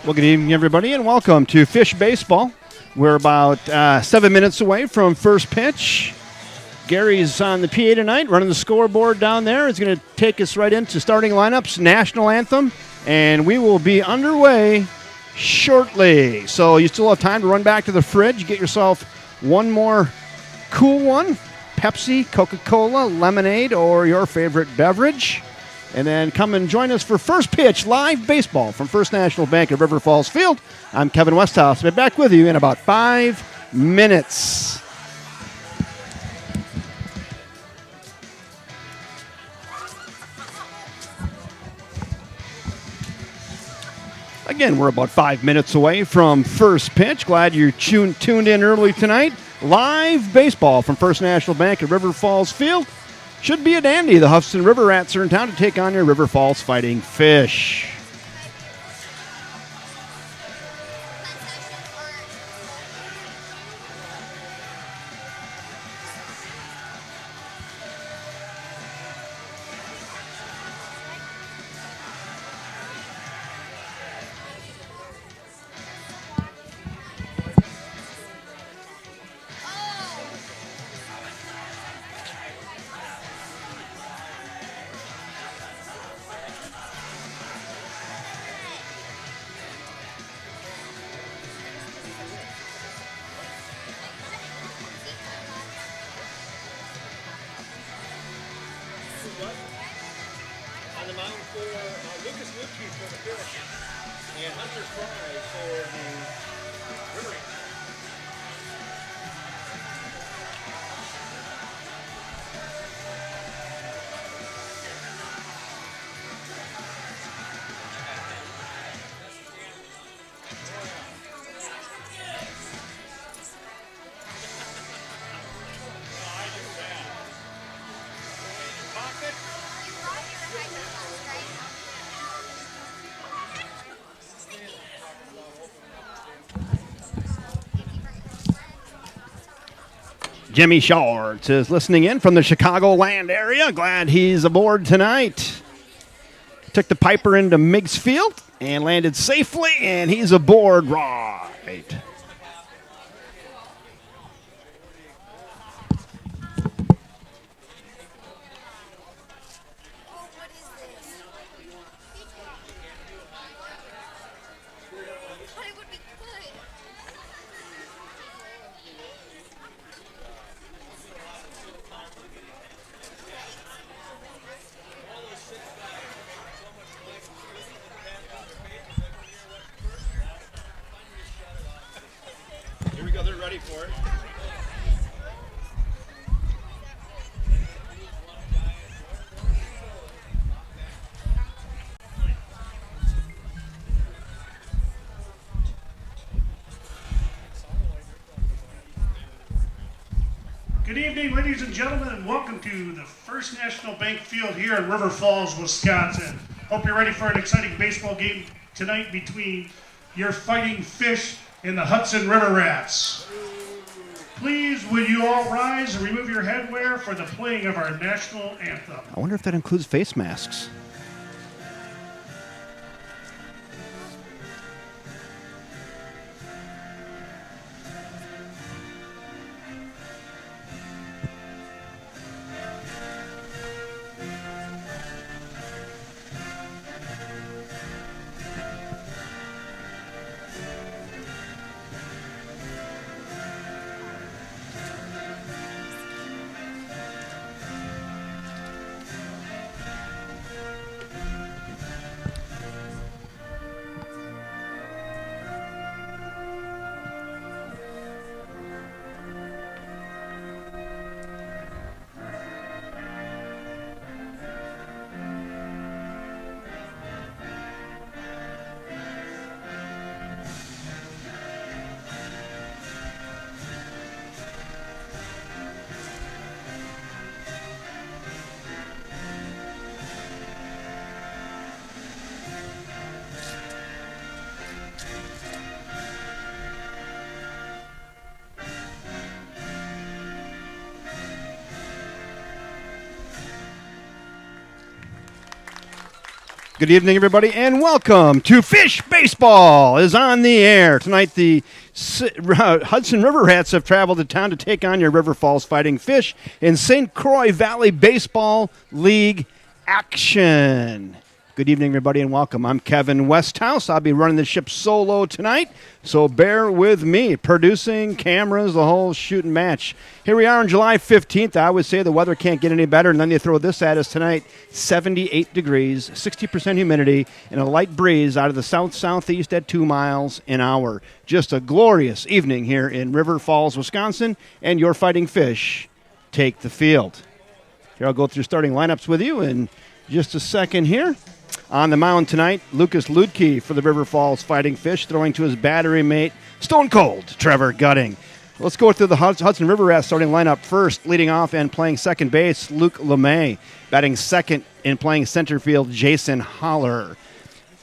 Well, good evening, everybody, and welcome to Fish Baseball. We're about 7 minutes away from first pitch. Gary's on the PA tonight, running the scoreboard down there. He's going to take us right into starting lineups, national anthem, and we will be underway shortly. So you still have time to run back to the fridge, get yourself one more cool one, Pepsi, Coca-Cola, lemonade, or your favorite beverage. And then come and join us for first pitch live baseball from First National Bank at River Falls Field. I'm Kevin Westhouse. I'll be back with you in about 5 minutes. Again, we're about 5 minutes away from first pitch. Glad you're tuned in early tonight. Live baseball from First National Bank at River Falls Field. Should be a dandy. The Hudson River Rats are in town to take on your River Falls Fighting Fish. On the mound for Lucas Lutkey for the Fish and Hunter Fry for the River Rats. Jimmy Shorts is listening in from the Chicagoland area. Glad he's aboard tonight. Took the Piper into Meigs Field and landed safely, and he's aboard right. Here we go, they're ready for it. Good evening, ladies and gentlemen, and welcome to the First National Bank Field here in River Falls, Wisconsin. Hope you're ready for an exciting baseball game tonight between your Fighting Fish and the Hudson River Rats. Please, will you all rise and remove your headwear for the playing of our national anthem. I wonder if that includes face masks. Good evening, everybody, and welcome to Fish Baseball is on the air. Tonight, the Hudson River Rats have traveled to town to take on your River Falls Fighting Fish in St. Croix Valley Baseball League action. Good evening, everybody, and welcome. I'm Kevin Westhouse. I'll be running the ship solo tonight, so bear with me. Producing, cameras, the whole shooting match. Here we are on July 15th. I would say the weather can't get any better, and then they throw this at us tonight. 78 degrees, 60% humidity, and a light breeze out of the south-southeast at 2 miles an hour. Just a glorious evening here in River Falls, Wisconsin, and your Fighting Fish take the field. Here I'll go through starting lineups with you in just a second here. On the mound tonight, Lucas Ludke for the River Falls Fighting Fish, throwing to his battery mate, Stone Cold Trevor Gutting. Let's go through the Hudson River Rats starting lineup first. Leading off and playing second base, Luke LeMay. Batting second and playing center field, Jason Holler.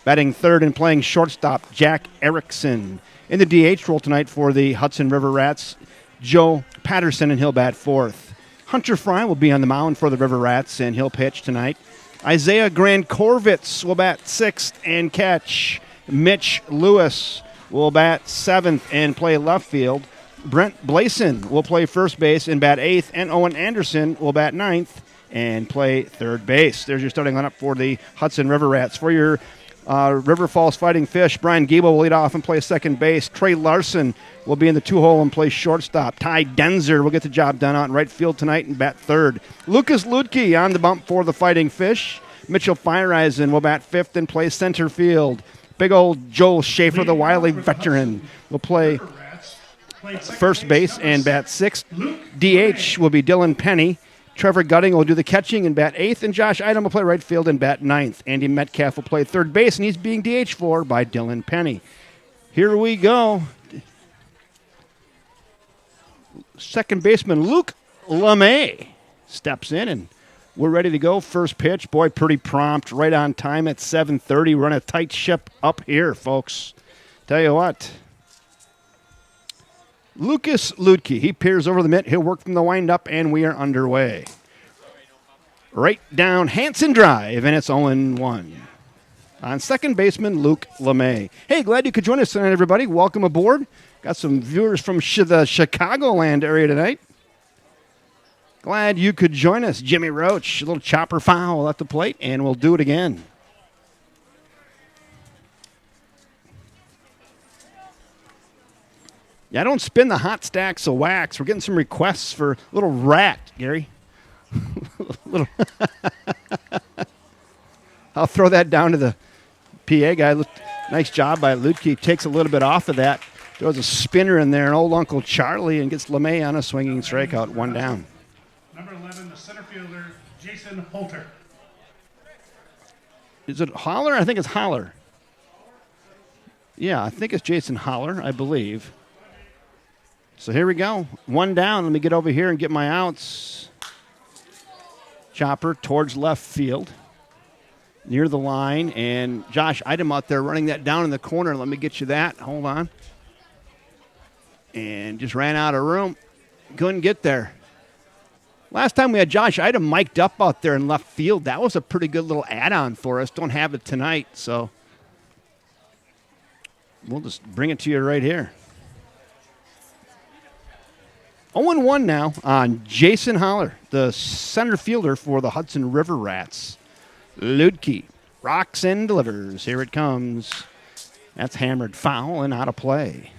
Batting third and playing shortstop, Jack Erickson. In the DH role tonight for the Hudson River Rats, Joe Patterson, and he'll bat fourth. Hunter Fry will be on the mound for the River Rats, and he'll pitch tonight. Isaiah Grandkorvitz will bat sixth and catch. Mitch Lewis will bat seventh and play left field. Brent Blason will play first base and bat eighth. And Owen Anderson will bat ninth and play third base. There's your starting lineup for the Hudson River Rats. For your River Falls Fighting Fish, Brian Gable will lead off and play second base. Trey Larson will be in the two-hole and play shortstop. Ty Denzer will get the job done out in right field tonight and bat third. Lucas Ludke on the bump for the Fighting Fish. Mitchell Feyereisen will bat fifth and play center field. Big old Joel Schaefer, the wily veteran, will play first base and bat sixth. DH will be Dylan Penny. Trevor Gutting will do the catching and bat eighth, and Josh Idom will play right field and bat ninth. Andy Metcalf will play third base, and he's being DH for by Dylan Penny. Here we go. Second baseman Luke LeMay steps in, and we're ready to go. First pitch, boy, pretty prompt, right on time at 7:30. We're on a tight ship up here, folks. Tell you what. Lucas Ludke, he peers over the mitt. He'll work from the windup, and we are underway. Right down Hanson Drive, and it's 0-1. On second baseman, Luke LeMay. Hey, glad you could join us tonight, everybody. Welcome aboard. Got some viewers from the Chicagoland area tonight. Glad you could join us. Jimmy Roach, a little chopper foul at the plate, and we'll do it again. Yeah, don't spin the hot stacks of wax. We're getting some requests for a little rat, Gary. little. I'll throw that down to the PA guy. Nice job by Ludke. Takes a little bit off of that. Throws a spinner in there, and old Uncle Charlie, and gets LeMay on a swinging strikeout, one down. Number 11, the center fielder, Jason Holter. Is it Holler? I think it's Holler. Yeah, I think it's Jason Holler, I believe. So here we go. One down. Let me get over here and get my outs. Chopper towards left field. Near the line. And Josh Idom out there running that down in the corner. Let me get you that. Hold on. And just ran out of room. Couldn't get there. Last time we had Josh Idom mic'd up out there in left field. That was a pretty good little add-on for us. Don't have it tonight, so we'll just bring it to you right here. 0-1 now on Jason Holler, the center fielder for the Hudson River Rats. Ludke rocks and delivers. Here it comes. That's hammered foul and out of play.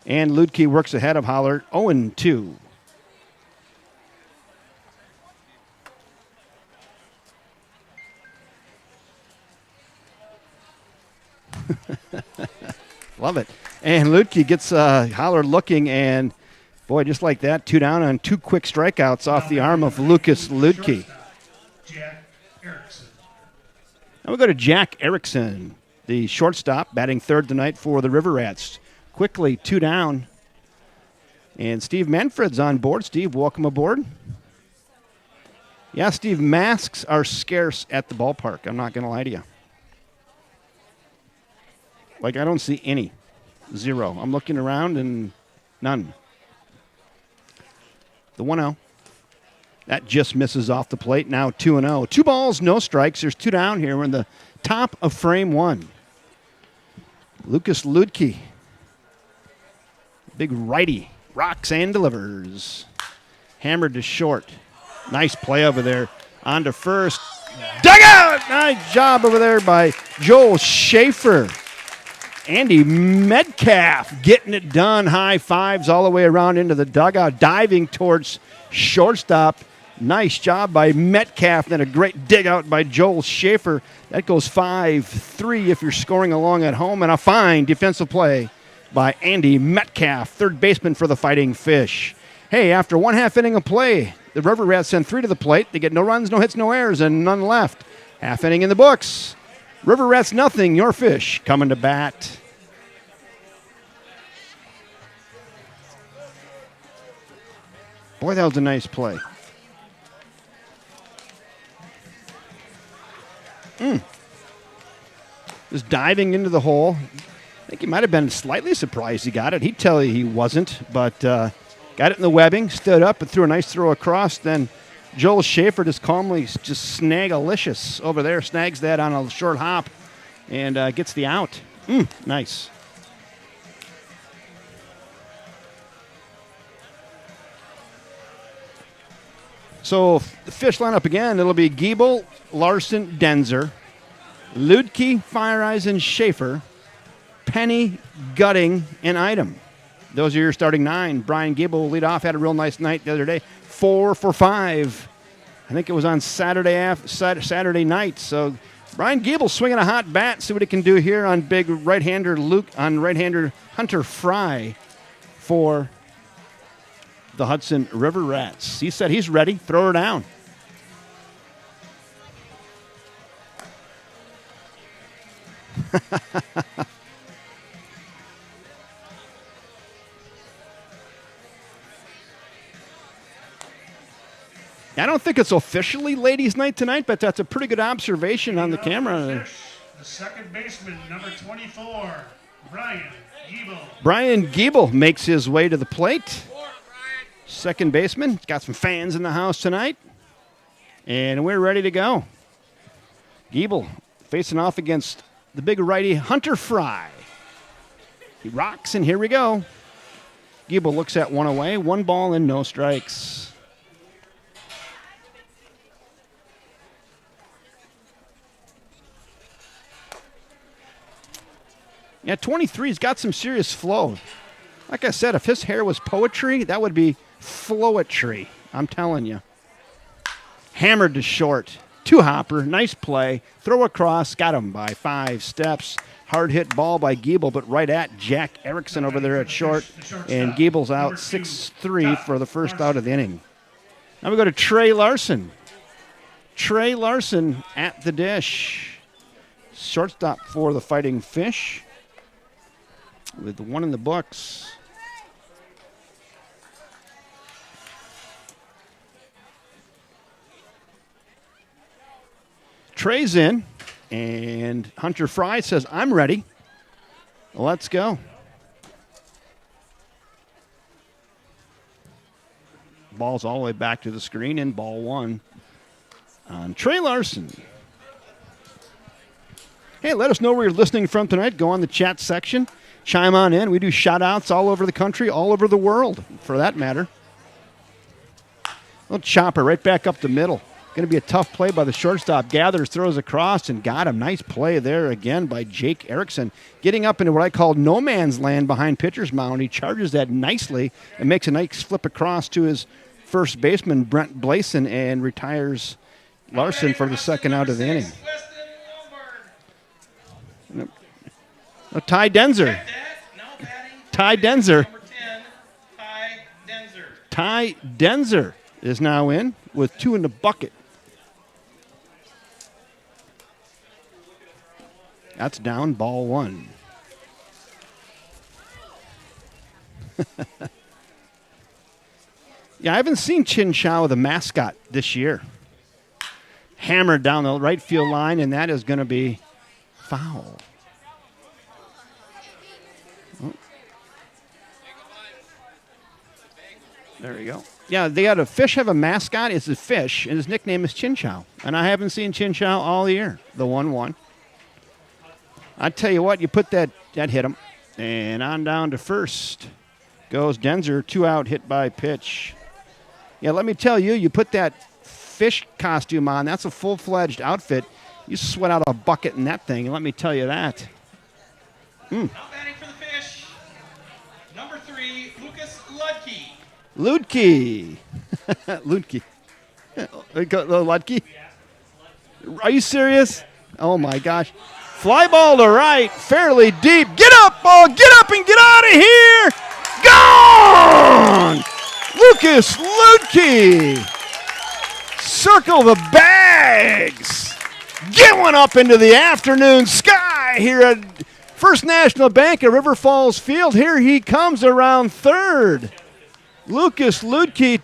And Ludke works ahead of Holler, 0-2. Love it. And Ludke gets Holler looking, and boy, just like that, 2 down on 2 quick strikeouts off the arm of Lucas Ludke. Jack Erickson. Now we go to Jack Erickson, the shortstop, batting third tonight for the River Rats. Quickly, 2 down. And Steve Manfred's on board. Steve, welcome aboard. Yeah, Steve, masks are scarce at the ballpark. I'm not going to lie to you. Like, I don't see any. 0. I'm looking around and none. The 1-0. That just misses off the plate. Now 2-0. 2 balls, no strikes. There's 2 down here. We're in the top of frame 1. Lucas Ludke, big righty, rocks and delivers. Hammered to short. Nice play over there. On to first. Dugout! Nice job over there by Joel Schaefer. Andy Metcalf getting it done. High fives all the way around into the dugout. Diving towards shortstop. Nice job by Metcalf. Then a great dig out by Joel Schaefer. That goes 5-3 if you're scoring along at home. And a fine defensive play by Andy Metcalf, third baseman for the Fighting Fish. Hey, after 1/2 inning of play, the River Rats send 3 to the plate. They get no runs, no hits, no errors, and none left. Half inning in the books. River Rats nothing, your Fish coming to bat. Boy, that was a nice play. Just diving into the hole. I think he might have been slightly surprised he got it. He'd tell you he wasn't, but got it in the webbing, stood up and threw a nice throw across. Then Joel Schaefer just calmly just snagalicious over there, snags that on a short hop and gets the out. Nice. So the Fish lineup again, it'll be Giebel, Larson, Denzer, Ludke, Fireeisen, Schaefer, Penny, Gutting, and Item. Those are your starting 9. Brian Giebel will lead off. Had a real nice night the other day. 4 for 5. I think it was on Saturday night. So Brian Giebel swinging a hot bat. See what he can do here on big right-hander right-hander Hunter Fry for the Hudson River Rats. He said he's ready. Throw her down. I don't think it's officially ladies' night tonight, but that's a pretty good observation on the camera. The second baseman, number 24, Brian Giebel. Brian Giebel makes his way to the plate. Second baseman. Got some fans in the house tonight. And we're ready to go. Giebel facing off against the big righty Hunter Fry. He rocks, and here we go. Giebel looks at one away. 1 ball and no strikes. Yeah, 23's got some serious flow. Like I said, if his hair was poetry, that would be flowetry. I'm telling you. Hammered to short. 2-hopper. Nice play. Throw across. Got him by 5 steps. Hard hit ball by Giebel, but right at Jack Erickson over there at short. And Giebel's out 6-3 for the first out of the inning. Now we go to Trey Larson. Trey Larson at the dish. Shortstop for the Fighting Fish. With the 1 in the books. Trey's in, and Hunter Fry says, I'm ready. Let's go. Ball's all the way back to the screen, and ball 1 on Trey Larson. Hey, let us know where you're listening from tonight. Go on the chat section. Chime on in. We do shout-outs all over the country, all over the world, for that matter. Little chopper right back up the middle. Going to be a tough play by the shortstop. Gathers, throws across, and got him. Nice play there again by Jake Erickson. Getting up into what I call no man's land behind pitcher's mound. He charges that nicely and makes a nice flip across to his first baseman, Brent Blason, and retires Larson for the second out of the inning. Ty Denzer. Ty Denzer. Ty Denzer is now in with 2 in the bucket. That's down, ball 1. Yeah, I haven't seen Chin Chow, the mascot, this year. Hammered down the right field line, and that is going to be foul. Oh. There we go. Yeah, they got a fish have a mascot. It's a fish, and his nickname is Chin Chow. And I haven't seen Chin Chow all year. The 1-1. I tell you what, you put that hit him, and on down to first goes Denzer. 2 out, hit by pitch. Yeah, let me tell you, you put that fish costume on. That's a full-fledged outfit. You sweat out a bucket in that thing, and let me tell you that. Now batting for the fish, number 3, Lucas Ludke. Ludke. Ludke. Ludke? Are you serious? Oh, my gosh. Fly ball to right, fairly deep. Get up, ball. Get up and get out of here. Gone! Lucas Ludke. Circle the bags. Get one up into the afternoon sky here at First National Bank at River Falls Field. Here he comes around third. Lucas Ludke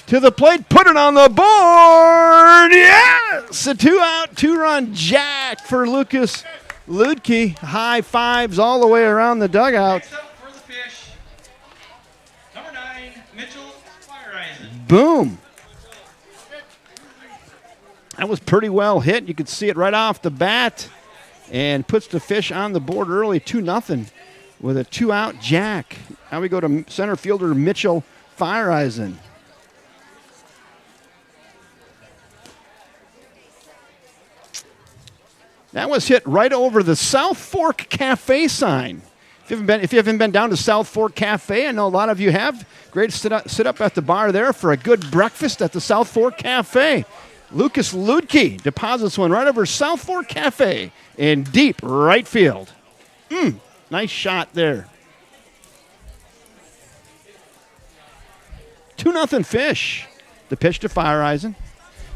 to the plate, put it on the board. Yes! A 2-out, 2-run jack for Lucas Ludke. High fives all the way around the dugout. Next up for the fish, number 9, Mitchell Fireisen. Boom. That was pretty well hit. You could see it right off the bat. And puts the fish on the board early, 2-0 with a 2-out jack. Now we go to center fielder Mitchell Fireisen. That was hit right over the South Fork Cafe sign. If you haven't been down to South Fork Cafe, I know a lot of you have. Great to sit up at the bar there for a good breakfast at the South Fork Cafe. Lucas Ludke deposits one right over South Fork Cafe in deep right field. Nice shot there. 2-0 fish. The pitch to Fireisen.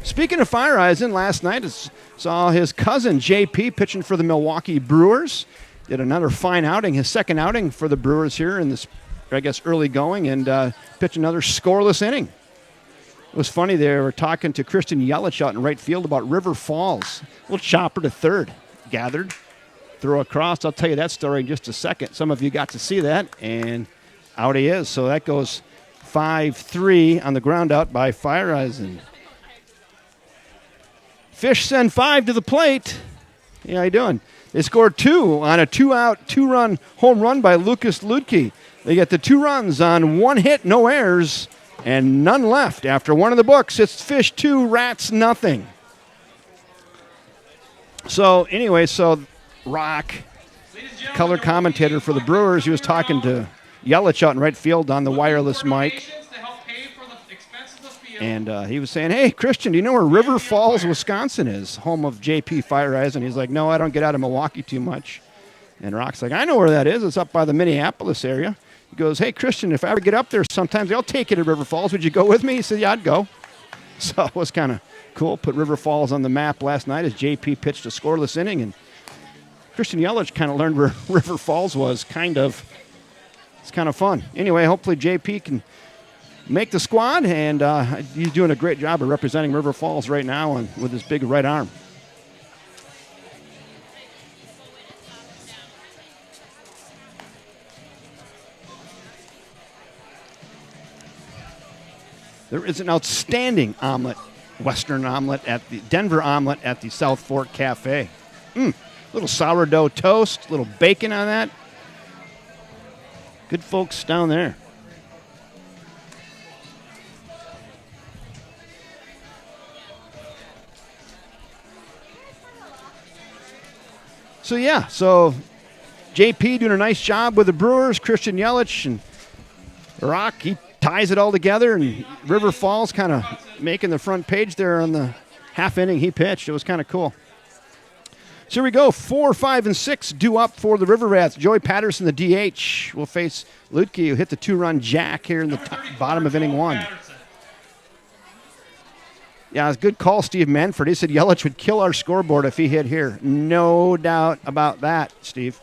Speaking of Fireisen, last night saw his cousin JP pitching for the Milwaukee Brewers. Did another fine outing, his second outing for the Brewers here in this, I guess, early going, and pitched another scoreless inning. It was funny, they were talking to Christian Yelich out in right field about River Falls. Little chopper to third. Gathered. Throw across. I'll tell you that story in just a second. Some of you got to see that, and out he is. So that goes 5-3 on the ground out by Fireisen. Fish send 5 to the plate. Yeah, how you doing? They scored 2 on a 2-out, 2-run home run by Lucas Ludke. They get the 2 runs on 1 hit, no errors, and none left. After one of the books, it's Fish 2, Rats nothing. So anyway, Rock, color commentator for the Brewers, he was talking to Yelich out in right field on the wireless mic. And he was saying, hey, Christian, do you know where River Falls, Wisconsin is? Home of JP Fireisen. He's like, no, I don't get out of Milwaukee too much. And Rock's like, I know where that is. It's up by the Minneapolis area. He goes, hey, Christian, if I ever get up there sometimes, I'll take you to River Falls. Would you go with me? He said, yeah, I'd go. So it was kind of cool. Put River Falls on the map last night as JP pitched a scoreless inning. And Christian Yelich kind of learned where River Falls was. It's kind of fun. Anyway, hopefully JP can make the squad, and he's doing a great job of representing River Falls right now with his big right arm. There is an outstanding omelet, Western omelet at the Denver omelet at the South Fork Cafe. Little sourdough toast, little bacon on that. Good folks down there. So JP doing a nice job with the Brewers. Christian Yelich and Rock, he ties it all together, and River Falls kind of making the front page there on the half inning he pitched. It was kind of cool. So here we go. 4, 5, and 6 due up for the River Rats. Joey Patterson, the DH, will face Ludke, who hit the 2-run jack here in the bottom of inning 1. Yeah, it was a good call, Steve Manfred. He said Yelich would kill our scoreboard if he hit here. No doubt about that, Steve.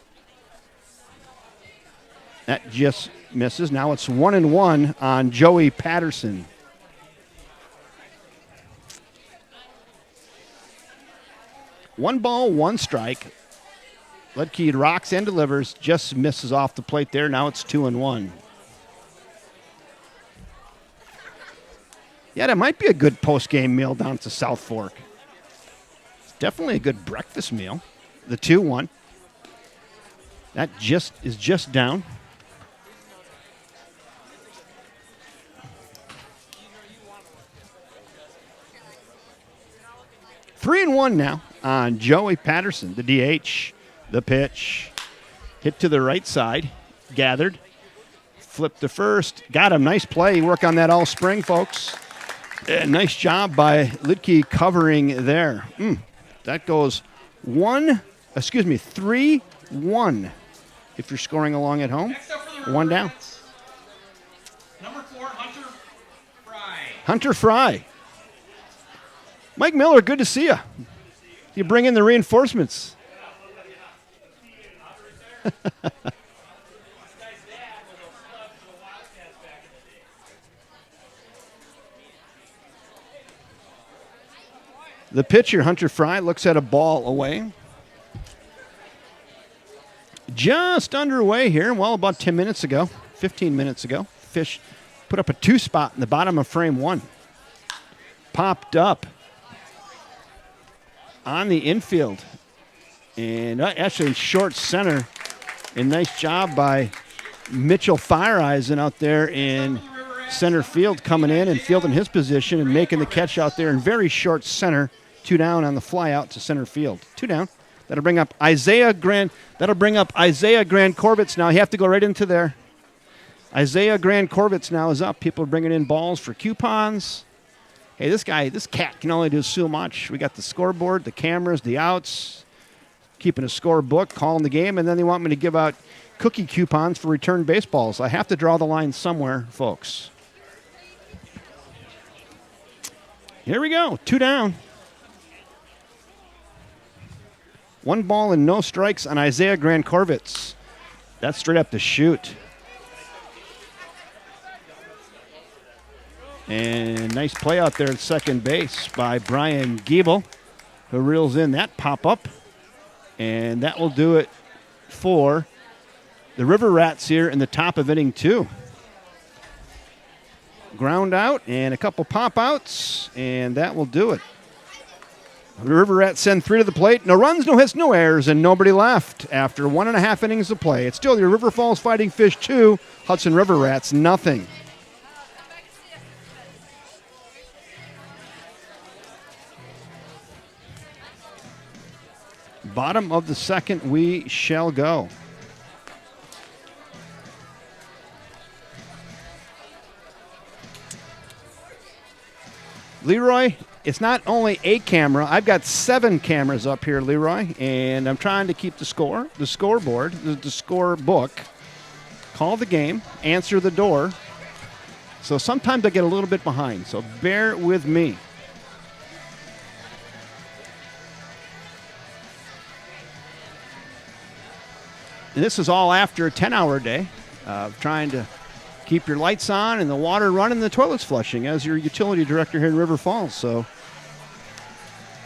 That just misses. Now it's 1-1 on Joey Patterson. One ball, one strike. Ludke rocks and delivers. Just misses off the plate there. Now it's 2-1. Yeah, that might be a good post-game meal down at the South Fork. It's definitely a good breakfast meal. The 2-1. That is just down. Three and 1 now on Joey Patterson, the DH. The pitch. Hit to the right side. Gathered. Flipped to first. Got him. Nice play. Work on that all spring, folks. Nice job by Lidke covering there. That goes 3-1 if you're scoring along at home. One down. Number 4, Hunter Fry. Hunter Fry. Mike Miller, good to see you. You bring in the reinforcements. The pitcher, Hunter Fry, looks at a ball away. Just underway here. Well, about 10 minutes ago, 15 minutes ago, Fish put up a 2-spot in the bottom of frame 1. Popped up on the infield. And actually in short center. And nice job by Mitchell Fireeisen out there in center field, coming in and fielding his position and making the catch out there in very short center. 2 down on the fly out to center field. 2 down. That'll bring up Isaiah Grand Corbett now. You have to go right into there. Isaiah Grand Corbett now is up. People are bringing in balls for coupons. Hey, this cat can only do so much. We got the scoreboard, the cameras, the outs, keeping a scorebook, calling the game, and then they want me to give out cookie coupons for return baseballs. I have to draw the line somewhere, folks. Here we go. 2 down. 1 ball and no strikes on Isaiah Grand Corbett. That's straight up to shoot. And nice play out there at second base by Brian Giebel, who reels in that pop-up. And that will do it for the River Rats here in the top of inning 2. Ground out and a couple pop-outs, and that will do it. The River Rats send 3 to the plate. No runs, no hits, no errors, and nobody left after 1.5 innings of play. It's still your River Falls Fighting Fish 2, Hudson River Rats nothing. Bottom of the second, we shall go. Leroy, it's not only a camera. I've got 7 cameras up here, Leroy, and I'm trying to keep the scoreboard, the scorebook, call the game, answer the door. So sometimes I get a little bit behind, so bear with me. And this is all after a 10-hour day of trying to keep your lights on and the water running and the toilets flushing as your utility director here in River Falls. So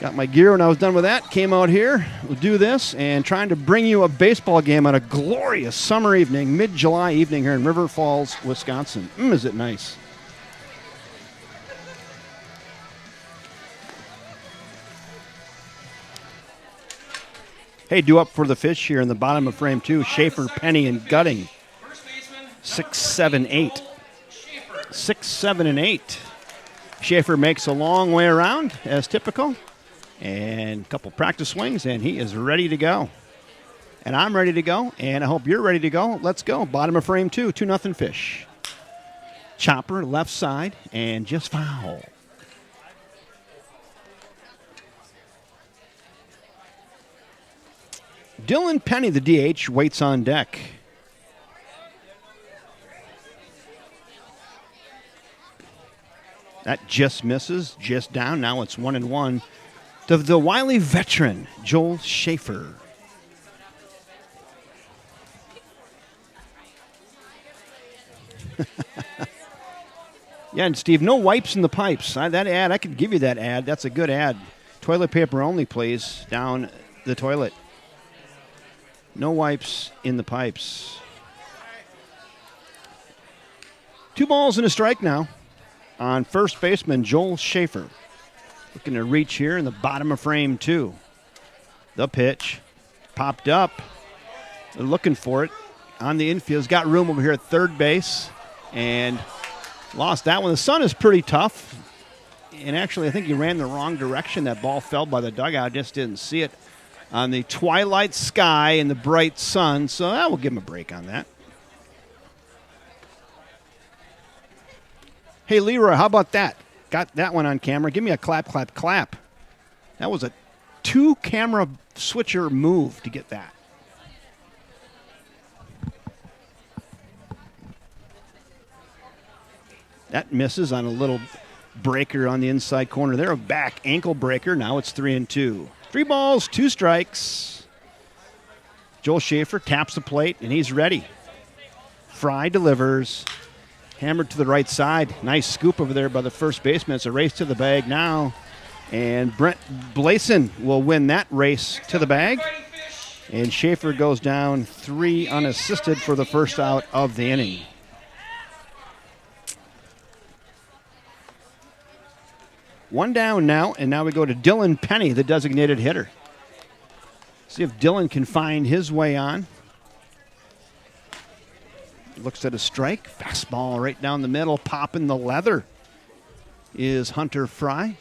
got my gear when I was done with that. Came out here. We'll do this and trying to bring you a baseball game on a glorious summer evening, mid-July evening here in River Falls, Wisconsin. Is it nice? Hey, due up for the Fish here in the bottom of frame 2. Schaefer, Penny, and Gutting. 6, 7, 8. 6, 7, and 8. Schaefer makes a long way around, as typical. And a couple practice swings, and he is ready to go. And I'm ready to go, and I hope you're ready to go. Let's go. Bottom of frame 2, 2-0 Fish. Chopper, left side, and just foul. Dylan Penny, the DH, waits on deck. That just misses, just down. Now it's 1-1 to the wily veteran, Joel Schaefer. Yeah, and Steve, no wipes in the pipes. That ad, I could give you that ad. That's a good ad. Toilet paper only, please, down the toilet. No wipes in the pipes. 2 balls and a strike now. on first baseman Joel Schaefer. Looking to reach here in the bottom of frame 2. The pitch popped up. They're looking for it on the infield. He's got room over here at third base and lost that one. The sun is pretty tough. And actually, I think he ran the wrong direction. That ball fell by the dugout. Just didn't see it on the twilight sky and the bright sun. So we'll give him a break on that. Hey, Leroy, how about that? Got that one on camera. Give me a clap, clap, clap. That was a 2-camera switcher move to get that. That misses on a little breaker on the inside corner there. A back ankle breaker. Now it's 3-2. 3 balls, 2 strikes. Joel Schaefer taps the plate, and he's ready. Fry delivers. Hammered to the right side. Nice scoop over there by the first baseman. It's a race to the bag now. And Brent Blason will win that race to the bag. And Schaefer goes down 3 unassisted for the first out of the inning. One down now, and now we go to Dylan Penny, the designated hitter. See if Dylan can find his way on. Looks at a strike. Fastball right down the middle, popping the leather is Hunter Fry.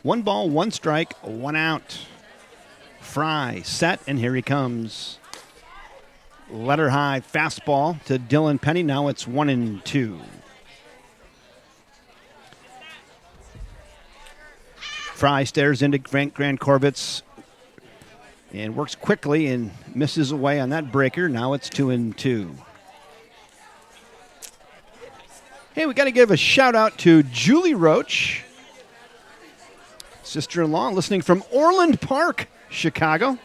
One ball, 1 strike, 1 out. Fry set, and here he comes. Letter high fastball to Dylan Penny. Now it's 1-2. Fry stares into Grant Corbett's and works quickly and misses away on that breaker. Now it's 2-2. Hey, we got to give a shout out to Julie Roach, sister-in-law, listening from Orland Park, Chicago.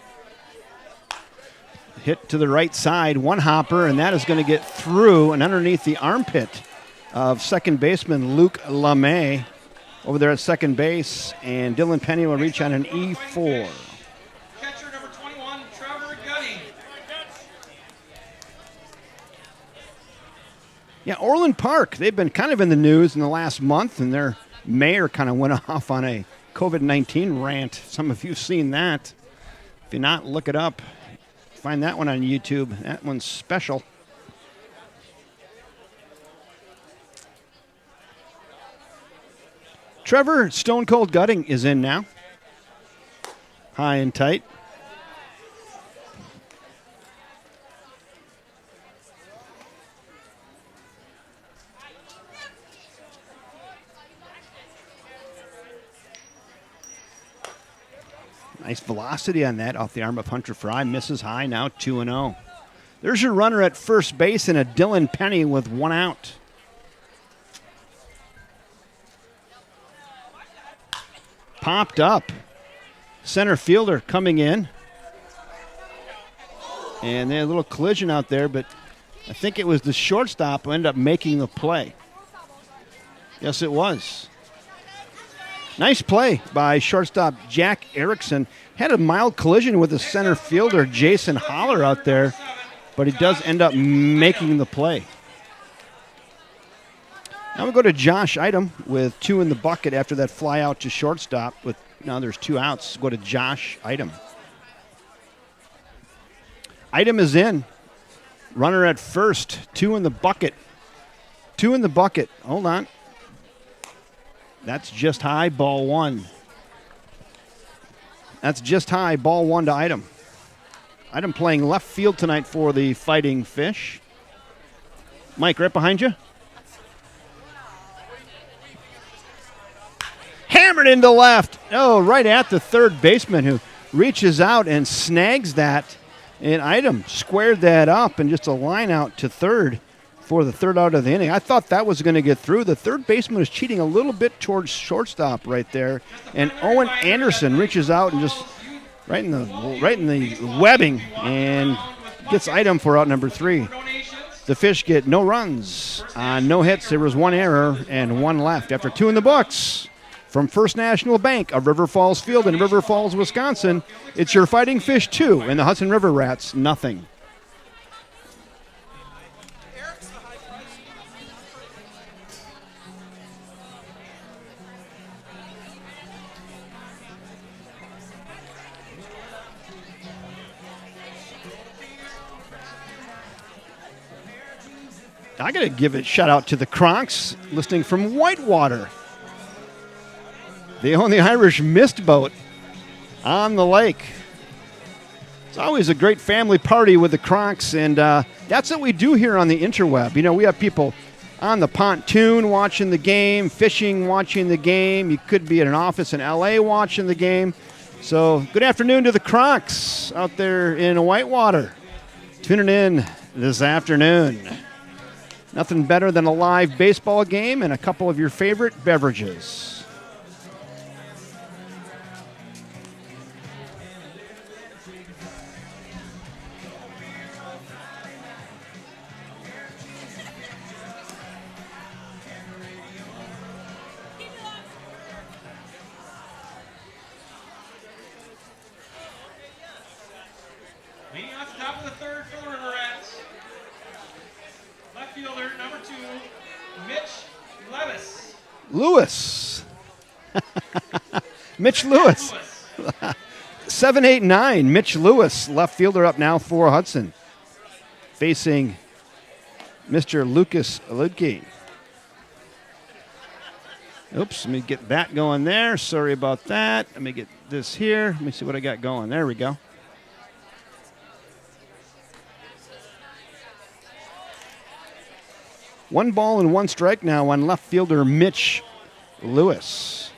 Hit to the right side, 1 hopper, and that is going to get through and underneath the armpit of second baseman Luke LeMay over there at second base, and Dylan Penny will reach on an E4. Catcher number 21, Trevor Gutting. Yeah, Orland Park, they've been kind of in the news in the last month, and their mayor kind of went off on a COVID-19 rant. Some of you have seen that. If you're not, look it up. Find that one on YouTube. That one's special. Trevor Stone Cold Gutting is in now. High and tight. Nice velocity on that off the arm of Hunter Fry. Misses high, now 2-0. There's your runner at first base and a Dylan Penny with 1 out. Popped up. Center fielder coming in. And they had a little collision out there, but I think it was the shortstop who ended up making the play. Yes, it was. Nice play by shortstop Jack Erickson. Had a mild collision with the center fielder Jason Holler out there, but he does end up making the play. Now we go to Josh Idem with 2 in the bucket after that fly out to shortstop. Now there's 2 outs. Go to Josh Idem. Idem is in. Runner at first. 2 in the bucket. 2 in the bucket. Hold on. That's just high, ball 1. That's just high, ball 1 to Idem. Idem playing left field tonight for the Fighting Fish. Mike, right behind you. Hammered into left. Oh, right at the third baseman who reaches out and snags that. And Idem squared that up and just a line out to third for the third out of the inning. I thought that was going to get through. The third baseman was cheating a little bit towards shortstop right there. And Owen Anderson reaches out and just right in the webbing and gets Idem for out number 3. The Fish get no runs, no hits. There was 1 error and 1 left after 2 in the books. From First National Bank of River Falls Field in River Falls, Wisconsin, it's your Fighting Fish 2 and the Hudson River Rats nothing. I got to give a shout out to the Kronks, listening from Whitewater. They own the Irish Mist Boat on the lake. It's always a great family party with the Kronks, and that's what we do here on the interweb. You know, we have people on the pontoon watching the game, fishing watching the game. You could be at an office in L.A. watching the game. So good afternoon to the Kronks out there in Whitewater, tuning in this afternoon. Nothing better than a live baseball game and a couple of your favorite beverages. Leading off the top of the third for the River Rats. Left fielder, number 2, Mitch Levis. Lewis. Mitch Lewis. 7-8-9. Mitch Lewis, left fielder up now for Hudson. Facing Mr. Lucas Ludke. Oops, let me get that going there. Sorry about that. Let me get this here. Let me see what I got going. There we go. One ball and one strike now on left fielder Mitch Lewis.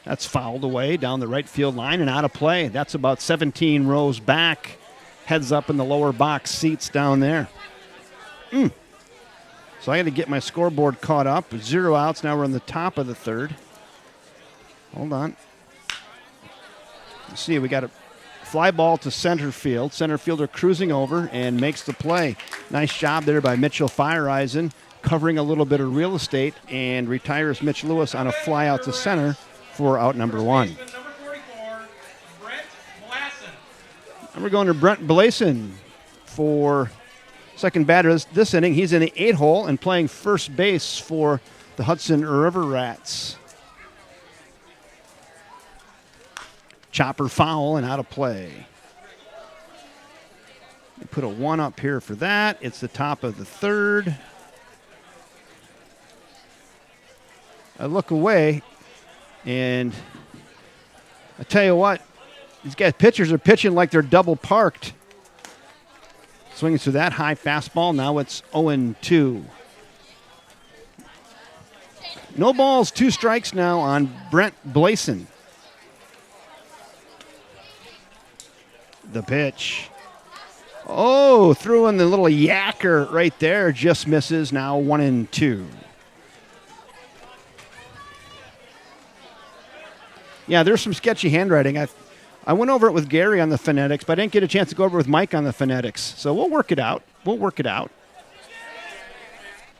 That's fouled away down the right field line and out of play. That's about 17 rows back. Heads up in the lower box seats down there. So I got to get my scoreboard caught up. 0 outs. Now we're in the top of the third. Hold on. Let's see. We got a fly ball to center field. Center fielder cruising over and makes the play. Nice job there by Mitchell Fireeisen, covering a little bit of real estate, and retires Mitch Lewis on a fly out to center for out number 1. Number 44, Brent Blassen. And we're going to Brent Blasen for second batter this inning. He's in the 8 hole and playing first base for the Hudson River Rats. Chopper foul and out of play. We put a 1 up here for that. It's the top of the third. I look away, and I tell you what, these guys pitchers are pitching like they're double parked. Swinging through that high fastball. Now it's 0-2. No balls, 2 strikes now on Brent Blasen. The pitch. Oh, threw in the little yacker right there. Just misses. Now 1-2. Yeah, there's some sketchy handwriting. I went over it with Gary on the phonetics, but I didn't get a chance to go over it with Mike on the phonetics. So we'll work it out.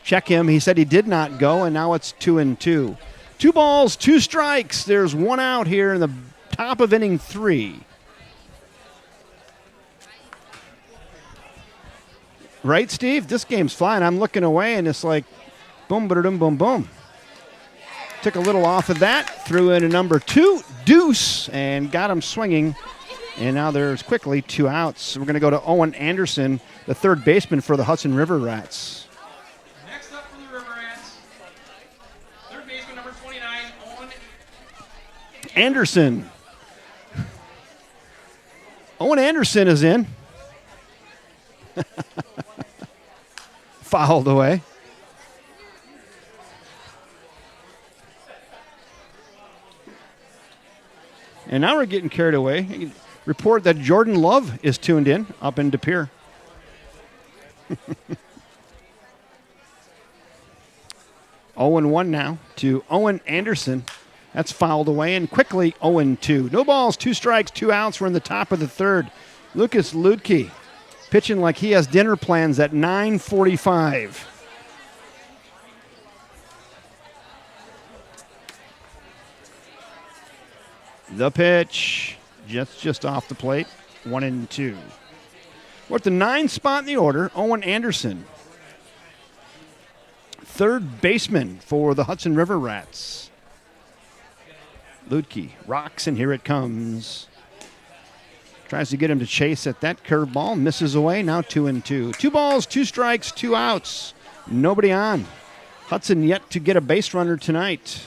Check him. He said he did not go, and now it's 2-2. 2 balls, 2 strikes. There's 1 out here in the top of inning 3. Right, Steve? This game's flying. I'm looking away, and it's like boom, ba-da-dum, boom, boom. Took a little off of that, threw in a number 2, deuce, and got him swinging. And now there's quickly 2 outs. We're going to go to Owen Anderson, the third baseman for the Hudson River Rats. Next up for the River Rats, third baseman number 29, Owen Anderson. Owen Anderson is in. Fouled away. And now we're getting carried away. Report that Jordan Love is tuned in up in De Pere. 0-1 now to Owen Anderson. That's fouled away, and quickly 0-2. No balls, 2 strikes, 2 outs. We're in the top of the third. Lucas Ludke pitching like he has dinner plans at 9:45. The pitch. Just off the plate. 1-2. We're at the 9 spot in the order. Owen Anderson. Third baseman for the Hudson River Rats. Ludke rocks, and here it comes. Tries to get him to chase at that curveball. Misses away. Now 2-2. 2 balls, 2 strikes, 2 outs. Nobody on. Hudson yet to get a base runner tonight.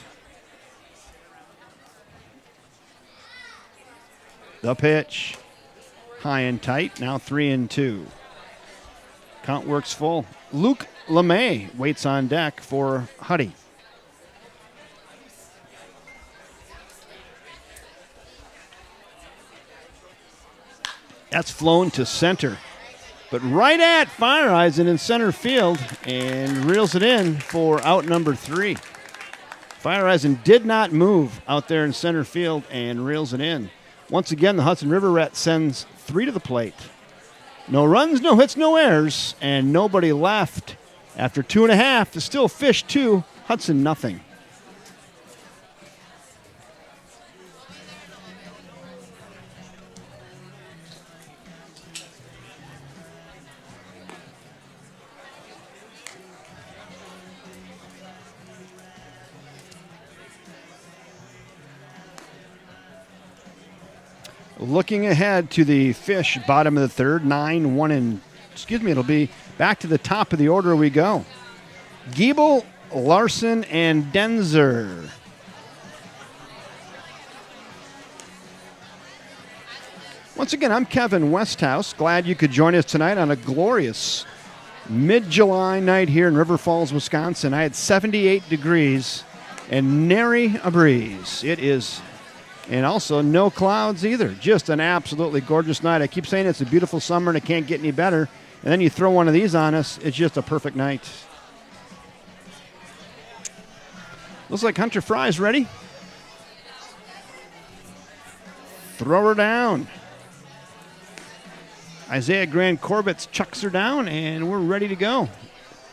The pitch. High and tight. Now 3-2. Count works full. Luke LeMay waits on deck for Huddy. That's flown to center. But right at Fireeisen in center field and reels it in for out number 3. Fireeisen did not move out there in center field and reels it in. Once again, the Hudson River Rat sends 3 to the plate. No runs, no hits, no errors, and nobody left. After 2.5, it's still Fish 2, Hudson nothing. Looking ahead to the Fish bottom of the third, 9-1 it'll be back to the top of the order we go. Giebel, Larson, and Denzer. Once again, I'm Kevin Westhouse. Glad you could join us tonight on a glorious mid-July night here in River Falls, Wisconsin. I had 78 degrees and nary a breeze. It is. And also no clouds either. Just an absolutely gorgeous night. I keep saying it's a beautiful summer and it can't get any better. And then you throw one of these on us, it's just a perfect night. Looks like Hunter Fry's ready. Throw her down. Isaiah Grand Corbett's chucks her down, and we're ready to go.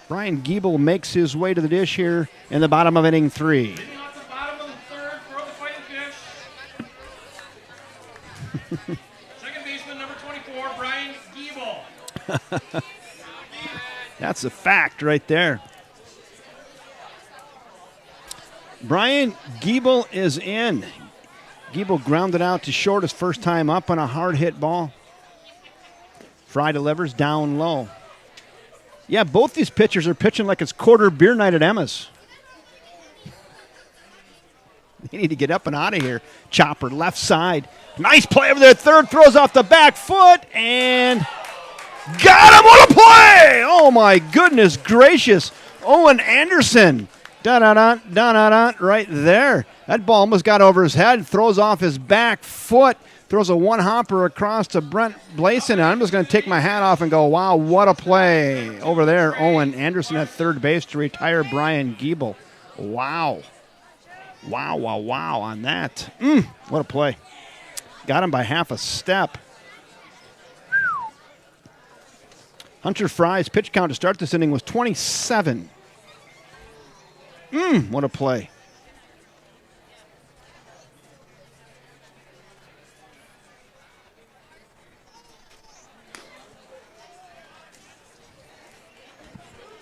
Brian Giebel makes his way to the dish here in the bottom of inning 3. Second baseman, number 24, Brian Giebel. That's a fact right there. Brian Giebel is in. Giebel grounded out to short his first time up on a hard hit ball. Fry delivers down low. Yeah, both these pitchers are pitching like it's quarter beer night at Emma's. They need to get up and out of here. Chopper left side. Nice play over there. Third throws off the back foot and got him. What a play! Oh my goodness gracious. Owen Anderson. Da-da-da, right there. That ball almost got over his head. Throws off his back foot. Throws a one-hopper across to Brent Blason. I'm just going to take my hat off and go, wow, what a play. Over there, Owen Anderson at third base to retire Brian Giebel. Wow. Wow on that. What a play. Got him by half a step. Hunter Fry's pitch count to start this inning was 27. What a play.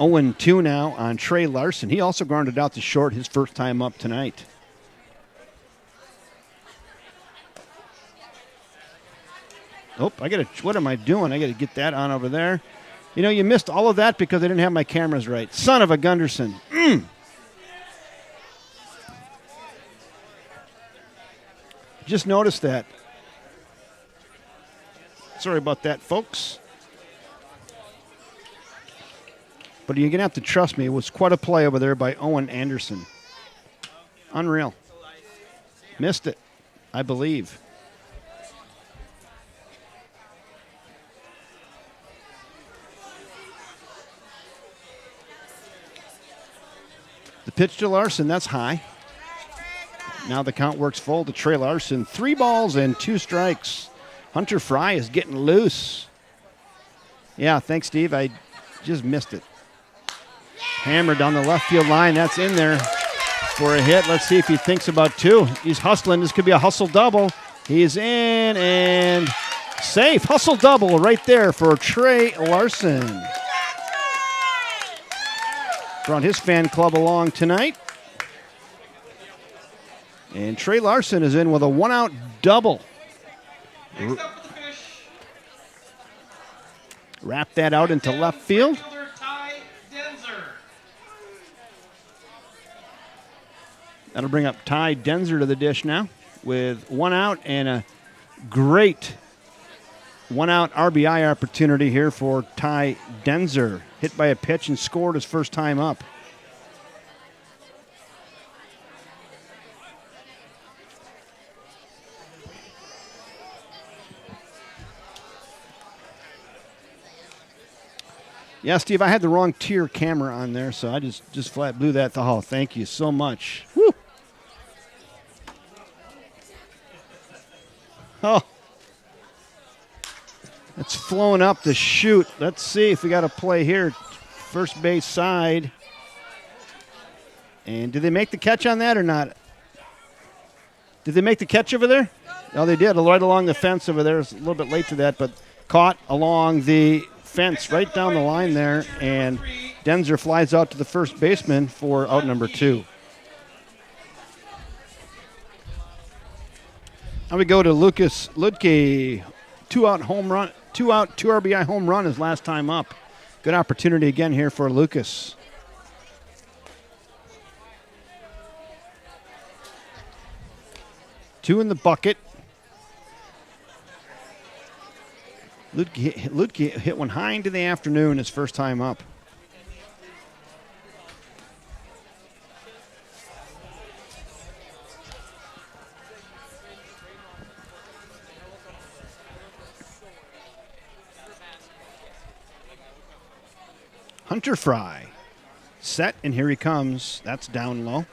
Owen 2 now on Trey Larson. He also grounded out to short his first time up tonight. Oh, what am I doing? I got to get that on over there. You know, you missed all of that because I didn't have my cameras right. Son of a Gunderson. Just noticed that. Sorry about that, folks. But you're going to have to trust me. It was quite a play over there by Owen Anderson. Unreal. Missed it, I believe. The pitch to Larson, that's high. Now the count works full to Trey Larson. 3 balls and 2 strikes. Hunter Fry is getting loose. Yeah, thanks, Steve. I just missed it. Hammered on the left field line. That's in there. for a hit. Let's see if he thinks about two. He's hustling. This could be a hustle double. He's in and safe. Hustle double right there for Trey Larson. Brought his fan club along tonight. And Trey Larson is in with a one-out double. Next up for the Fish. Wrap that out into left field. Fielder Ty Denzer. That'll bring up Ty Denzer to the dish now with one out and a great one-out RBI opportunity here for Ty Denzer. Hit by a pitch and scored his first time up. Yeah, Steve, I had the wrong tier camera on there, so I just flat blew that to Hall. Thank you so much. Woo! Oh. It's flowing up the chute. Let's see if we got a play here. First base side. And did they make the catch on that or not? Did they make the catch over there? No, they did. Right along the fence over there. It's a little bit late to that, but caught along the fence right down the line there, and Denzer flies out to the first baseman for out number 2. Now we go to Lucas Ludke. 2-out home run, 2 RBI home run his last time up. Good opportunity again here for Lucas. Two in the bucket. Ludke hit one high into the afternoon his first time up. Hunter Fry. Set, and here he comes. That's down low.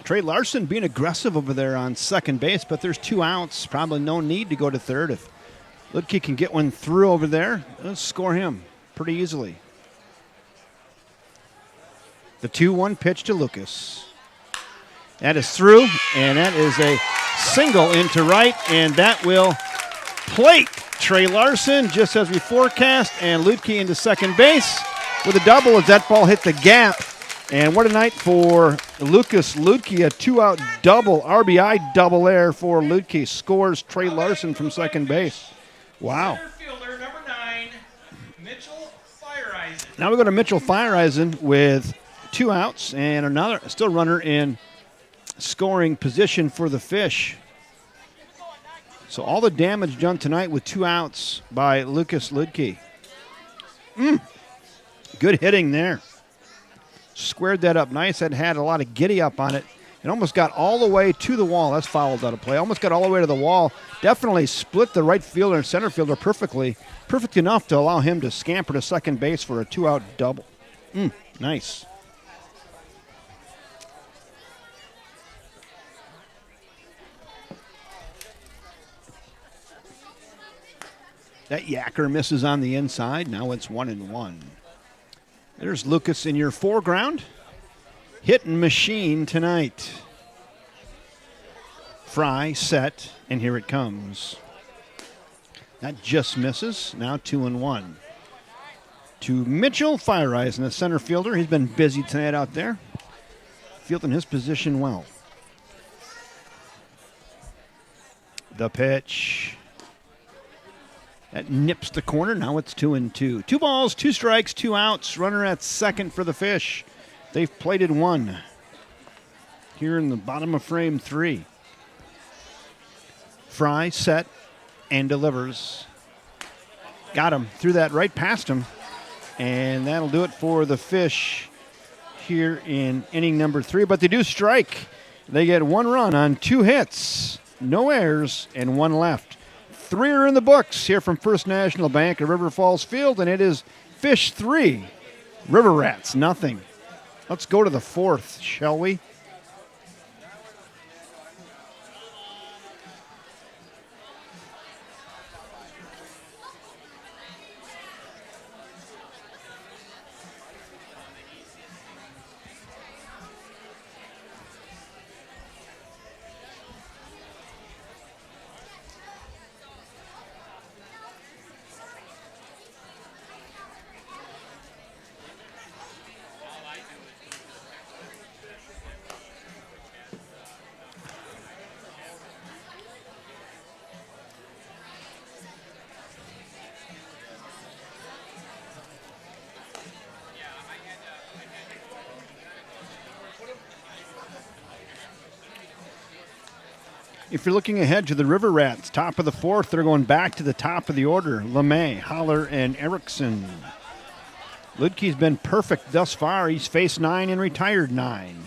Trey Larson being aggressive over there on second base, but there's 2 outs. Probably no need to go to third. If Ludke can get one through over there, let's score him pretty easily. The 2-1 pitch to Lucas. That is through, and that is a single into right, and that will plate Trey Larson just as we forecast, and Ludke into second base with a double as that ball hit the gap. And what a night for Lucas Ludke, a 2-out double, RBI double there for Ludke. Scores Trey Larson from second base. Wow. Center fielder number 9, Mitchell Fireisen. Now we go to Mitchell Fireisen with 2 outs and another still runner in scoring position for the Fish. So all the damage done tonight with 2 outs by Lucas Ludke. Good hitting there. Squared that up nice. That had a lot of giddy up on it. It almost got all the way to the wall. That's fouled out of play. Almost got all the way to the wall. Definitely split the right fielder and center fielder perfectly. Perfect enough to allow him to scamper to second base for a 2-out double. Nice. That yacker misses on the inside. Now it's 1-1. There's Lucas in your foreground. Hitting machine tonight. Fry set, and here it comes. That just misses. Now 2-1. To Mitchell Fireisen, the center fielder. He's been busy tonight out there. Fielding his position well. The pitch. That nips the corner. Now it's 2-2. 2 balls, 2 strikes, 2 outs. Runner at second for the Fish. They've plated 1. Here in the bottom of frame 3. Fry set and delivers. Got him. Threw that right past him. And that'll do it for the Fish here in inning number 3. But they do strike. They get 1 run on 2 hits. No errors and 1 left. 3 are in the books here from First National Bank at River Falls Field, and it is Fish 3, River Rats nothing. Let's go to the 4th, shall we? If you're looking ahead to the River Rats, top of the fourth, they're going back to the top of the order. LeMay, Holler, and Erickson. Ludke's been perfect thus far. He's faced 9 and retired 9.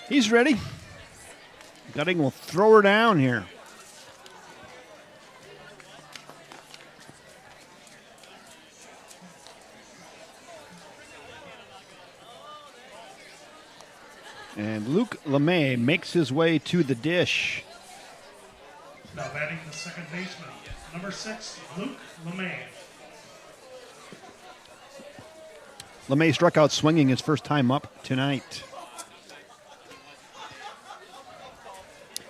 He's ready. Gutting will throw her down here. And Luke LeMay makes his way to the dish. Now batting the second baseman, number 6, Luke LeMay. LeMay struck out swinging his first time up tonight.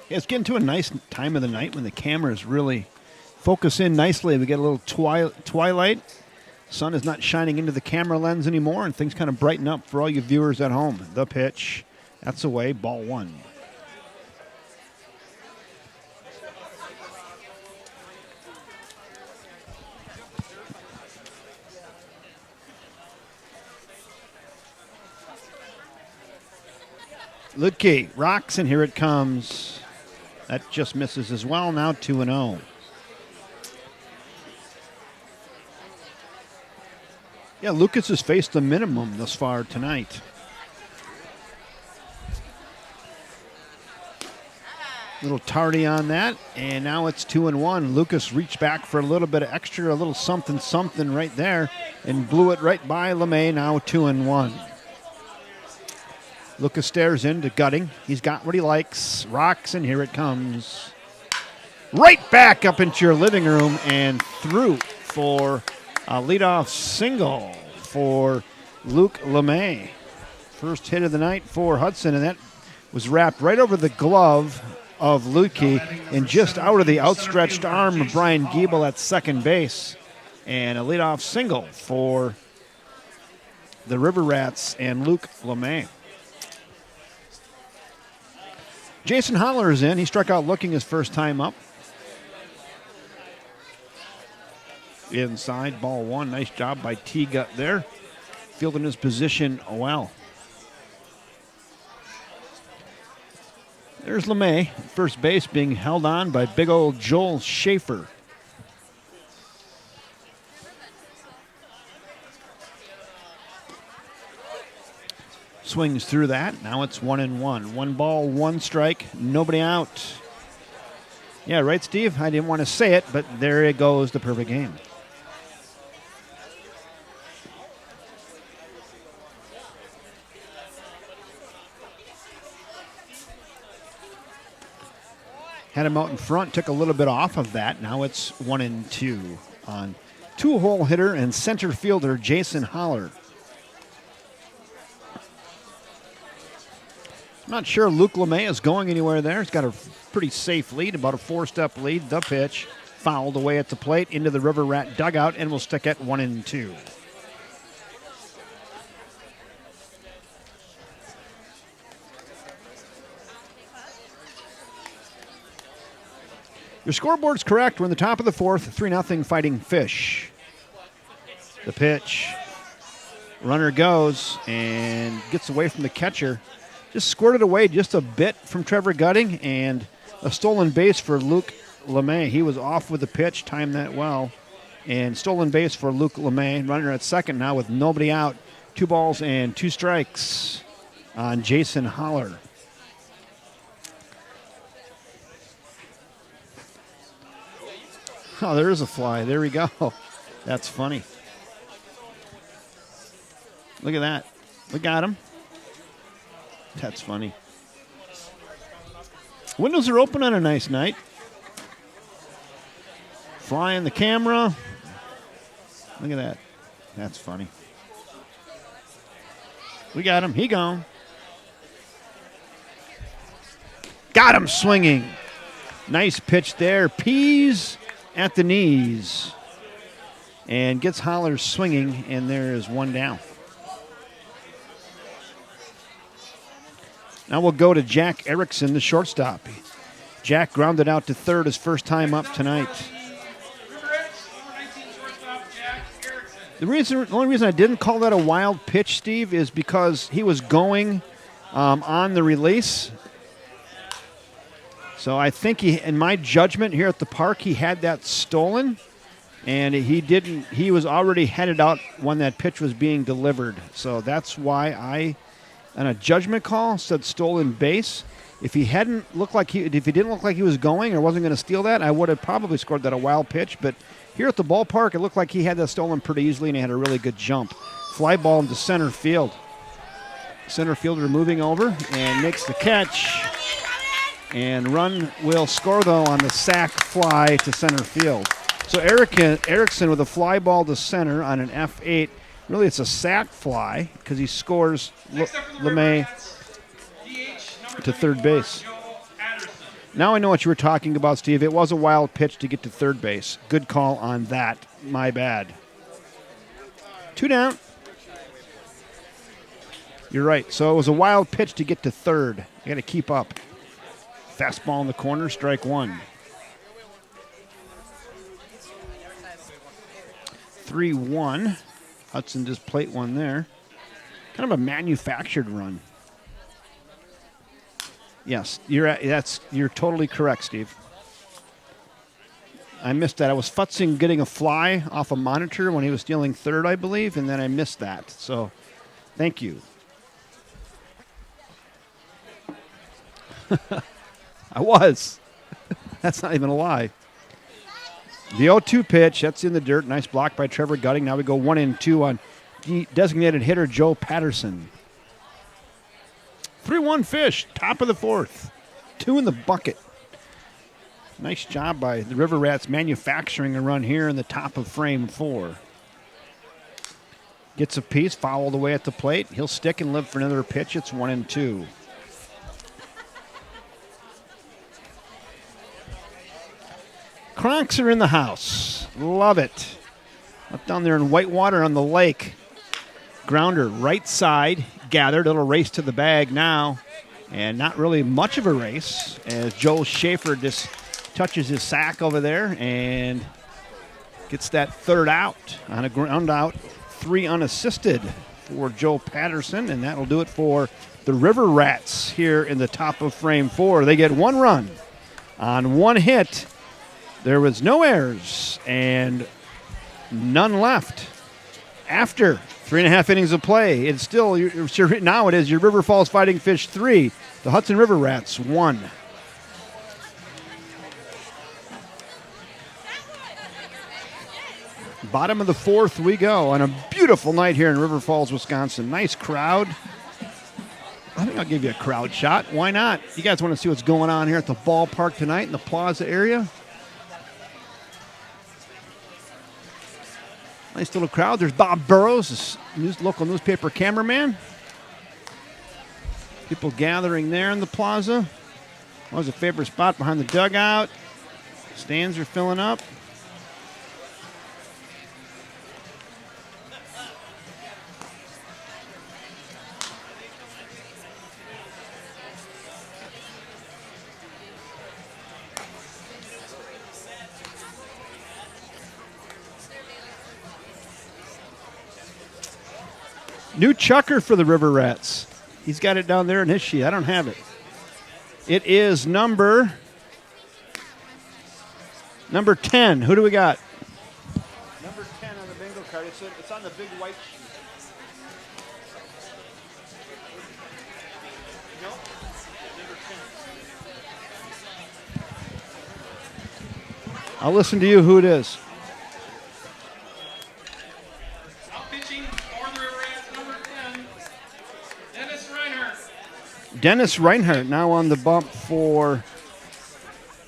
Yeah, it's getting to a nice time of the night when the cameras really focus in nicely. We get a little twilight. Sun is not shining into the camera lens anymore, and things kind of brighten up for all you viewers at home. The pitch. That's away. Ball 1. Ludke rocks, and here it comes. That just misses as well. Now 2-0. Yeah, Lucas has faced the minimum thus far tonight. Little tardy on that, and now it's 2-1. Lucas reached back for a little bit of extra, a little something right there, and blew it right by LeMay. Now 2-1. Lucas stares into Gutting. He's got what he likes. Rocks, and here it comes. Right back up into your living room and through for a leadoff single for Luke LeMay. First hit of the night for Hudson, and that was wrapped right over the glove of Ludke and just out of the outstretched arm of Brian Giebel at second base. And a leadoff single for the River Rats and Luke LeMay. Jason Holler is in. He struck out looking his first time up. Inside, ball 1. Nice job by T-Gut there. Fielding his position well. There's LeMay, first base, being held on by big old Joel Schaefer. Swings through that. Now it's 1-1. 1 ball, 1 strike, nobody out. Yeah, right, Steve? I didn't want to say it, but there it goes, the perfect game. Had him out in front, took a little bit off of that. Now it's 1-2 on two-hole hitter and center fielder Jason Holler. I'm not sure Luke LeMay is going anywhere there. He's got a pretty safe lead, about a 4-step lead. The pitch fouled away at the plate into the River Rat dugout, and will stick at 1-2. Your scoreboard's correct. We're in the top of the fourth, 3-0 Fighting Fish. The pitch. Runner goes and gets away from the catcher. Just squirted away just a bit from Trevor Gutting, and a stolen base for Luke LeMay. He was off with the pitch, timed that well. And stolen base for Luke LeMay. Runner at second now with nobody out. 2 balls and 2 strikes on Jason Holler. Oh, there is a fly. There we go. That's funny. Look at that. We got him. That's funny. Windows are open on a nice night. Flying the camera. Look at that. That's funny. We got him. He gone. Got him swinging. Nice pitch there. Peas at the knees. And gets Holler swinging, and there is 1 down. Now we'll go to Jack Erickson, the shortstop. Jack grounded out to third his first time up tonight. The only reason I didn't call that a wild pitch, Steve, is because he was going on the release. So I think in my judgment here at the park, he had that stolen, and he was already headed out when that pitch was being delivered. So that's why I, on a judgment call, said stolen base. If he didn't look like he was going or wasn't going to steal that, I would have probably scored that a wild pitch. But here at the ballpark, it looked like he had that stolen pretty easily, and he had a really good jump. Fly ball into center field. Center fielder moving over and makes the catch. And run will score, though, on the sac fly to center field. So Erickson with a fly ball to center on an F8. Really, it's a sac fly because he scores LeMay to third base. Now I know what you were talking about, Steve. It was a wild pitch to get to third base. Good call on that. My bad. 2 down. You're right. So it was a wild pitch to get to third. You got to keep up. Fastball in the corner, strike 1. 3-1. Hudson just plate one there. Kind of a manufactured run. Yes, you're totally correct, Steve. I missed that. I was futzing getting a fly off a monitor when he was stealing third, I believe, and then I missed that. So, thank you. I was. That's not even a lie. The 0-2 pitch, that's in the dirt. Nice block by Trevor Gutting. Now we go 1-2 on designated hitter Joe Patterson. 3-1 Fish, top of the fourth. 2 in the bucket. Nice job by the River Rats manufacturing a run here in the top of frame 4. Gets a piece, fouled away at the plate. He'll stick and live for another pitch. It's 1-2. Cronks are in the house. Love it. Up down there in Whitewater on the lake. Grounder right side. Gathered. Little race to the bag now. And not really much of a race as Joel Schaefer just touches his sack over there and gets that third out on a ground out. 3 unassisted for Joe Patterson, and that'll do it for the River Rats here in the top of frame 4. They get 1 run on 1 hit. There was no errors and none left. After 3.5 innings of play, it's still, now it is your River Falls Fighting Fish 3, the Hudson River Rats 1. Bottom of the 4th we go on a beautiful night here in River Falls, Wisconsin. Nice crowd. I think I'll give you a crowd shot. Why not? You guys want to see what's going on here at the ballpark tonight in the Plaza area? Nice little crowd. There's Bob Burrows, local newspaper cameraman. People gathering there in the plaza. Always a favorite spot behind the dugout. Stands are filling up. New chucker for the River Rats. He's got it down there in his sheet. I don't have it. It is number 10. Who do we got? Number 10 on the bingo card. It's on the big white sheet. Nope. Number 10. I'll listen to you who it is. Dennis Reinhardt now on the bump for...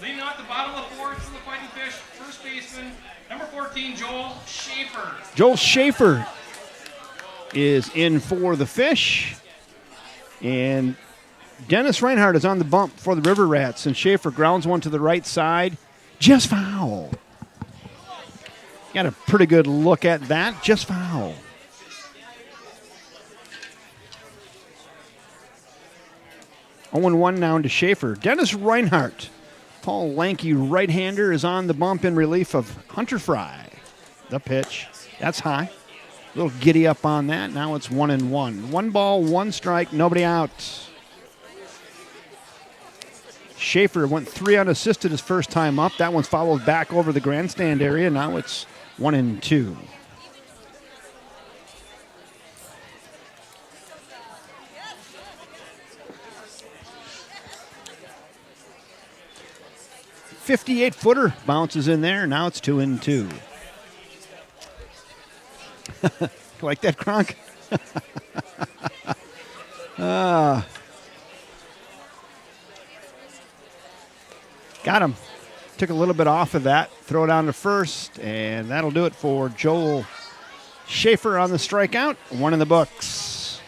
Leading off the bottom of the 4th for the Fighting Fish, first baseman, number 14, Joel Schaefer. Joel Schaefer is in for the Fish. And Dennis Reinhardt is on the bump for the River Rats. And Schaefer grounds one to the right side. Just foul. Got a pretty good look at that. Just foul. 0-1 now to Schaefer. Dennis Reinhardt, tall, lanky right-hander, is on the bump in relief of Hunter Fry. The pitch. That's high. A little giddy up on that. Now it's 1-1. 1 ball, 1 strike, nobody out. Schaefer went 3 unassisted his first time up. That one's followed back over the grandstand area. Now it's 1-2. .58-footer bounces in there. Now it's 2-2. Like that, Kronk? Got him. Took a little bit off of that. Throw it down to first, and that'll do it for Joel Schaefer on the strikeout. 1 in the books.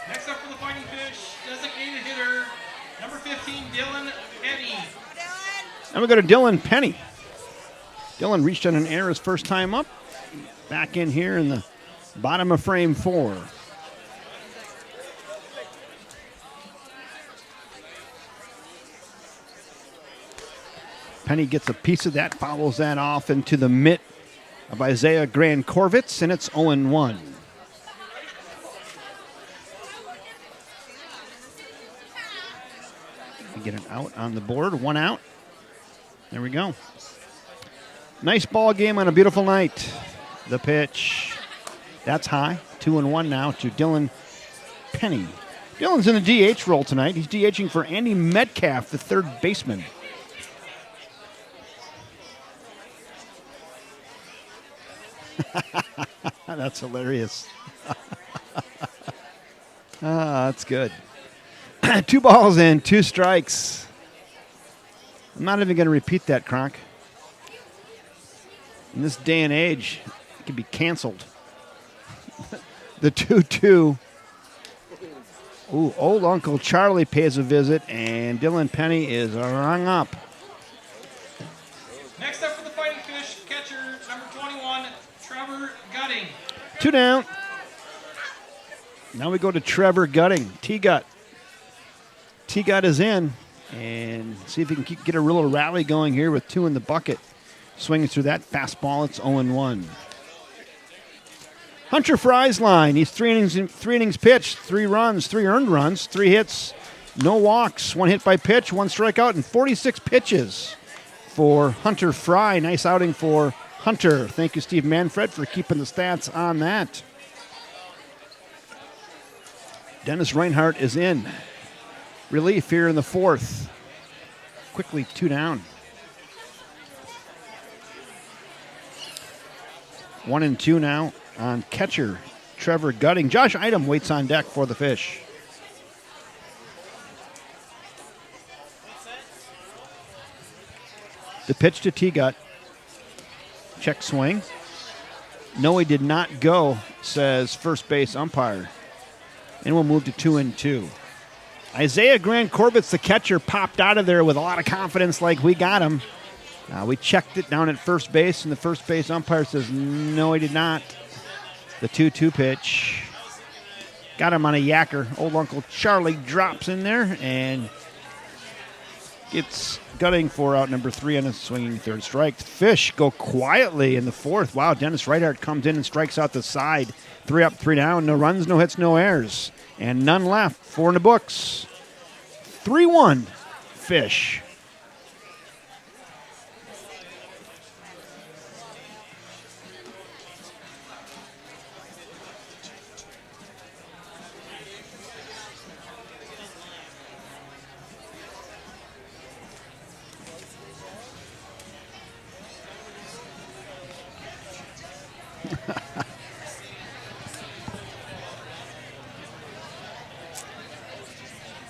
Next up for the Fighting Fish, designated hitter, number 15, Dylan Eddy. And we go to Dylan Penny. Dylan reached on an error his first time up. Back in here in the bottom of frame 4. Penny gets a piece of that, follows that off into the mitt of Isaiah Grand-Korvitz, and it's 0-1. We get an out on the board, 1 out. There we go. Nice ball game on a beautiful night. The pitch. That's high. 2-1 now to Dylan Penny. Dylan's in the DH role tonight. He's DHing for Andy Metcalf, the third baseman. That's hilarious. That's good. 2 balls and 2 strikes. I'm not even going to repeat that, Kronk. In this day and age, it can be canceled. The 2-2. Ooh, old Uncle Charlie pays a visit, and Dylan Penny is rung up. Next up for the Fighting Fish, catcher, number 21, Trevor Gutting. 2 down. Now we go to Trevor Gutting. T-Gut. T-Gut is in, and see if he can get a little rally going here with 2 in the bucket. Swinging through that fastball, it's 0-1. Hunter Fry's line. He's 3 innings pitched, 3 runs, 3 earned runs, 3 hits, no walks, 1 hit by pitch, 1 strikeout, and 46 pitches for Hunter Fry. Nice outing for Hunter. Thank you, Steve Manfred, for keeping the stats on that. Dennis Reinhardt is in. Relief here in the 4th. Quickly 2 down. 1-2 now on catcher Trevor Gutting. Josh Idem waits on deck for the Fish. The pitch to T-Gut. Check swing. No, he did not go, says first base umpire. And we'll move to 2-2. Isaiah Grand-Korvitz, the catcher, popped out of there with a lot of confidence like we got him. We checked it down at first base, and the first base umpire says, no, he did not. The 2-2 pitch. Got him on a yacker. Old Uncle Charlie drops in there and gets Gutting for out number 3 on a swinging third strike. Fish go quietly in the 4th. Wow, Dennis Reinhardt comes in and strikes out the side. 3 up, 3 down. No runs, no hits, no errors. And none left. 4 in the books. 3-1 Fish.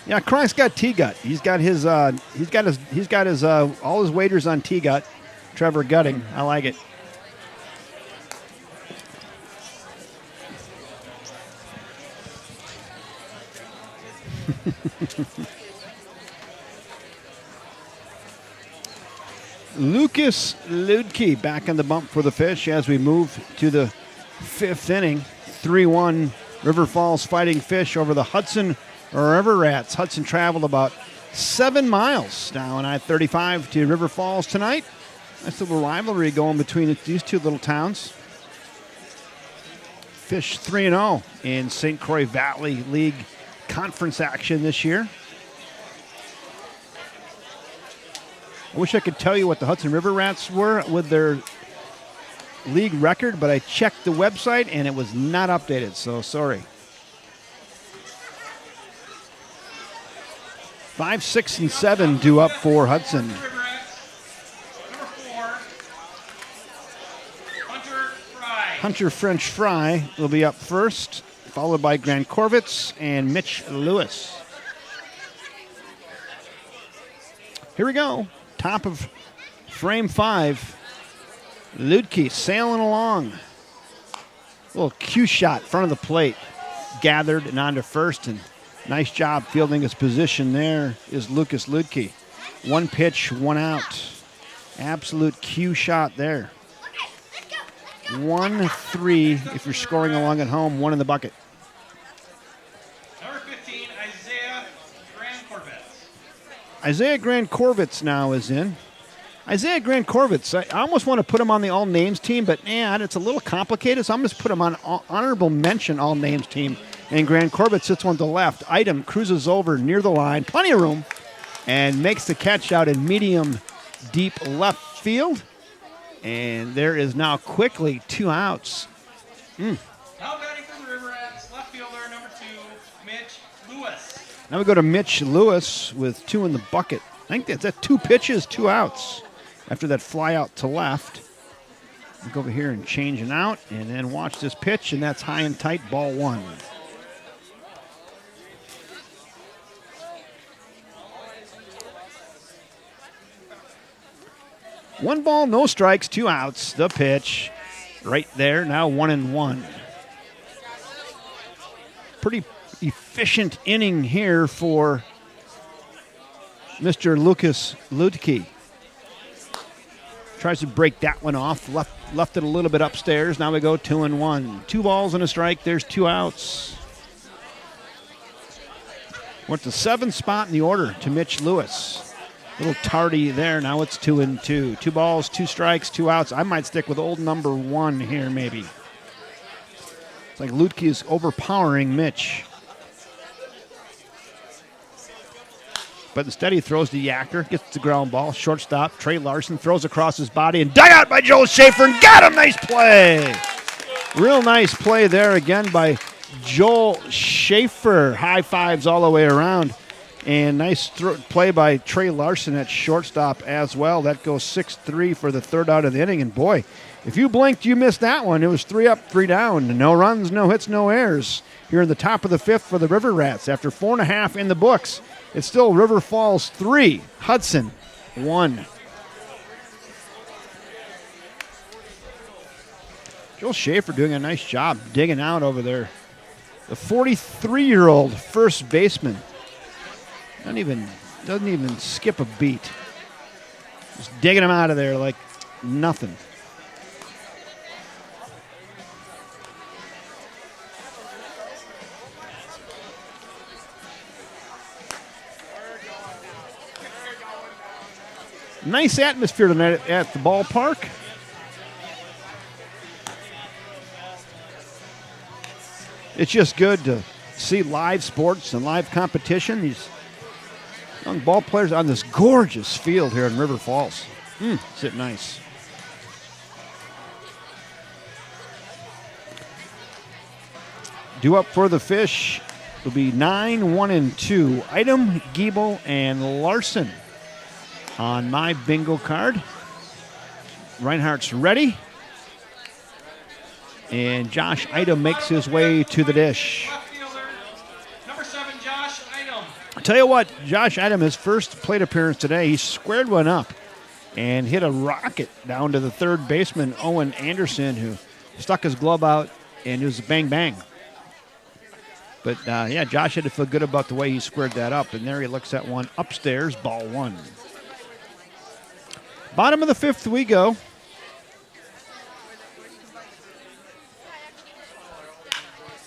Yeah, Cronk's got T-Gut. He's got his all his waiters on T-Gut. Trevor Gutting. I like it. Lucas Ludke back on the bump for the Fish as we move to the 5th inning. 3-1 River Falls Fighting Fish over the Hudson River Rats. Hudson traveled about 7 miles down I-35 to River Falls tonight. Nice little rivalry going between these two little towns. Fish 3-0 in St. Croix Valley League conference action this year. I wish I could tell you what the Hudson River Rats were with their league record, but I checked the website and it was not updated, so sorry. 5, 6, and 7 due up for Hudson. River Rats. Number 4, Hunter Fry. Hunter French Fry will be up first, followed by Grant Corvitz and Mitch Lewis. Here we go. Top of frame 5. Ludke sailing along. Little cue shot, front of the plate. Gathered and on to first, and nice job fielding his position there is Lucas Ludke. 1 pitch, 1 out. Absolute cue shot there. 1-3 if you're scoring along at home, 1 in the bucket. Number 15, Isaiah Grand Corvettes. Isaiah Grand Corvitz now is in. Isaiah Grand Corvitz, I almost want to put him on the all names team, but it's a little complicated, so I'm going to put him on honorable mention all names team. And Grand Corvitz sits on the left. Item cruises over near the line, plenty of room, and makes the catch out in medium deep left field. And there is now quickly 2 outs. Now batting for the River Rats, left fielder number 2, Mitch Lewis. Now we go to Mitch Lewis with 2 in the bucket. I think that's 2 pitches, 2 outs after that fly out to left. We'll go over here and change an out, and then watch this pitch, and that's high and tight, ball 1. One ball, no strikes, 2 outs. The pitch right there, now 1-1. Pretty efficient inning here for Mr. Lucas Ludke. Tries to break that one off, left it a little bit upstairs. Now we go 2-1. 2 balls and a strike, there's 2 outs. We're at the 7th spot in the order to Mitch Lewis. A little tardy there. Now it's 2-2. 2 balls, 2 strikes, 2 outs. I might stick with old number 1 here, maybe. It's like Ludke is overpowering Mitch. But instead he throws to Yacker, gets the ground ball, shortstop. Trey Larson throws across his body and dug out by Joel Schaefer and got him. Nice play. Real nice play there again by Joel Schaefer. High fives all the way around. And nice play by Trey Larson at shortstop as well. That goes 6-3 for the 3rd out of the inning. And boy, if you blinked, you missed that one. It was 3 up, 3 down. No runs, no hits, no errors. Here in the top of the 5th for the River Rats. After 4.5 in the books, it's still River Falls 3, Hudson 1. Joel Schaefer doing a nice job digging out over there. The 43-year-old first baseman. Doesn't even skip a beat. Just digging him out of there like nothing. Nice atmosphere tonight at the ballpark. It's just good to see live sports and live competition. These young ball players on this gorgeous field here in River Falls. Is it nice? Due up for the Fish will be 9, 1, and 2. Item, Giebel, and Larson on my bingo card. Reinhardt's ready. And Josh Item makes his way to the dish. Left fielder, number 7, Josh Item. I'll tell you what, Josh Item, his first plate appearance today, he squared one up and hit a rocket down to the third baseman, Owen Anderson, who stuck his glove out, and it was a bang-bang. But, Josh had to feel good about the way he squared that up, and there he looks at one upstairs, ball 1. Bottom of the 5th we go.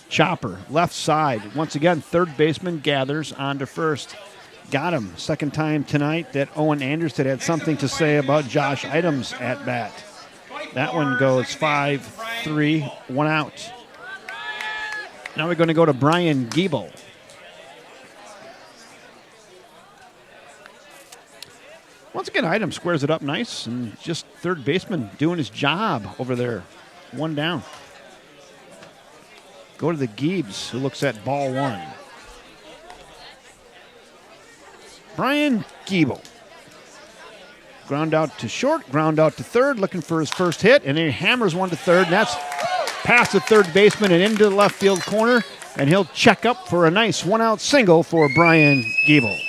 Chopper, left side. Once again, third baseman gathers on to first. Got him. Second time tonight that Owen Anderson had something to say about Josh Items at bat. That one goes 5-3, 1 out. Now we're going to go to Brian Giebel. Once again, Item squares it up nice, and just third baseman doing his job over there. 1 down. Go to the Giebs, who looks at ball 1. Brian Giebel. Ground out to short, ground out to third, looking for his first hit, and he hammers one to third, and that's past the third baseman and into the left field corner, and he'll check up for a nice 1-out single for Brian Giebel.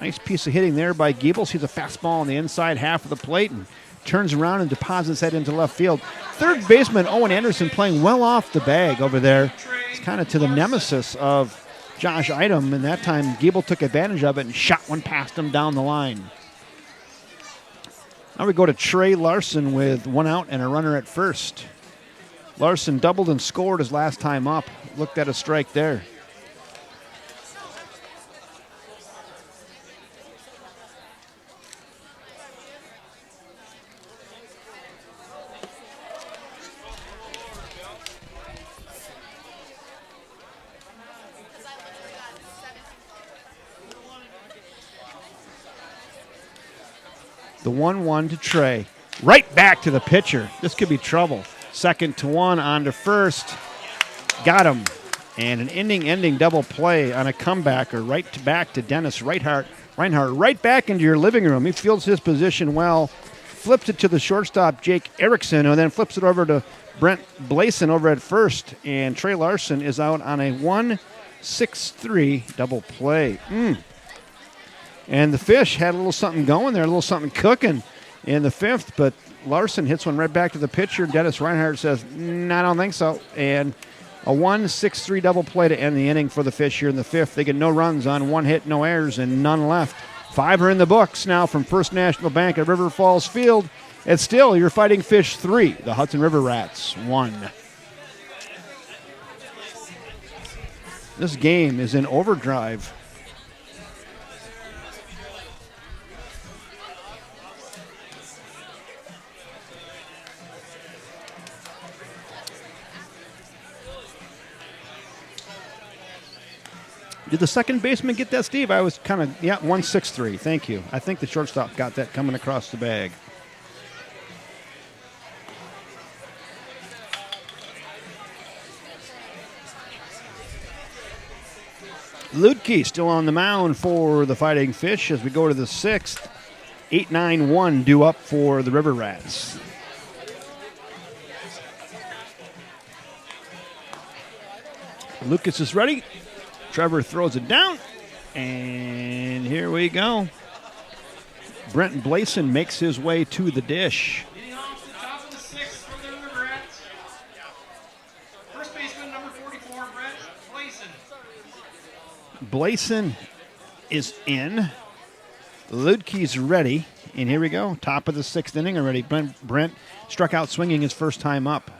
Nice piece of hitting there by Giebel. Sees a fastball on the inside half of the plate and turns around and deposits that into left field. Third baseman Owen Anderson playing well off the bag over there. It's kind of to the nemesis of Josh Item, and that time Giebel took advantage of it and shot one past him down the line. Now we go to Trey Larson with 1 out and a runner at first. Larson doubled and scored his last time up. Looked at a strike there. The 1-1 to Trey. Right back to the pitcher. This could be trouble. 2nd to 1 on to first. Got him. And an inning-ending double play on a comebacker right back to Dennis Reinhardt. Right back into your living room. He fields his position well. Flips it to the shortstop, Jake Erickson, and then flips it over to Brent Blason over at first. And Trey Larson is out on a 1-6-3 double play. And the Fish had a little something going there, a little something cooking in the 5th, but Larson hits one right back to the pitcher. Dennis Reinhardt says, I don't think so. And a 1-6-3 double play to end the inning for the Fish here in the 5th. They get no runs on 1 hit, no errors, and none left. 5 are in the books now from First National Bank at River Falls Field. It's still your Fighting Fish 3, the Hudson River Rats 1. This game is in overdrive. Did the second baseman get that, Steve? I was kind of, 1-6-3. Thank you. I think the shortstop got that coming across the bag. Ludke still on the mound for the Fighting Fish as we go to the 6th. 8-9-1 due up for the River Rats. Lucas is ready. Trevor throws it down, and here we go. Brent Blason makes his way to the dish. Leading off the top of the 6th for the River Rats. First baseman, number 44, Brent Blason. Blason is in. Ludke's ready, and here we go. Top of the 6th inning already. Brent struck out swinging his first time up.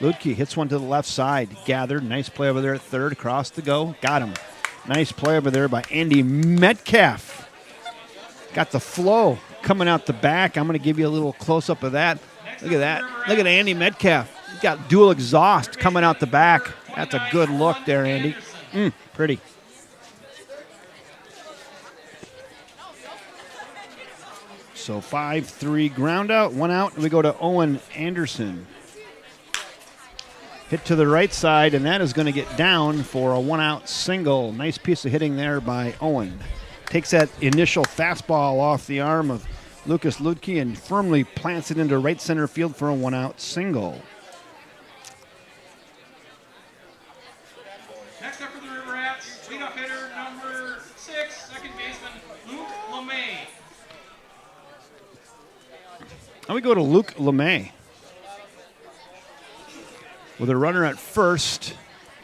Ludke hits one to the left side. Gathered. Nice play over there at third. Across to go. Got him. Nice play over there by Andy Metcalf. Got the flow coming out the back. I'm going to give you a little close-up of that. Look at that. Look at Andy Metcalf. He's got dual exhaust coming out the back. That's a good look there, Andy. Pretty. So 5-3 ground out. 1 out. And we go to Owen Anderson. Hit to the right side, and that is going to get down for a 1-out single. Nice piece of hitting there by Owen. Takes that initial fastball off the arm of Lucas Ludke and firmly plants it into right center field for a 1-out single. Next up for the River Rats, leadoff hitter number 6, second baseman Luke LeMay. Now we go to Luke LeMay with a runner at first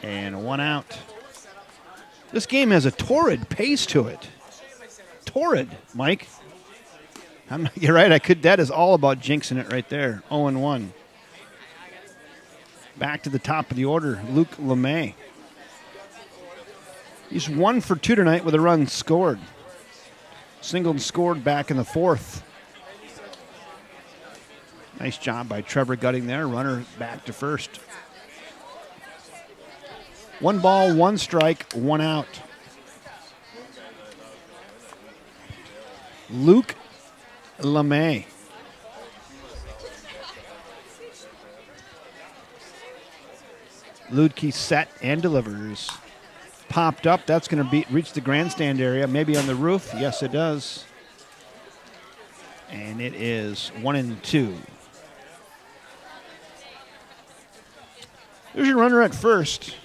and 1 out. This game has a torrid pace to it. Torrid, Mike. You're right. That is all about jinxing it right there. 0-1. Back to the top of the order, Luke LeMay. He's 1 for 2 tonight with a run scored. Singled and scored back in the 4th. Nice job by Trevor Gutting there. Runner back to first. 1 ball, 1 strike, 1 out. Luke LeMay. Ludke set and delivers. Popped up. That's going to reach the grandstand area. Maybe on the roof. Yes, it does. And it is 1-2. There's your runner at first.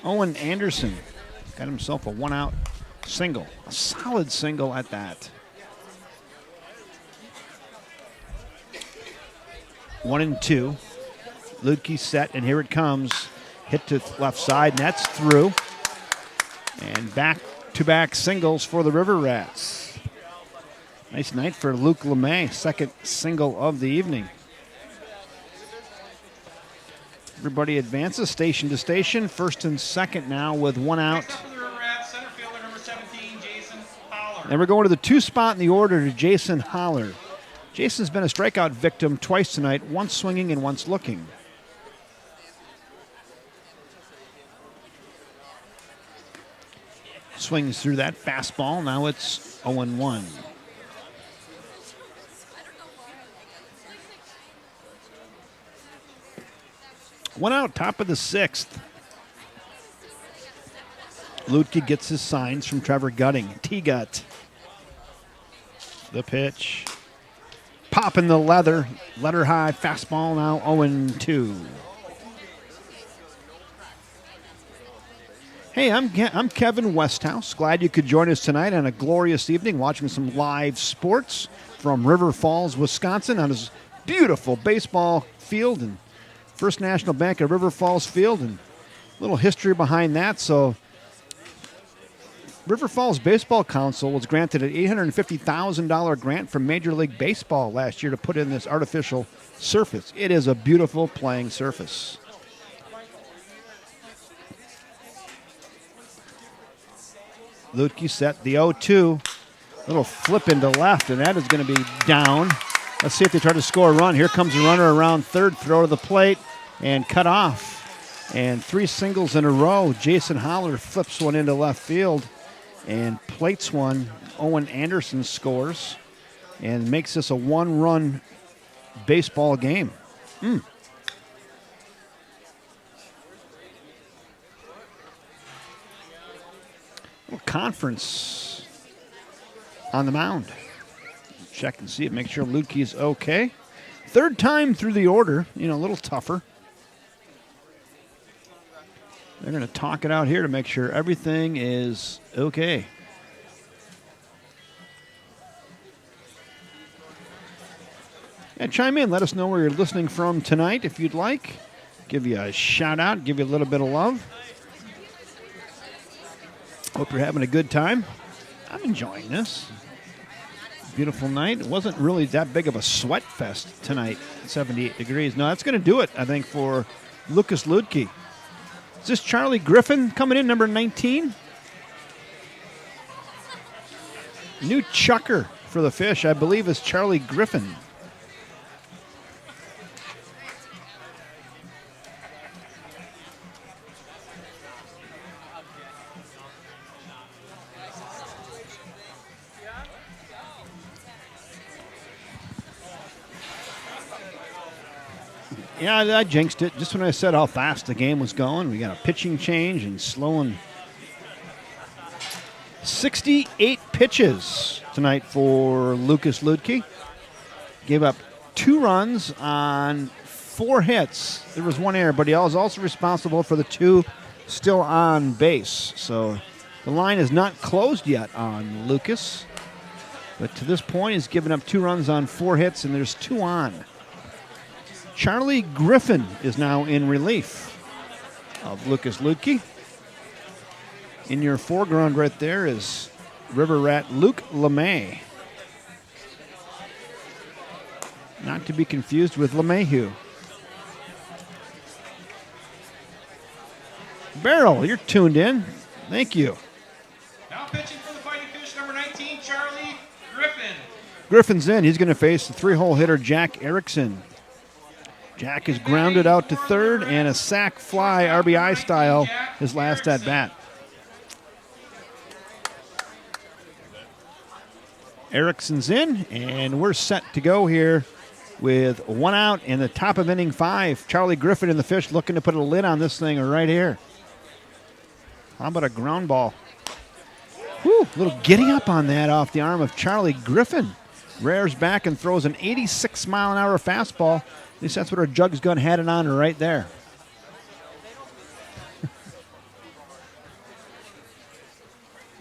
Owen Anderson got himself a 1-out single. A solid single at that. 1-2. Ludke set, and here it comes. Hit to left side, and that's through. And back-to-back singles for the River Rats. Nice night for Luke LeMay, second single of the evening. Everybody advances station to station. First and second now with 1 out. Next up for the River Rats, center fielder number 17, Jason Holler. And we're going to the 2 spot in the order to Jason Holler. Jason's been a strikeout victim twice tonight, once swinging and once looking. Swings through that fastball. Now it's 0-1. One out, top of the 6th. Ludke gets his signs from Trevor Gutting. T-Gut. The pitch. Popping the leather high fastball, now 0-2. Hey, I'm Kevin Westhouse. Glad you could join us tonight on a glorious evening watching some live sports from River Falls, Wisconsin on his beautiful baseball field and First National Bank at River Falls Field, and a little history behind that. So River Falls Baseball Council was granted an $850,000 grant from Major League Baseball last year to put in this artificial surface. It is a beautiful playing surface. Ludke set the 0-2. Little flip into left, and that is going to be down. Let's see if they try to score a run. Here comes a runner around third, throw to the plate, and cut off. And 3 singles in a row. Jason Holler flips one into left field and plates one. Owen Anderson scores and makes this a 1-run baseball game. Little conference on the mound. Check and see it, make sure Ludke's okay. Third time through the order, a little tougher. They're going to talk it out here to make sure everything is okay. Yeah, chime in, let us know where you're listening from tonight if you'd like. Give you a shout out, give you a little bit of love. Hope you're having a good time. I'm enjoying this. Beautiful night. It wasn't really that big of a sweat fest tonight, 78 degrees. No, that's going to do it, I think, for Lucas Ludke. Is this Charlie Griffin coming in, number 19? New chucker for the Fish, I believe, is Charlie Griffin. Yeah, I jinxed it. Just when I said how fast the game was going, we got a pitching change and slowing. 68 pitches tonight for Lucas Ludke. Gave up 2 runs on 4 hits. There was 1 error, but he was also responsible for the 2 still on base. So the line is not closed yet on Lucas. But to this point, he's given up 2 runs on 4 hits, and there's 2 on. Charlie Griffin is now in relief of Lucas Ludke. In your foreground right there is River Rat Luke LeMay. Not to be confused with LeMahieu. Barrel, you're tuned in. Thank you. Now pitching for the Fighting Fish, number 19, Charlie Griffin. Griffin's in. He's going to face the 3-hole hitter, Jack Erickson. Jack is grounded out to third and a sac fly, RBI style, his last at bat. Erickson's in, and we're set to go here with 1 out in the top of inning 5. Charlie Griffin and the Fish looking to put a lid on this thing right here. How about a ground ball? Whew, a little giddy up on that off the arm of Charlie Griffin. Rears back and throws an 86-mile-an-hour fastball. At least that's what our Jugs gun had it on right there.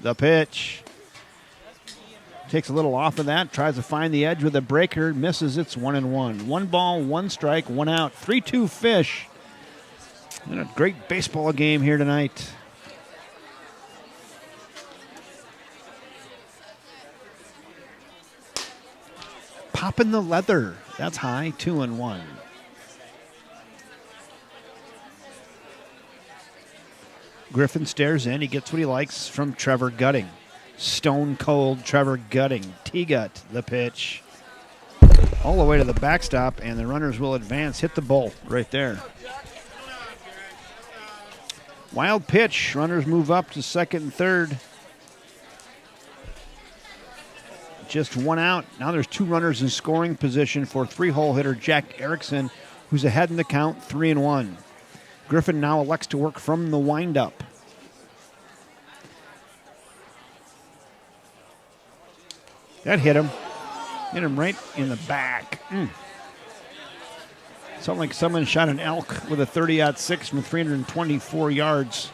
The pitch. Takes a little off of that, tries to find the edge with a breaker, misses. It's 1-1. 1 ball, 1 strike, 1 out. 3-2 Fish. And a great baseball game here tonight. Popping the leather. That's high. 2-1. Griffin stares in. He gets what he likes from Trevor Gutting. Stone cold Trevor Gutting. T-Gut, the pitch. All the way to the backstop, and the runners will advance. Hit the ball right there. Wild pitch. Runners move up to second and third. Just 1 out. Now there's 2 runners in scoring position for 3-hole hitter Jack Erickson, who's ahead in the count, 3-1. Griffin now elects to work from the windup. That hit him. Hit him right in the back. Sounded like someone shot an elk with a 30-06 from 324 yards.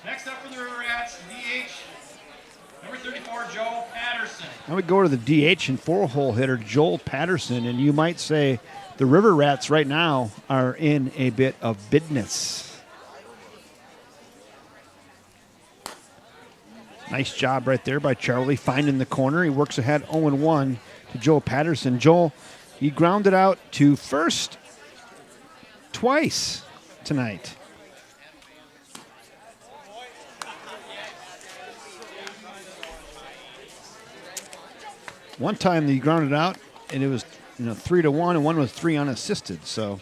Next up for the River Rats, DH, number 34, Joel Patterson. Now we go to the DH and 4-hole hitter Joel Patterson, and you might say the River Rats right now are in a bit of business. Nice job right there by Charlie finding the corner. He works ahead 0-1 to Joel Patterson. Joel, he grounded out to first twice tonight. One time he grounded out, and it was 3-1, and one was 3 unassisted. So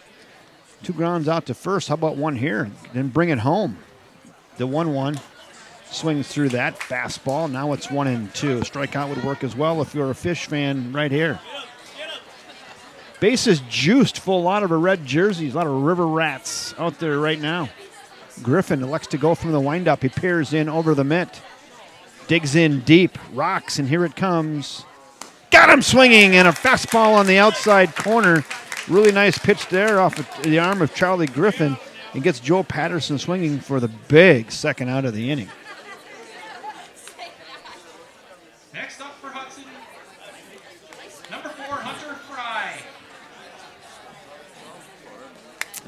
2 grounds out to first. How about one here? Then bring it home. The 1-1 swings through that fastball. Now it's 1-2. Strikeout would work as well if you're a Fish fan right here. Bases juiced, full lot of red jerseys, a lot of River Rats out there right now. Griffin elects to go from the windup. He peers in over the mitt. Digs in deep, rocks, and here it comes. Got him swinging, and a fastball on the outside corner. Really nice pitch there off of the arm of Charlie Griffin, and gets Joel Patterson swinging for the big second out of the inning. Next up for Hudson, number 4, Hunter Fry.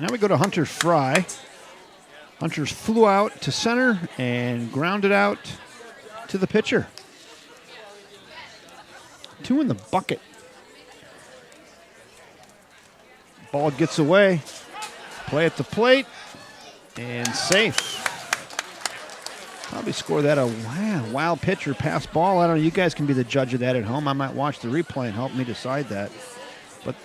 Now we go to Hunter Fry. Hunter's flew out to center and grounded out to the pitcher. 2 in the bucket. Ball gets away. Play at the plate. And safe. Probably score that a wild pitch or pass ball. I don't know. You guys can be the judge of that at home. I might watch the replay and help me decide that. But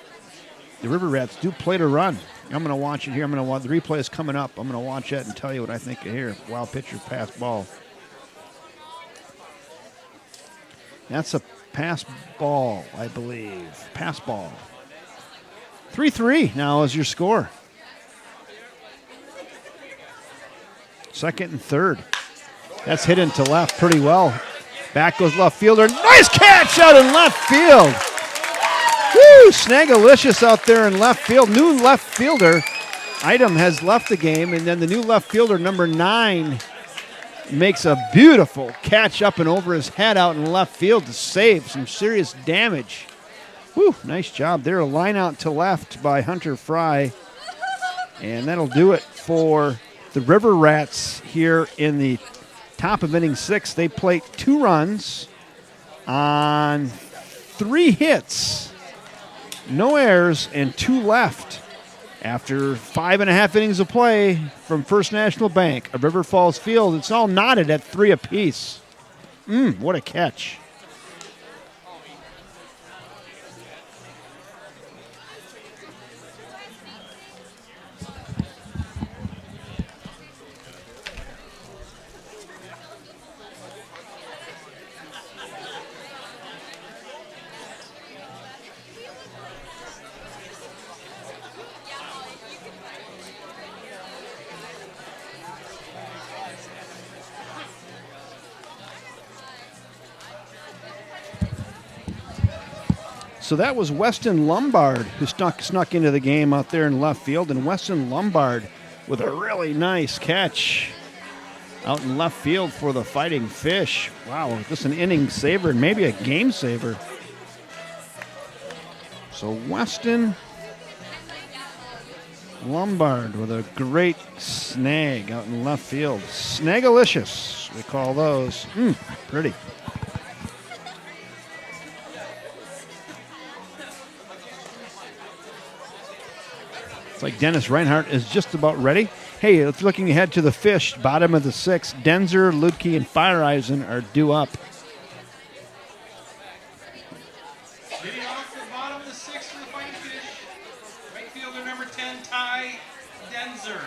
the River Rats do play to run. I'm going to watch it here. I'm going to watch. The replay is coming up. I'm going to watch that and tell you what I think of here. Wild pitch or pass ball. That's a pass ball, I believe. Pass ball. 3-3 now is your score. Second and third. That's hit into left pretty well. Back goes left fielder. Nice catch out in left field. Woo! Snagalicious out there in left field. New left fielder. Item has left the game, and then the new left fielder, number 9, makes a beautiful catch up and over his head out in left field to save some serious damage. Woo, nice job there. A line out to left by Hunter Fry. And that'll do it for the River Rats here in the top of inning 6. They plate 2 runs on 3 hits. No errors and 2 left after 5.5 innings of play from First National Bank of River Falls Field. It's all knotted at 3 apiece. What a catch. So that was Weston Lombard who snuck into the game out there in left field. And Weston Lombard with a really nice catch out in left field for the Fighting Fish. Wow, just an inning saver and maybe a game saver. So Weston Lombard with a great snag out in left field. Snagalicious, we call those. Pretty. It's like Dennis Reinhardt is just about ready. Hey, let's looking ahead to the Fish, bottom of the 6th. Denzer, Ludke, and Fireeisen are due up. Getting off the bottom of the 6th for the Fighting Fish. Right fielder number 10, Ty Denzer.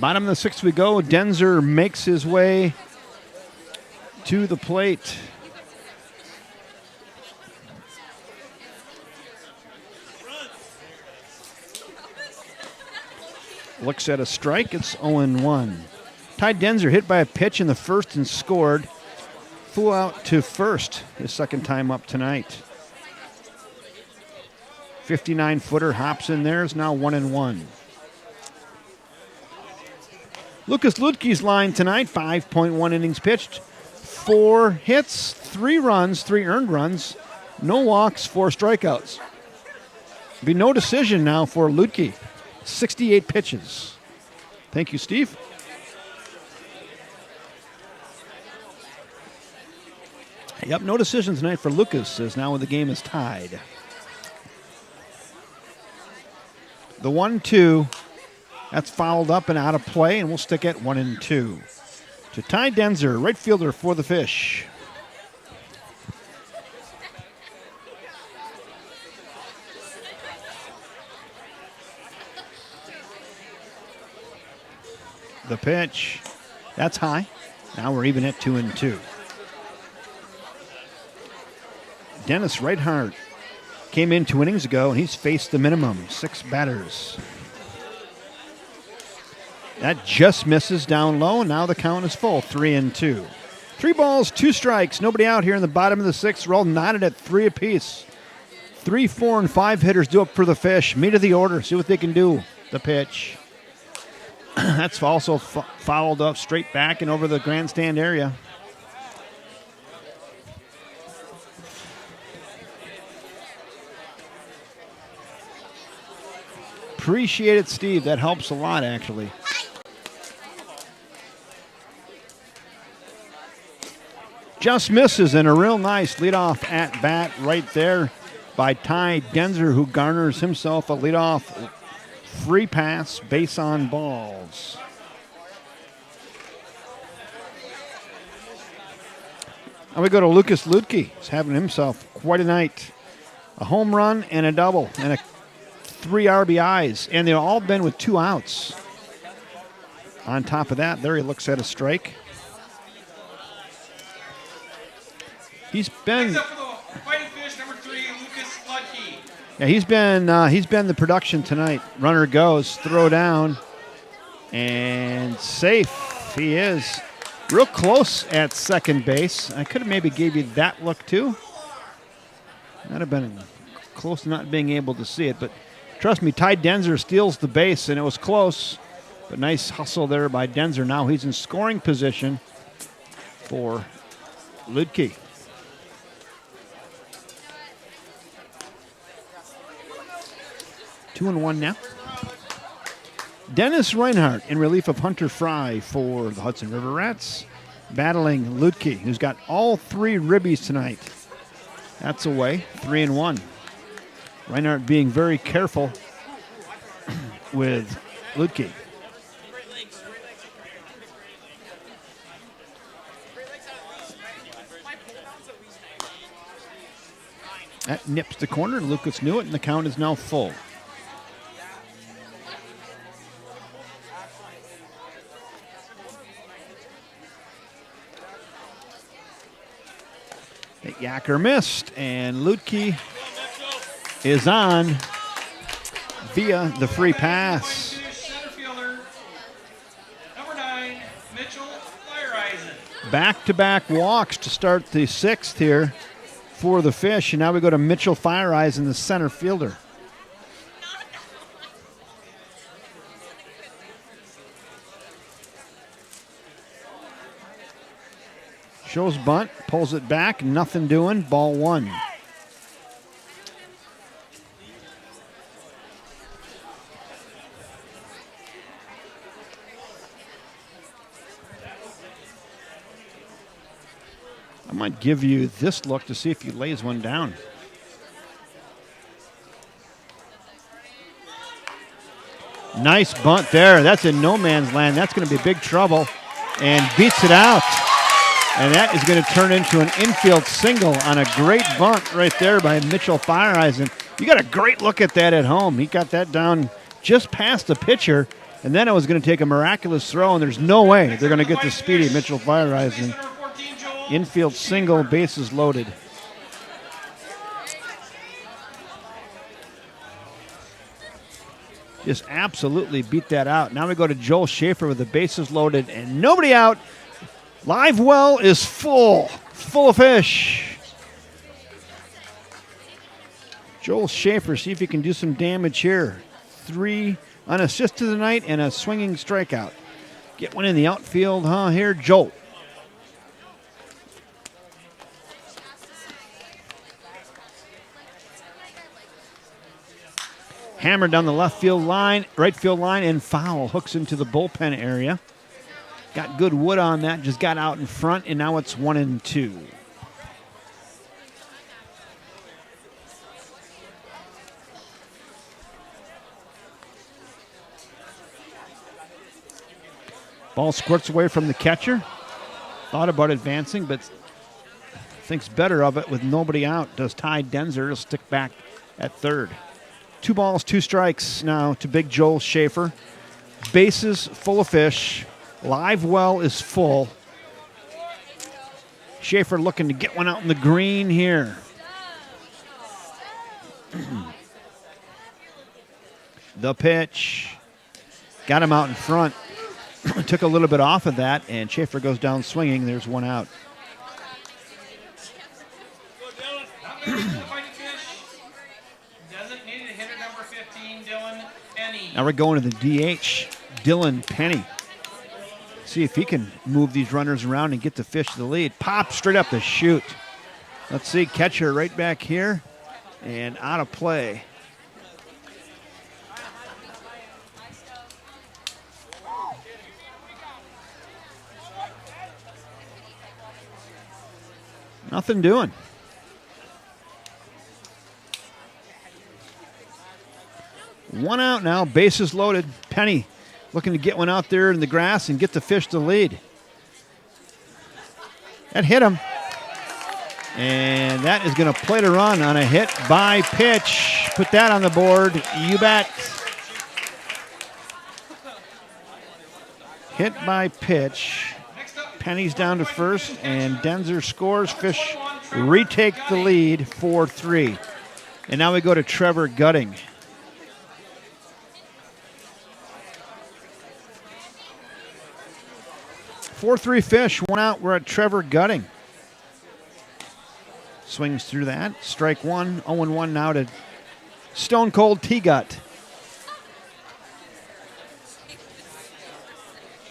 Bottom of the 6th we go. Denzer makes his way to the plate. Looks at a strike. It's 0-1. Ty Denzer hit by a pitch in the first and scored. Flew out to first his second time up tonight. 59-footer hops in there. Is now 1-1. Lucas Ludke's line tonight, 5.1 innings pitched. 4 hits, 3 runs, 3 earned runs. No walks, 4 strikeouts. Be no decision now for Ludke. 68 pitches. Thank you, Steve. Yep, no decision tonight for Lucas, as now the game is tied. The 1-2, that's fouled up and out of play, and we'll stick at 1-2. To Ty Denzer, right fielder for the Fish. The pitch, that's high. Now we're even at 2-2. Dennis Reinhardt came in 2 innings ago, and he's faced the minimum, 6 batters. That just misses down low, and now the count is full, 3-2. 3 balls, 2 strikes, nobody out here in the bottom of the 6th. We're all knotted at 3 apiece. 3, 4, and 5 hitters due up for the Fish. Meat of the order, see what they can do. The pitch. That's also fouled up straight back and over the grandstand area. Appreciate it, Steve. That helps a lot, actually. Just misses, and a real nice leadoff at bat right there by Ty Denzer, who garners himself a leadoff free pass, base on balls. Now we go to Lucas Ludke. He's having himself quite a night. A home run and a double and 3 RBIs, and they've all been with 2 outs. On top of that, there he looks at a strike. He's been... Next up for the Fighting Fish, number 3, Lucas Ludke. Yeah, he's been the production tonight. Runner goes, throw down, and safe. He is real close at second base. I could have maybe gave you that look too. That'd have been close to not being able to see it, but trust me, Ty Denzer steals the base, and it was close. But nice hustle there by Denzer. Now he's in scoring position for Ludke. Two and one now. Dennis Reinhardt in relief of Hunter Fry for the Hudson River Rats, battling Ludke, who's got all 3 ribbies tonight. That's away, 3-1. Reinhardt being very careful with Ludke. That nips the corner. Lucas knew it, and the count is now full. That Yacker missed, and Ludke is on via the free pass. Center fielder, number 9, Mitchell Fleiereisen. Back-to-back walks to start the sixth here for the Fish, and now we go to Mitchell Fleiereisen, the center fielder. Shows bunt, pulls it back, nothing doing, ball 1. I might give you this look to see if he lays one down. Nice bunt there. That's in no man's land. That's going to be big trouble. And beats it out. And that is going to turn into an infield single on a great bunt right there by Mitchell Fleiereisen. You got a great look at that at home. He got that down just past the pitcher. And then it was going to take a miraculous throw, and there's no way they're going to get the speedy Mitchell Fleiereisen. Infield single, bases loaded. Just absolutely beat that out. Now we go to Joel Schaefer with the bases loaded and nobody out. Live well is full of fish. Joel Schaefer, see if he can do some damage here. 3 unassisted tonight and a swinging strikeout. Get one in the outfield, here, Joel. Hammered down the left field line, right field line, and foul. Hooks into the bullpen area. Got good wood on that, just got out in front, and now it's 1-2. Ball squirts away from the catcher. Thought about advancing, but thinks better of it with nobody out. Does Ty Denzer. He'll stick back at third. 2 balls, 2 strikes now to big Joel Schaefer. Bases full of fish. Live well is full. Schaefer looking to get one out in the green here. The pitch. Got him out in front. Took a little bit off of that, and Schaefer goes down swinging. There's one out. Now we're going to the DH, Dylan Penny. See if he can move these runners around and get the Fish to the lead. Pop straight up the chute. Let's see, catcher right back here and out of play. Nothing doing. One out now, bases loaded. Penny looking to get one out there in the grass and get the Fish to lead. That hit him. And that is going to plate a run on a hit by pitch. Put that on the board, you bet. Hit by pitch. Penny's down to first, and Denzer scores. Fish retake the lead 4-3. And now we go to Trevor Gutting. 4-3 Fish, 1 out. We're at Trevor Gutting. Swings through that. Strike 1, 0-1 now to Stone Cold T-Gut.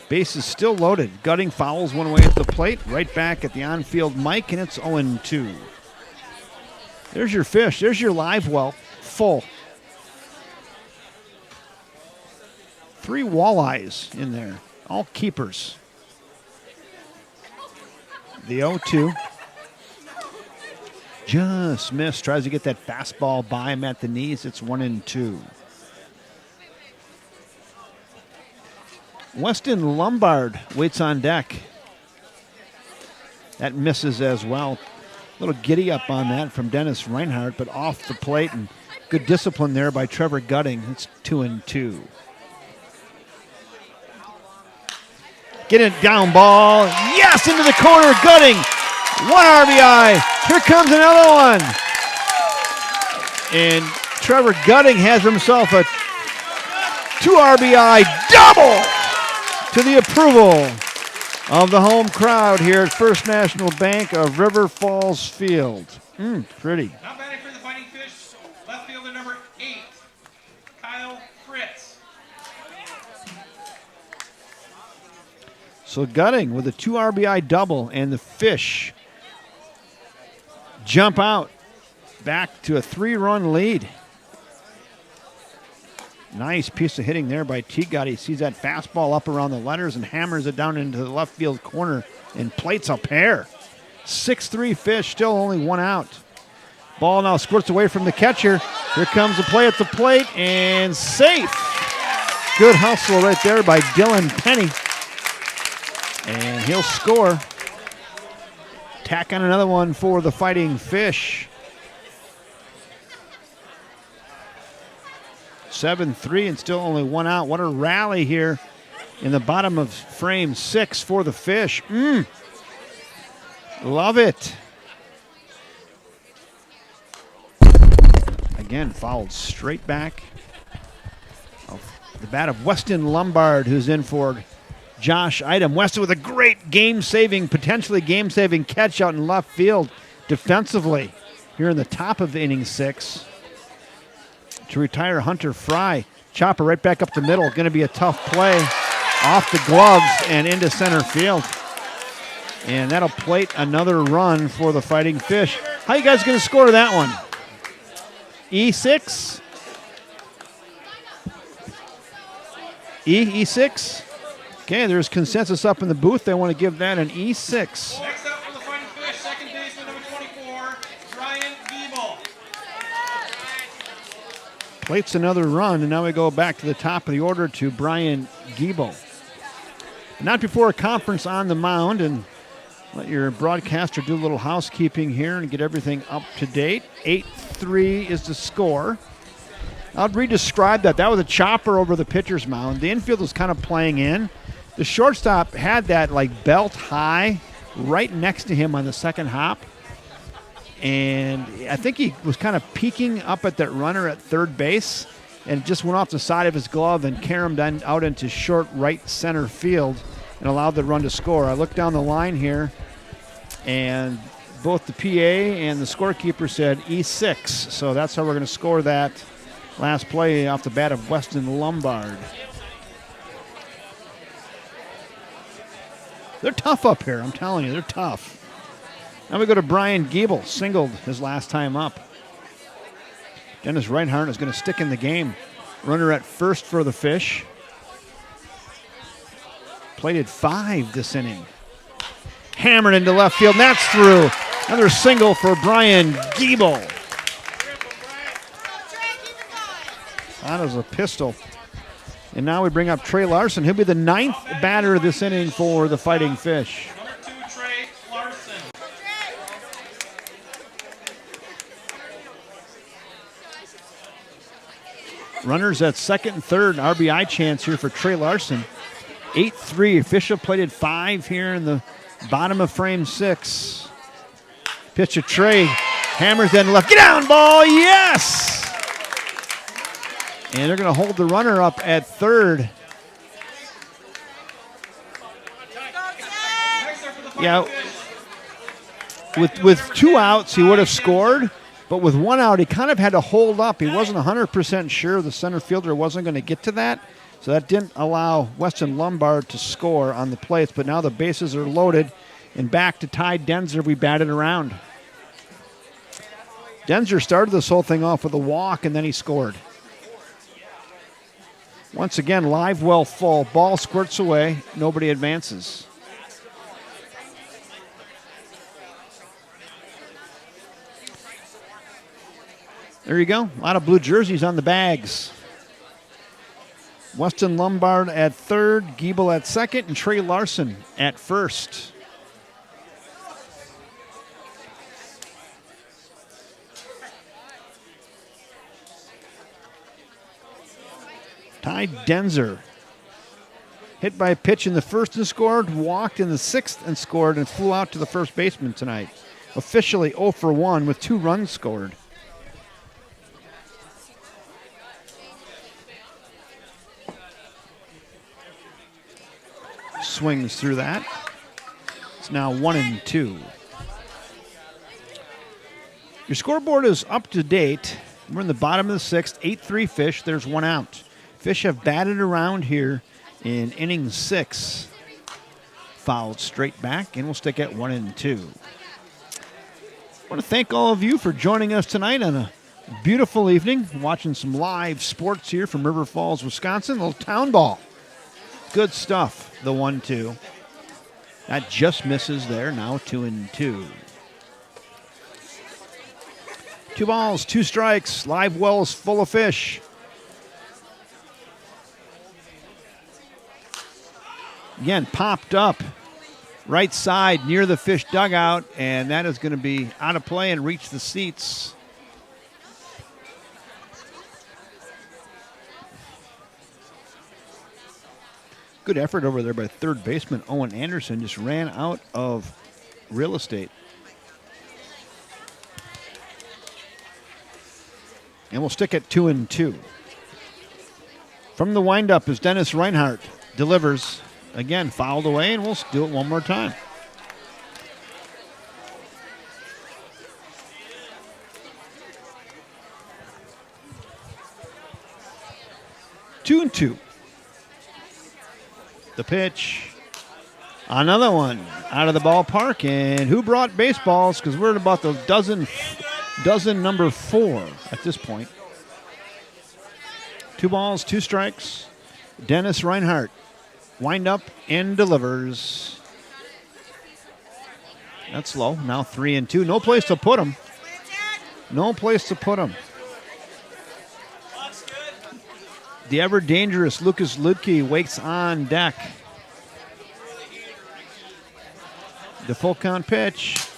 Base is still loaded. Gutting fouls one way at the plate. Right back at the on-field mic, and it's 0-2. There's your Fish. There's your live well. Full. 3 walleyes in there. All keepers. The 0-2. Just missed. Tries to get that fastball by him at the knees. It's 1-2. Weston Lombard waits on deck. That misses as well. A little giddy up on that from Dennis Reinhardt, but off the plate, and good discipline there by Trevor Gutting. It's 2-2. Get it down ball. Yes, into the corner. Gutting. 1 RBI. Here comes another one. And Trevor Gutting has himself a 2 RBI double to the approval of the home crowd here at First National Bank of River Falls Field. Pretty. Now batting for the Fighting Fish, left fielder number 8, Kyle Fritz. So Gutting with a 2 RBI double, and the Fish jump out back to a 3-run lead. Nice piece of hitting there by Teagut. He sees that fastball up around the letters and hammers it down into the left field corner and plates a pair. 6-3 Fish, still only 1 out. Ball now squirts away from the catcher. Here comes the play at the plate, and safe. Good hustle right there by Dylan Penny. And he'll score. Tack on another one for the Fighting Fish. 7-3 and still only 1 out. What a rally here in the bottom of frame 6 for the Fish. Love it. Again, fouled straight back. The bat of Weston Lombard, who's in for Josh Idem. Weston with a great potentially game-saving catch out in left field defensively here in the top of inning 6. To retire Hunter Fry. Chopper right back up the middle. Going to be a tough play. Off the gloves and into center field. And that'll plate another run for the Fighting Fish. How you guys going to score that one? E6? E6? Okay, there's consensus up in the booth. They want to give that an E6. Next up for the Fighting Fish, second baseman number 24, Brian Giebel. Plates another run, and now we go back to the top of the order to Brian Giebel. Not before a conference on the mound, and let your broadcaster do a little housekeeping here and get everything up to date. 8-3 is the score. I'll re-describe that. That was a chopper over the pitcher's mound. The infield was kind of playing in. The shortstop had that like belt high right next to him on the second hop. And I think he was kind of peeking up at that runner at third base, and it just went off the side of his glove and caromed out into short right center field and allowed the run to score. I looked down the line here, and both the PA and the scorekeeper said E6. So that's how we're going to score that last play off the bat of Weston Lombard. They're tough up here, I'm telling you. They're tough. Now we go to Brian Giebel, singled his last time up. Dennis Reinhardt is going to stick in the game. Runner at first for the Fish. Plated 5 this inning. Hammered into left field, and that's through. Another single for Brian Giebel. That is a pistol. And now we bring up Trey Larson. He'll be the 9th batter this inning for the Fighting Fish. Number 2, Trey Larson. Runners at second and third. RBI chance here for Trey Larson. 8-3. Official plated 5 here in the bottom of frame 6. Pitch to Trey. Hammers in left. Get down, ball. Yes! And they're going to hold the runner up at third. Yeah, with 2 outs, he would have scored. But with 1 out, he kind of had to hold up. He wasn't 100% sure the center fielder wasn't going to get to that. So that didn't allow Weston Lombard to score on the plates. But now the bases are loaded. And back to Ty Denzer, we batted around. Denzer started this whole thing off with a walk, and then he scored. Once again, live well full. Ball squirts away. Nobody advances. There you go. A lot of blue jerseys on the bags. Weston Lombard at third, Giebel at second, and Trey Larson at first. Ty Denzer hit by a pitch in the first and scored, walked in the sixth and scored, and flew out to the first baseman tonight. Officially 0 for 1 with 2 runs scored. Swings through that. It's now 1-2. Your scoreboard is up to date. We're in the bottom of the sixth, 8-3 Fish. There's 1 out. Fish have batted around here in inning 6. Fouled straight back, and we'll stick at 1-2. I want to thank all of you for joining us tonight on a beautiful evening, watching some live sports here from River Falls, Wisconsin. A little town ball. Good stuff, the 1-2. That just misses there, now 2-2. 2 balls, 2 strikes, live wells full of fish. Again, popped up right side near the Fish dugout, and that is going to be out of play and reach the seats. Good effort over there by third baseman Owen Anderson. Just ran out of real estate. And we'll stick at 2-2. From the windup is Dennis Reinhardt. Delivers. Again, fouled away, and we'll do it one more time. Two and two. The pitch. Another one out of the ballpark. And who brought baseballs? Because we're at about the dozen number 4 at this point. 2 balls, 2 strikes. Dennis Reinhardt. Wind up and delivers. That's low. Now 3-2. No place to put him. No place to put him. The ever dangerous Lucas Ludke waits on deck. The full count pitch.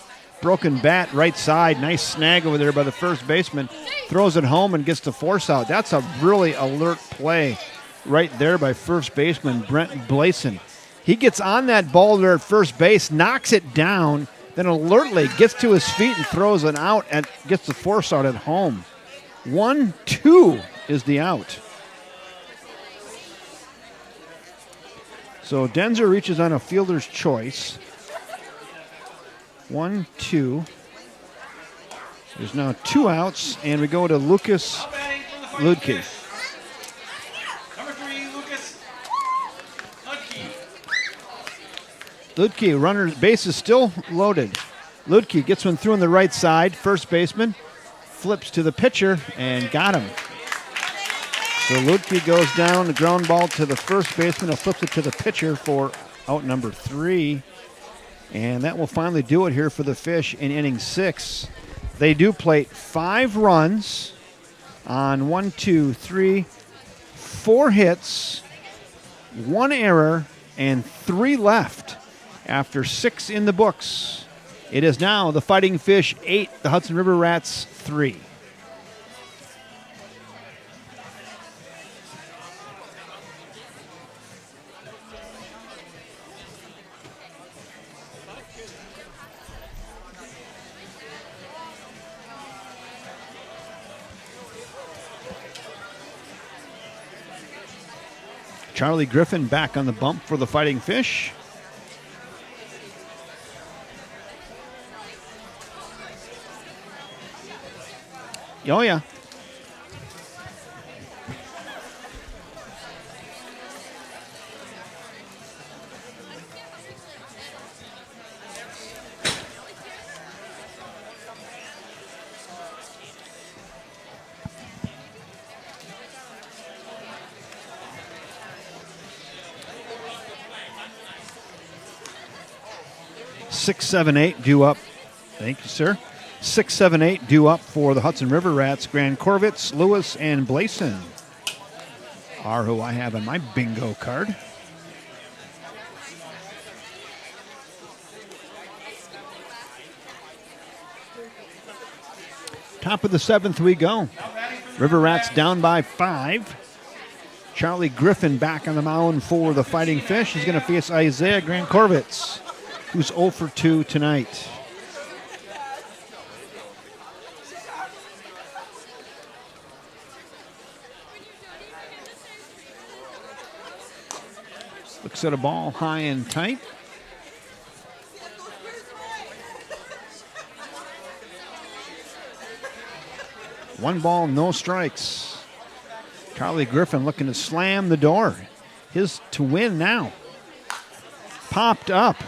Broken bat right side. Nice snag over there by the first baseman. Throws it home and gets the force out. That's a really alert play right there by first baseman Brent Blason. He gets on that ball there at first base, knocks it down, then alertly gets to his feet and throws it out and gets the force out at home. 1-2 is the out. So Denzer reaches on a fielder's choice. 1-2. There's now 2 outs, and we go to Lucas Ludke. Number 3, Lucas Ludke. Ludke, runner's base is still loaded. Ludke gets one through on the right side. First baseman flips to the pitcher and got him. So Ludke goes down, the ground ball to the first baseman. He'll flips it to the pitcher for out number 3. And that will finally do it here for the Fish in inning 6. They do plate 5 runs on 4 hits, 1 error, and 3 left after 6 in the books. It is now the Fighting Fish 8, the Hudson River Rats 3. Charlie Griffin back on the bump for the Fighting Fish. Oh, yeah. Six, 7, 8 due up. Thank you, sir. 6, 7, 8 due up for the Hudson River Rats. Grand Corvitz, Lewis, and Blason are who I have on my bingo card. Top of the 7th we go. River Rats down by 5. Charlie Griffin back on the mound for the Fighting Fish. He's going to face Isaiah Grand Corvitz, who's 0 for 2 tonight. Looks at a ball high and tight. One ball, no strikes. Charlie Griffin looking to slam the door. His to win now. Popped up.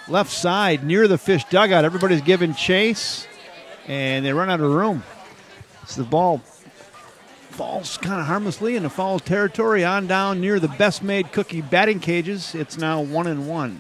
Left side near the Fish dugout. Everybody's giving chase, and they run out of room. So the ball falls kind of harmlessly into foul territory on down near the Best Made Cookie batting cages. It's now 1-1.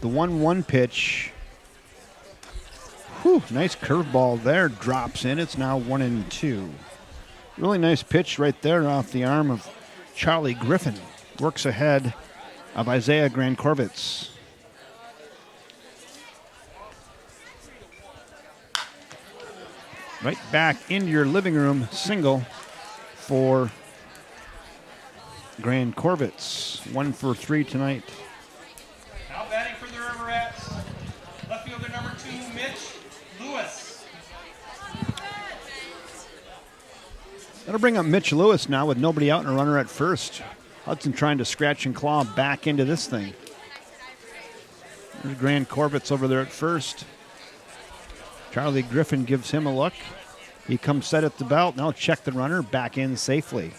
The 1-1 pitch. Whew, nice curveball there. Drops in. It's now 1-2. Really nice pitch right there off the arm of Charlie Griffin. Works ahead of Isaiah Grand Corvitz. Right back into your living room single for Grand Corvitz. 1 for 3 tonight. Now batting for the River Rats, left fielder number 2, Mitch Lewis. That'll bring up Mitch Lewis now with nobody out and a runner at first. Hudson trying to scratch and claw back into this thing. There's Grand Corvitz over there at first. Charlie Griffin gives him a look. He comes set at the belt. Now check the runner back in safely.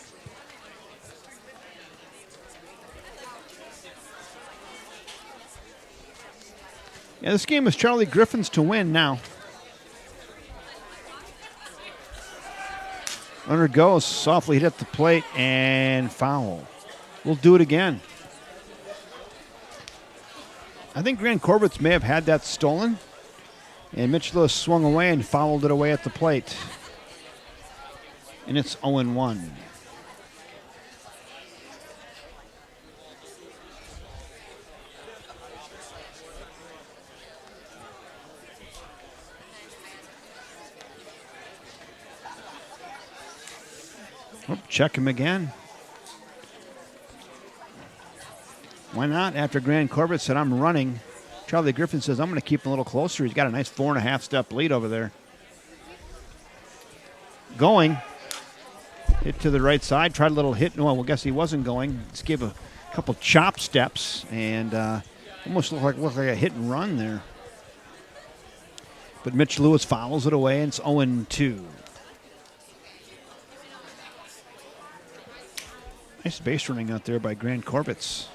Yeah, this game is Charlie Griffin's to win now. Runner goes, softly hit at the plate, and foul. We'll do it again. I think Grand Corvitz may have had that stolen, and Mitch Lewis swung away and fouled it away at the plate. And it's 0-1. Oh, check him again. Why not? After Grand Corvitz said, I'm running, Charlie Griffin says, I'm going to keep him a little closer. He's got a nice 4.5-step lead over there. Going. Hit to the right side. Tried a little hit. No, I guess he wasn't going. Just gave a couple chop steps and almost looked like a hit and run there. But Mitch Lewis fouls it away, and it's 0-2. Nice base running out there by Grand Corvitz.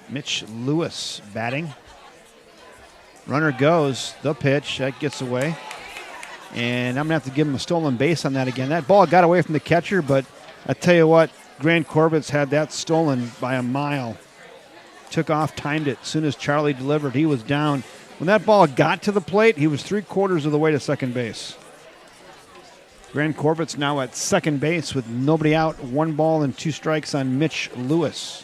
Mitch Lewis batting. Runner goes. The pitch. That gets away. And I'm going to have to give him a stolen base on that again. That ball got away from the catcher, but I tell you what, Grand Corvitz had that stolen by a mile. Took off, timed it. As soon as Charlie delivered, he was down. When that ball got to the plate, he was 3/4 of the way to second base. Grand Corvitz now at second base with nobody out. 1 ball and 2 strikes on Mitch Lewis.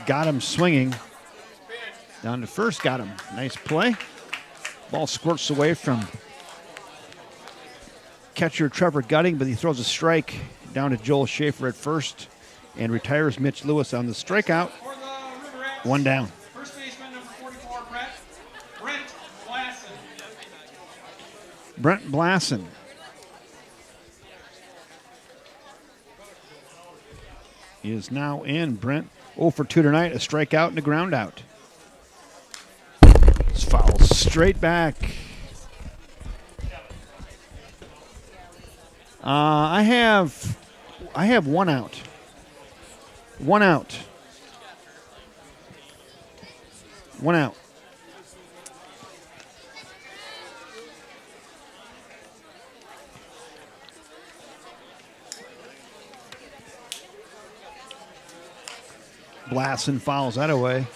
Got him swinging. Down to first, got him. Nice play. Ball squirts away from catcher Trevor Gutting, but he throws a strike down to Joel Schaefer at first and retires Mitch Lewis on the strikeout. 1 down. First baseman number 44, Brent Blassen. Brent Blassen. He is now in. Brent 0 for 2 tonight, a strikeout and a ground out. This foul straight back. I have one out. One out. One out. Blasson fouls that away.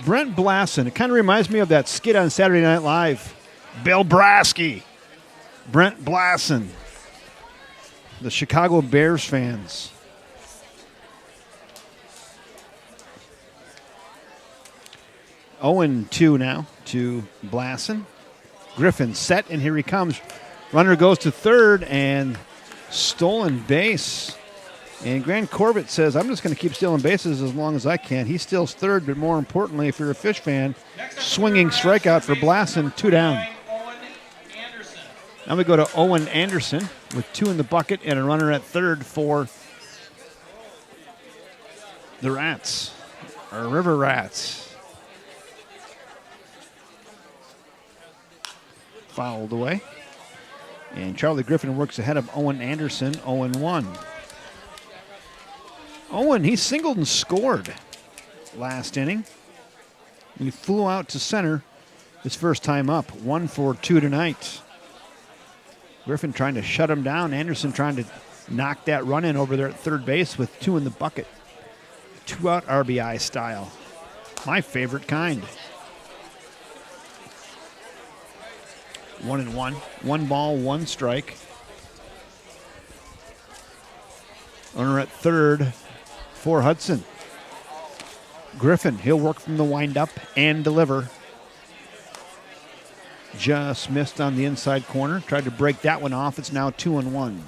Brent Blasson. It kind of reminds me of that skit on Saturday Night Live. Bill Brasky. Brent Blasson. The Chicago Bears fans. Owen 2 now to Blasson. Griffin set, and here he comes. Runner goes to third, and stolen base. And Grant Corbett says, I'm just going to keep stealing bases as long as I can. He steals third, but more importantly, if you're a Fish fan, swinging strikeout for Blasson, 2 down. Now we go to Owen Anderson with 2 in the bucket and a runner at third for the Rats, or River Rats. Fouled away. And Charlie Griffin works ahead of Owen Anderson, 0-1. Owen, he singled and scored last inning. He flew out to center his first time up, 1 for 2 tonight. Griffin trying to shut him down. Anderson trying to knock that run in over there at third base with 2 in the bucket. 2-out RBI style. My favorite kind. 1-1. 1 ball, 1 strike. Runner at third for Hudson. Griffin, he'll work from the windup and deliver. Just missed on the inside corner. Tried to break that one off. It's now 2-1.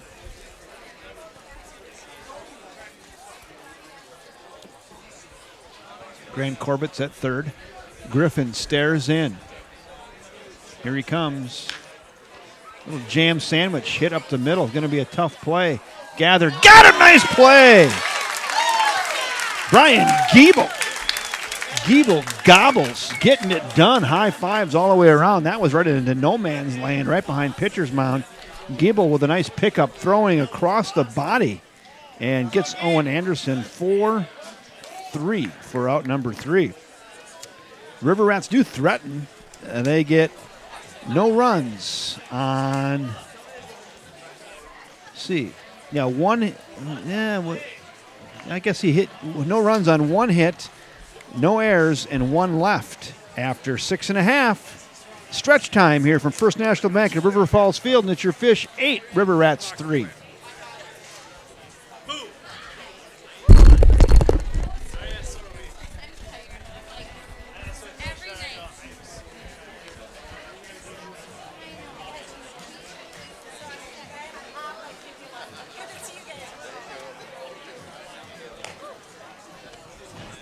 Grant Corbett's at third. Griffin stares in. Here he comes. Little jam sandwich hit up the middle. Going to be a tough play. Gathered. Got it! Nice play! Brian Giebel. Giebel gobbles, getting it done. High fives all the way around. That was right into no man's land, right behind pitcher's mound. Giebel with a nice pickup, throwing across the body, and gets Owen Anderson 4-3 for out number 3. River Rats do threaten. They get no runs on. Let's see. Yeah, one. Yeah, I guess he hit no runs on 1 hit. No errors and 1 left after 6.5. Stretch time here from First National Bank at River Falls Field, and it's your Fish 8, River Rats 3.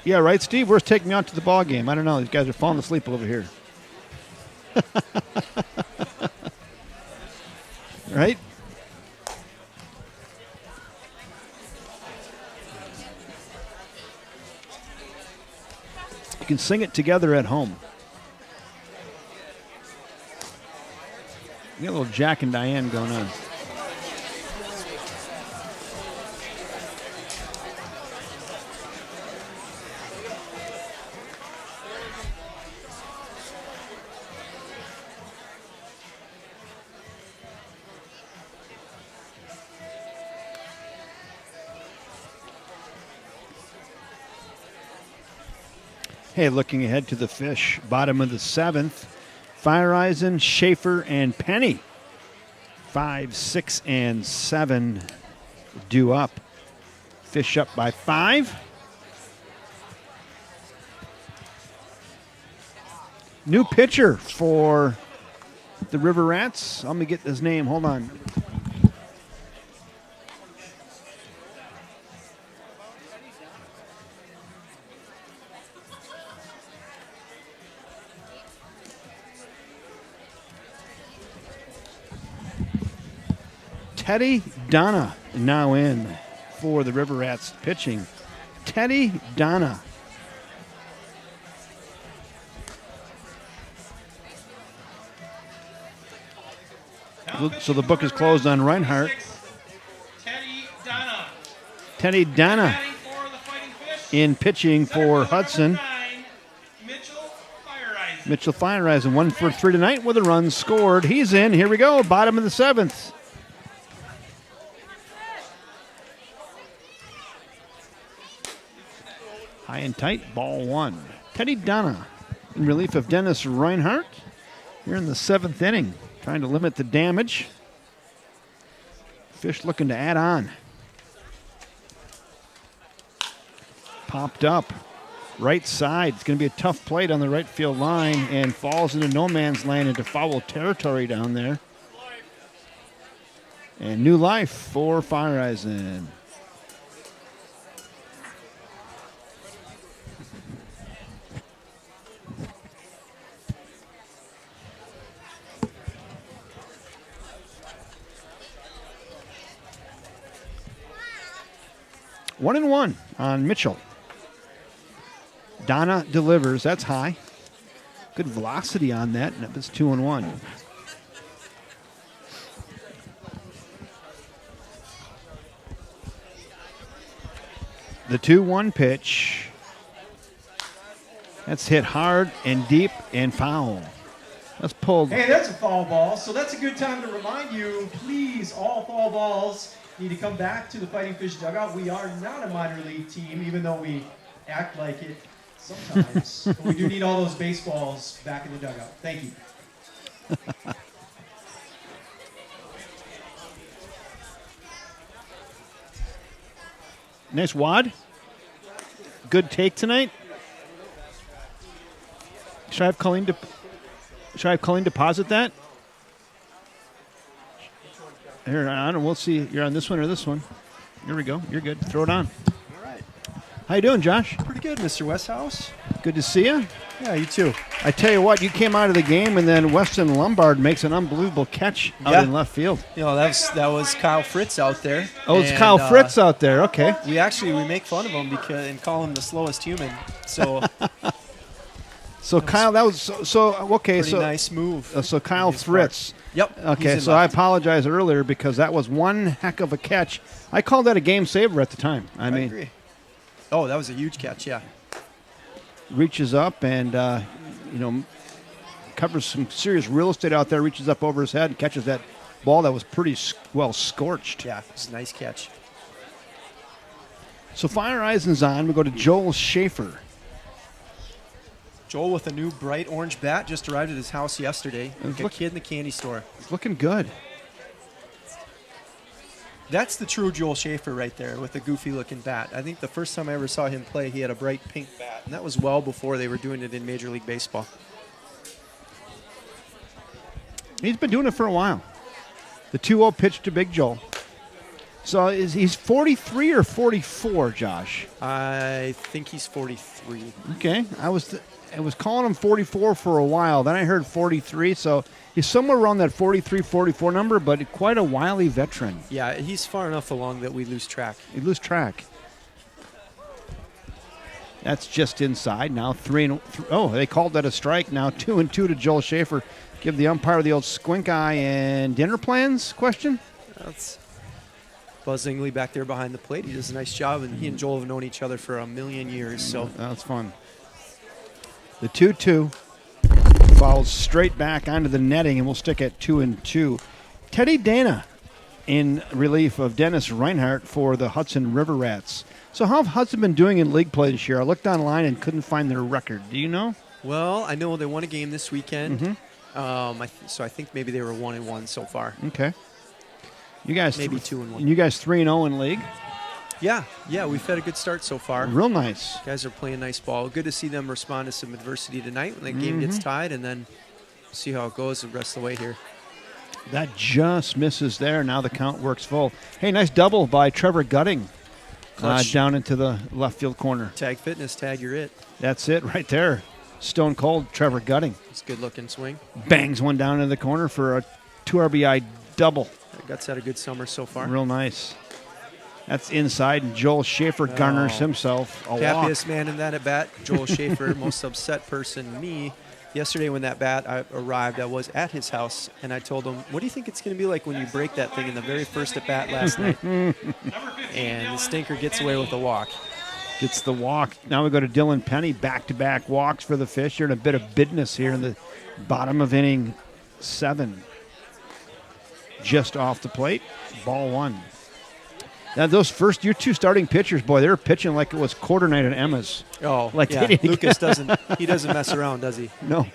Yeah, right, Steve? Where's taking me out to the ball game? I don't know. These guys are falling asleep over here. Right? You can sing it together at home. You got a little Jack and Diane going on. Hey, looking ahead to the Fish, bottom of the 7th, Fireisen, Schaefer, and Penny. 5, 6, and 7 due up. Fish up by 5. New pitcher for the River Rats. Let me get his name. Hold on. Teddy Donna now in for the River Rats pitching. Teddy Donna. So the book is closed on Reinhardt. Teddy Donna. Teddy Donna Batting for the Fighting Fish. in pitching Center for fielder Hudson. number 9, Mitchell Fireeisen. Mitchell Fireeisen 1 for 3 tonight with a run scored. He's in. Here we go. Bottom of the 7th. High and tight. Ball 1. Teddy Donna in relief of Dennis Reinhardt. Here in the 7th inning. Trying to limit the damage. Fish looking to add on. Popped up. Right side. It's going to be a tough plate on the right field line and falls into no man's land into foul territory down there. And new life for Fireeisen. One and one on Mitchell. Donna delivers. That's high. Good velocity on that, and it's 2-1. The 2-1 pitch. That's hit hard and deep and foul. That's pulled. Hey, that's a foul ball, so that's a good time to remind you, please, all foul balls need to come back to the Fighting Fish dugout. We are not a minor league team, even though we act like it sometimes. But we do need all those baseballs back in the dugout. Thank you. Nice wad. Good take tonight. Should I have Colleen deposit that? Here, I don't. We'll see. You're on this one or this one. Here we go. You're good. Throw it on. All right. How you doing, Josh? Pretty good, Mr. Westhouse. Good to see you. Yeah, you too. I tell you what, you came out of the game, and then Weston Lombard makes an unbelievable catch out in left field. You know, that was Kyle Fritz out there. Oh, it's Kyle Fritz out there. Okay. We make fun of him and call him the slowest human. So So Kyle, that was okay. pretty nice move. So Kyle on his part. Fritz. Yep. Okay, he's in so I left. apologize earlier because that was one heck of a catch. I called that a game saver at the time. I I mean, agree. Oh, that was a huge catch. Yeah. reaches up and covers some serious real estate out there. Reaches up over his head and catches that ball that was pretty well scorched. Yeah, it was a nice catch. So Fireeisen's on. We go to Joel Schaefer. Joel with a new bright orange bat just arrived at his house yesterday. Like a kid in the candy store. He's looking good. That's the true Joel Schaefer right there with a goofy-looking bat. I think the first time I ever saw him play, he had a bright pink bat, and that was well before they were doing it in Major League Baseball. He's been doing it for a while. The 2-0 pitch to Big Joel. So he's 43 or 44, Josh? I think he's 43. Okay. I was calling him 44 for a while. Then I heard 43. So he's somewhere around that 43, 44 number, but quite a wily veteran. Yeah, he's far enough along that we lose track. You lose track. That's just inside. Now 3-3. Oh, they called that a strike. Now 2-2 to Joel Schaefer. Give the umpire the old squint eye and dinner plans question. That's Buzz Ingley back there behind the plate. He does a nice job, and he and Joel have known each other for a million years. So That's fun. The 2-2 falls straight back onto the netting, and we'll stick at 2-2. Teddy Dana in relief of Dennis Reinhardt for the Hudson River Rats. So how have Hudson been doing in league play this year? I looked online and couldn't find their record. Do you know? well, I know they won a game this weekend. Mm-hmm. So I think maybe they were 1-1 so far. Okay. You guys Maybe 2-1. You guys 3-0 in league. Yeah, we've had a good start so far. Real nice. Guys are playing nice ball. Good to see them respond to some adversity tonight when the game gets tied, and then see how it goes the rest of the way here. That just misses there. Now the count works full. Hey, nice double by Trevor Gutting down into the left field corner. Tag fitness, tag, you're it. That's it right there. Stone cold Trevor Gutting. It's a good looking swing. Bangs one down in the corner for a 2 RBI double. Guts had a good summer so far. Real nice. That's inside, and Joel Schaefer garners himself a walk. Happiest man in that at bat, Joel Schaefer. Most upset person, me. yesterday when that bat arrived, I was at his house, and I told him, what do you think it's going to be like when you break that thing in the very first at bat last night? And the stinker gets away with a walk. Gets the walk. Now we go to Dylan Penny, back-to-back walks for the Fish. You're in a bit of business here in the bottom of inning 7. Just off the plate, ball 1. Now those first, your 2 starting pitchers, boy, they were pitching like it was quarter night at Emma's. Oh, like yeah. Lucas doesn't mess around, does he? No.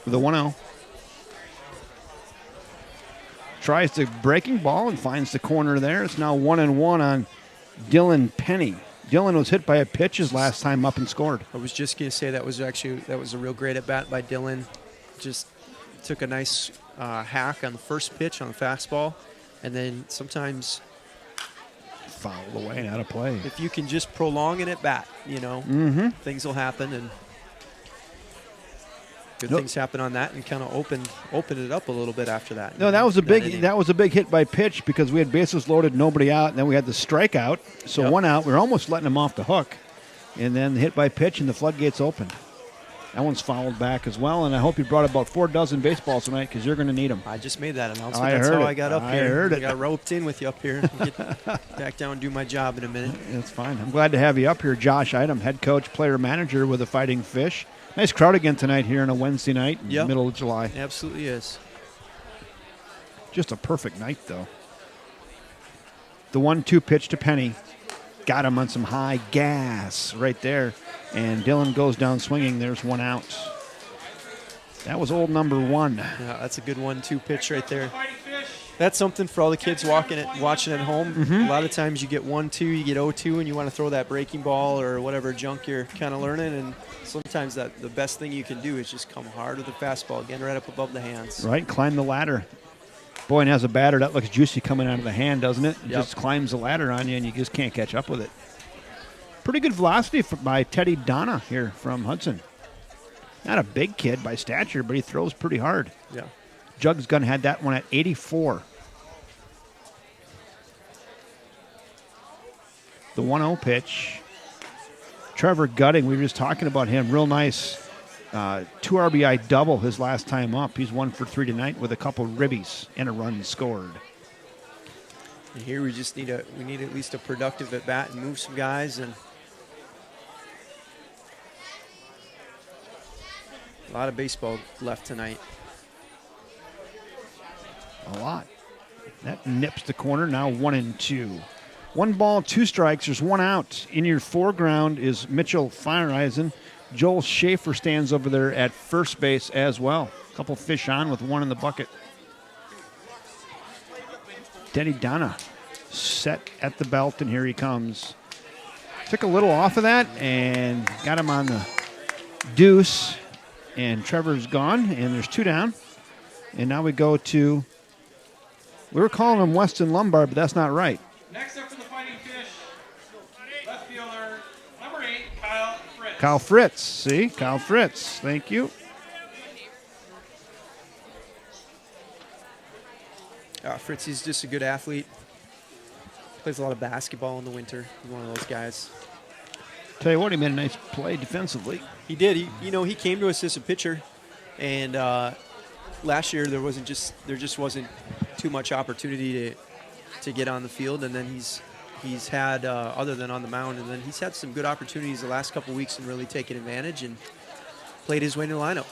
The 1-0. Tries the breaking ball and finds the corner there. It's now 1-1 on Dylan Penny. Dylan was hit by a pitch his last time up and scored. I was just going to say that was a real great at bat by Dylan. Just took a nice hack on the first pitch on the fastball, and then sometimes Fouled away and out of play. if you can just prolong an at bat, things will happen, and good things happen on that, and kind of opened it up a little bit after that. No, that was a inning. big hit by pitch because we had bases loaded, nobody out, and then we had the strikeout. So Yep. 1 out. We were almost letting him off the hook, and then the hit by pitch, and the floodgates opened. That one's fouled back as well, and I hope you brought about 4 dozen baseballs tonight because you're going to need them. I just made that announcement. I That's heard how it. I got up I here. heard I it. got roped in with you up here. Get back down and do my job in a minute. That's fine. I'm glad to have you up here, Josh Item, head coach, player manager with the Fighting Fish. Nice crowd again tonight here on a Wednesday night in the middle of July. Absolutely is. Just a perfect night, though. The 1-2 pitch to Penny. Got him on some high gas right there. And Dylan goes down swinging. There's 1 out. That was old number 1. Yeah, that's a good 1-2 pitch right there. Fighting Fish. That's something for all the kids watching at home. A lot of times you get 1-2, you get 0-2, and you want to throw that breaking ball or whatever junk you're kind of learning. And sometimes the best thing you can do is just come hard with the fastball, again, right up above the hands. Right, climb the ladder. Boy, and as a batter, that looks juicy coming out of the hand, doesn't it? It Yep. just climbs the ladder on you, and you just can't catch up with it. Pretty good velocity by Teddy Donna here from Hudson. Not a big kid by stature, but he throws pretty hard. Yeah. Jugs Gun had that one at 84. The 1-0 pitch. Trevor Gutting, we were just talking about him. Real nice 2 RBI double his last time up. He's 1 for 3 tonight with a couple ribbies and a run scored. And here we just need at least a productive at bat and move some guys, and a lot of baseball left tonight. A lot. That nips the corner. Now 1-2. 1 ball, 2 strikes. There's 1 out. In your foreground is Mitchell Fireeisen. Joel Schaefer stands over there at first base as well. A couple fish on with 1 in the bucket. Denny Donna set at the belt, and here he comes. Took a little off of that and got him on the deuce. And Trevor's gone, and there's 2 down. And now we go to, we were calling him Weston Lombard, but that's not right. Next up for the Fighting Fish, left fielder, number 8, Kyle Fritz. Kyle Fritz. See? Kyle Fritz. Thank you. Fritz is just a good athlete. Plays a lot of basketball in the winter. He's one of those guys. Tell you what, he made a nice play defensively. He did. He came to us as a pitcher, and last year there just wasn't too much opportunity to get on the field, and then he's had other than on the mound, and then he's had some good opportunities the last couple weeks and really taken advantage and played his way in the lineup.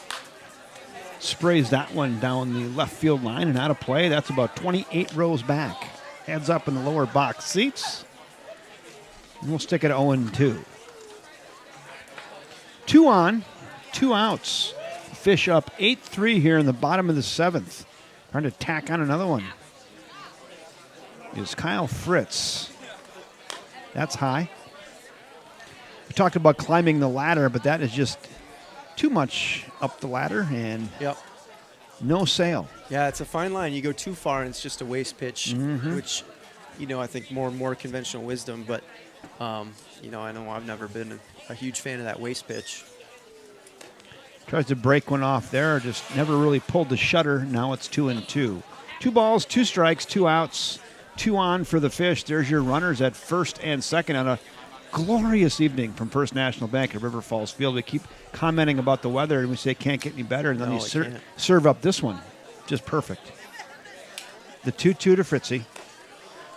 Sprays that one down the left field line and out of play. That's about 28 rows back. Heads up in the lower box seats. And we'll stick it at 0-2. 2 on, 2 outs. Fish up 8-3 here in the bottom of the 7th. Trying to tack on another one is Kyle Fritz. That's high. We talked about climbing the ladder, but that is just too much up the ladder and Yep. no sail. Yeah, it's a fine line. You go too far and it's just a waste pitch, which, I think more and more conventional wisdom. But, I know I've never been a huge fan of that waste pitch. Tries to break one off there, just never really pulled the shutter. Now it's 2-2. 2 balls, 2 strikes, 2 outs, 2 on for the Fish. There's your runners at first and second on a glorious evening from First National Bank at River Falls Field. We keep commenting about the weather, and we say it can't get any better, and then No, they it can't. serve up this one. Just perfect. The 2-2 to Fritzy.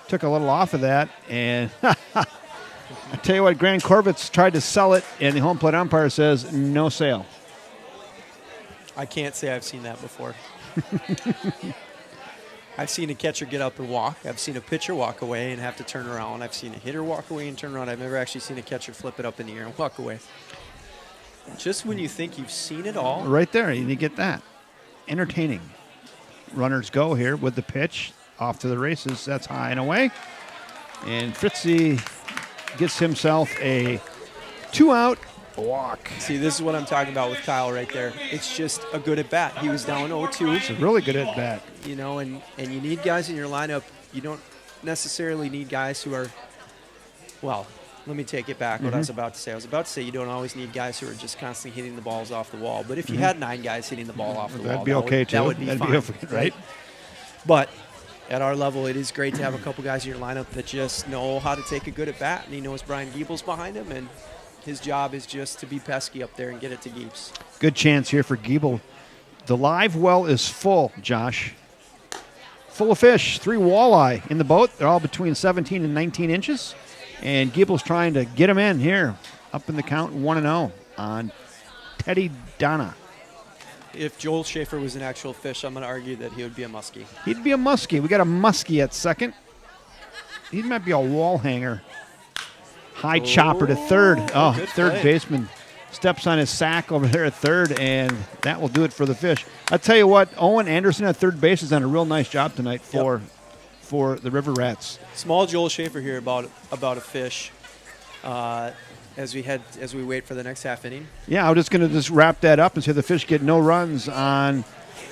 Took a little off of that, and I tell you what, Grand Corbett's tried to sell it, and the home plate umpire says no sale. I can't say I've seen that before. I've seen a catcher get up and walk. I've seen a pitcher walk away and have to turn around. I've seen a hitter walk away and turn around. I've never actually seen a catcher flip it up in the air and walk away. Just when you think you've seen it all. Right there, you get that. Entertaining. Runners go here with the pitch. Off to the races. That's high and away. And Fritzy gets himself a 2-out walk. See, this is what I'm talking about with Kyle right there. It's just a good at bat. He was down 0-2. It's a really good at bat. You know, and you need guys in your lineup. You don't necessarily need guys who are, well, let me take it back what I was about to say. I was about to say you don't always need guys who are just constantly hitting the balls off the wall. But if you had 9 guys hitting the ball off the wall, that'd be okay too. That would be That'd fine, be okay, right? But at our level, it is great to have a couple guys in your lineup that just know how to take a good at bat, and he knows Brian Giebel's behind him, and his job is just to be pesky up there and get it to Giebs. Good chance here for Giebel. The live well is full, Josh. Full of fish. 3 walleye in the boat. They're all between 17 and 19 inches. And Giebel's trying to get them in here. Up in the count 1-0 on Teddy Donna. If Joel Schaefer was an actual fish, I'm going to argue that he would be a muskie. He'd be a muskie. We got a muskie at second. He might be a wall hanger. High chopper to third. Oh, good third play. baseman steps on his sack over there at third, and that will do it for the fish. I tell you what, Owen Anderson at third base has done a real nice job tonight for the River Rats. Small Joel Schaefer here about a fish. As we wait for the next half inning. Yeah, I'm just going to wrap that up and say the fish get no runs on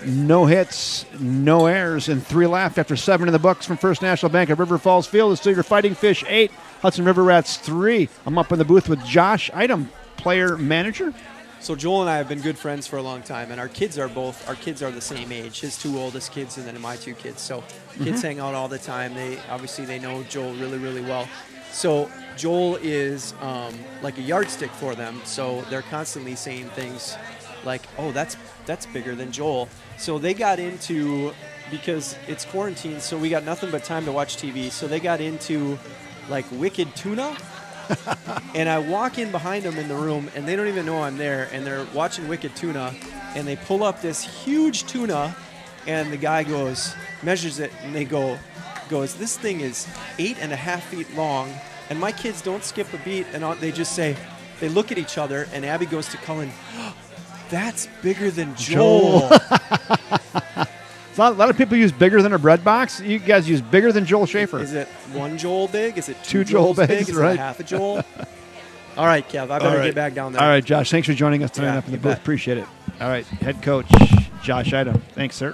no hits, no errors, and 3 left after 7 in the books from First National Bank at River Falls Field. It's still your Fighting Fish 8, Hudson River Rats 3. I'm up in the booth with Josh Item, player manager. So Joel and I have been good friends for a long time, and our kids are the same age. His 2 oldest kids and then my 2 kids. So kids hang out all the time. They know Joel really, really well. So Joel is like a yardstick for them. So they're constantly saying things like, "Oh, that's bigger than Joel." So they got into, because it's quarantine, so we got nothing but time to watch TV. So they got into like wicked tuna. And I walk in behind them in the room, and they don't even know I'm there, and they're watching wicked tuna, and they pull up this huge tuna, and the guy measures it, and they goes, "This thing is 8.5 feet long," and my kids don't skip a beat, and they just say, they look at each other, and Abby goes to Cullen, "That's bigger than Joel." A lot of people use bigger than a bread box. You guys use bigger than Joel Schaefer. Is it 1 Joel big? Is it 2 2 Joel Joels bigs, big? Is right. it half a Joel? All right, Kev, I better get back down there. All right, Josh, thanks for joining us tonight Yeah, up in the you booth. bet. Appreciate it. All right, head coach Josh Item. Thanks, sir.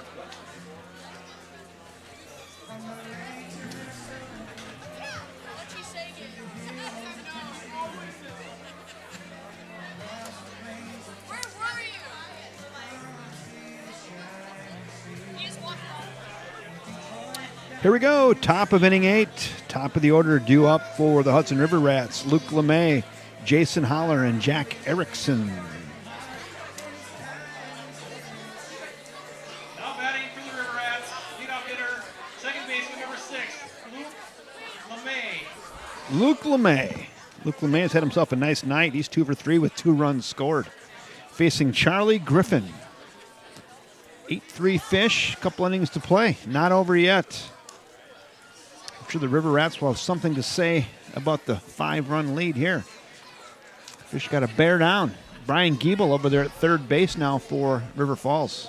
Here we go. Top of inning 8. Top of the order due up for the Hudson River Rats. Luke LeMay, Jason Holler, and Jack Erickson. Now batting for the River Rats, leadoff hitter, second baseman number 6, Luke LeMay. Luke LeMay has had himself a nice night. He's 2 for 3 with 2 runs scored. Facing Charlie Griffin. 8-3 fish. Couple innings to play. Not over yet. I'm sure the River Rats will have something to say about the 5-run lead here. Fish got to bear down. Brian Giebel over there at third base now for River Falls.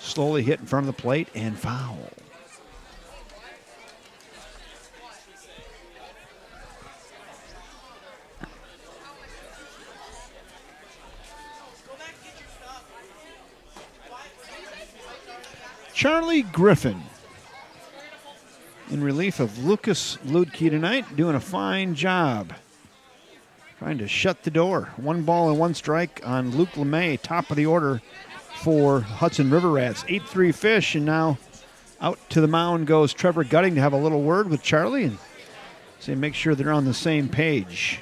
Slowly hit in front of the plate and foul. Charlie Griffin in relief of Lucas Ludke tonight, doing a fine job. Trying to shut the door. 1 ball and 1 strike on Luke LeMay, top of the order for Hudson River Rats. 8-3 fish, and now out to the mound goes Trevor Gutting to have a little word with Charlie and So make sure they're on the same page.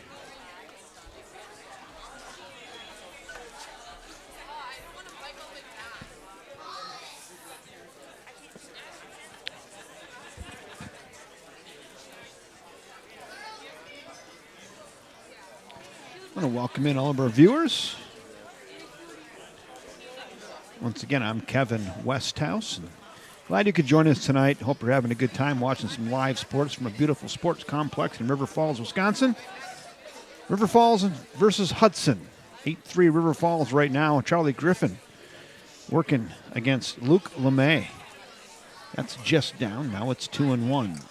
I want to welcome in all of our viewers. Once again, I'm Kevin Westhouse. And glad you could join us tonight. Hope you're having a good time watching some live sports from a beautiful sports complex in River Falls, Wisconsin. River Falls versus Hudson. 8-3 River Falls right now. Charlie Griffin working against Luke LeMay. That's just down. Now it's 2-1.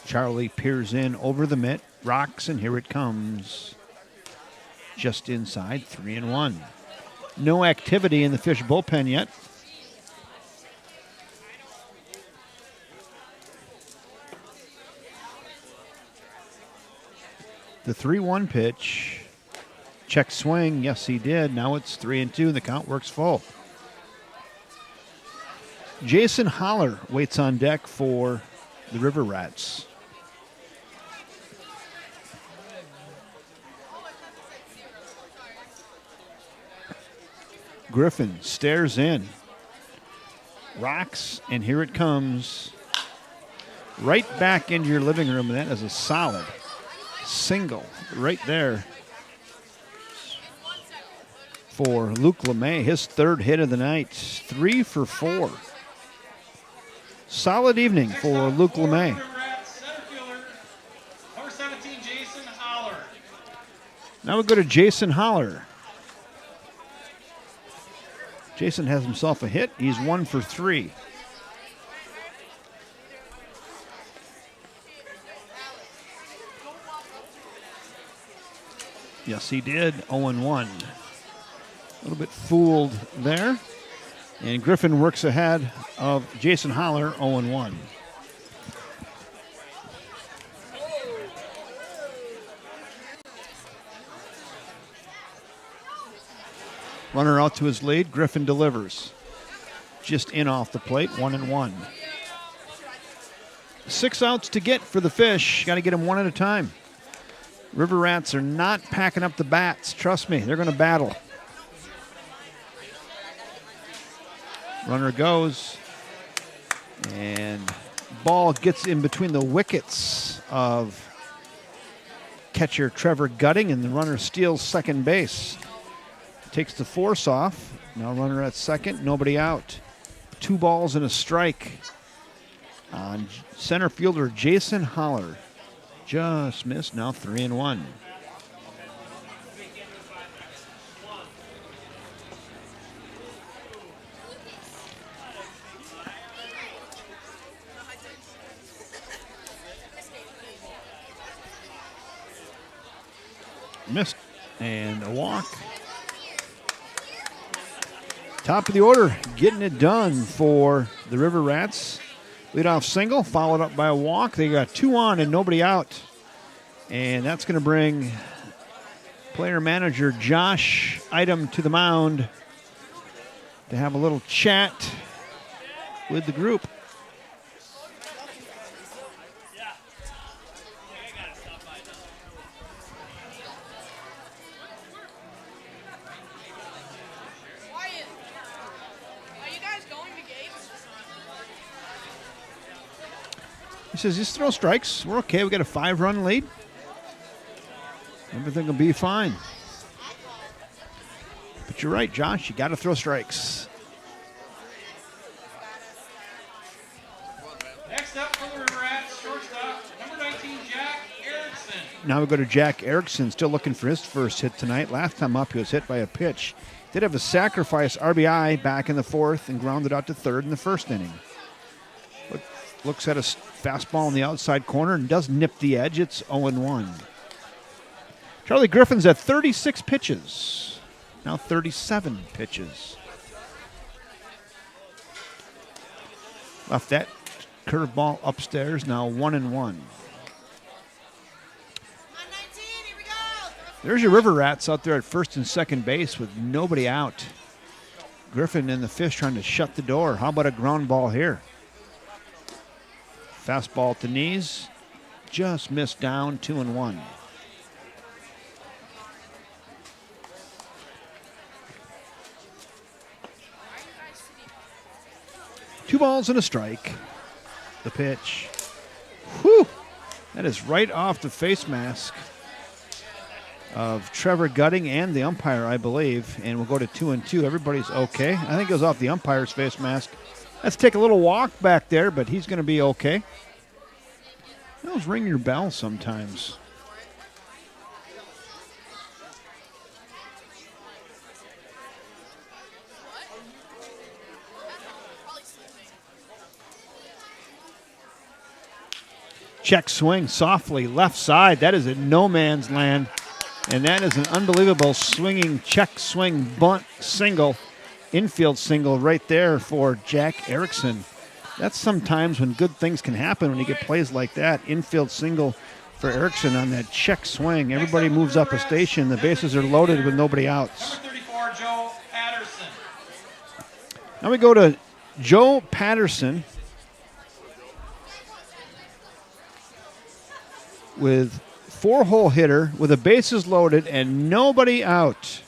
Charlie peers in over the mitt, rocks, and here it comes. Just inside, 3-1. No activity in the Fish bullpen yet. The 3-1 pitch. Check swing. Yes, he did. Now it's 3-2. The count works full. Jason Holler waits on deck for the River Rats. Griffin stares in, rocks, and here it comes. Right back into your living room, and that is a solid single right there for Luke LeMay, his third hit of the night. 3 for 4. Solid evening for Luke LeMay. Number 17, Jason Holler. Now we go to Jason Holler. Jason has himself a hit. He's 1 for 3. Yes, he did. 0-1. A little bit fooled there. And Griffin works ahead of Jason Holler, 0-1. Runner out to his lead. Griffin delivers. Just in off the plate, 1-1. 6 outs to get for the Fish. Got to get them one at a time. River Rats are not packing up the bats. Trust me, they're going to battle. Runner goes. And ball gets in between the wickets of catcher Trevor Gutting, and the runner steals second base. Takes the force off. Now runner at second, nobody out. 2 balls and a strike on center fielder Jason Holler. Just missed, now 3-1. Missed, and a walk. Top of the order, getting it done for the River Rats. Leadoff single, followed up by a walk. They got 2 on and nobody out. And that's going to bring player manager Josh Item to the mound to have a little chat with the group. He says, just throw strikes. We're okay. We got a 5-run lead. Everything will be fine. But you're right, Josh. You got to throw strikes. Next up for the River Rats, shortstop, number 19, Jack Erickson. Now we go to Jack Erickson, still looking for his first hit tonight. Last time up, he was hit by a pitch. Did have a sacrifice RBI back in the 4th and grounded out to 3rd in the 1st inning. Looks at a fastball on the outside corner and does nip the edge. It's 0-1. Charlie Griffin's at 36 pitches. Now 37 pitches. Left that curveball upstairs. Now 1-1. There's your River Rats out there at first and second base with nobody out. Griffin and the Fish trying to shut the door. How about a ground ball here? Fastball at the knees. Just missed down, 2-1. Two balls and a strike. The pitch. Whew! That is right off the face mask of Trevor Gutting and the umpire, I believe. And we'll go to 2-2. Everybody's okay. I think it goes off the umpire's face mask. Let's take a little walk back there, but he's going to be okay. Those ring your bell sometimes. Check swing softly, left side. That is a no man's land. And that is an unbelievable swinging check swing bunt single, infield single right there for Jack Erickson. That's sometimes when good things can happen when you get plays like that. Infield single for Erickson on that check swing. Everybody moves up a station. The bases are loaded with nobody outs. Number 34, Joe Patterson. Now we go to Joe Patterson with 4-hole hitter with the bases loaded and nobody out.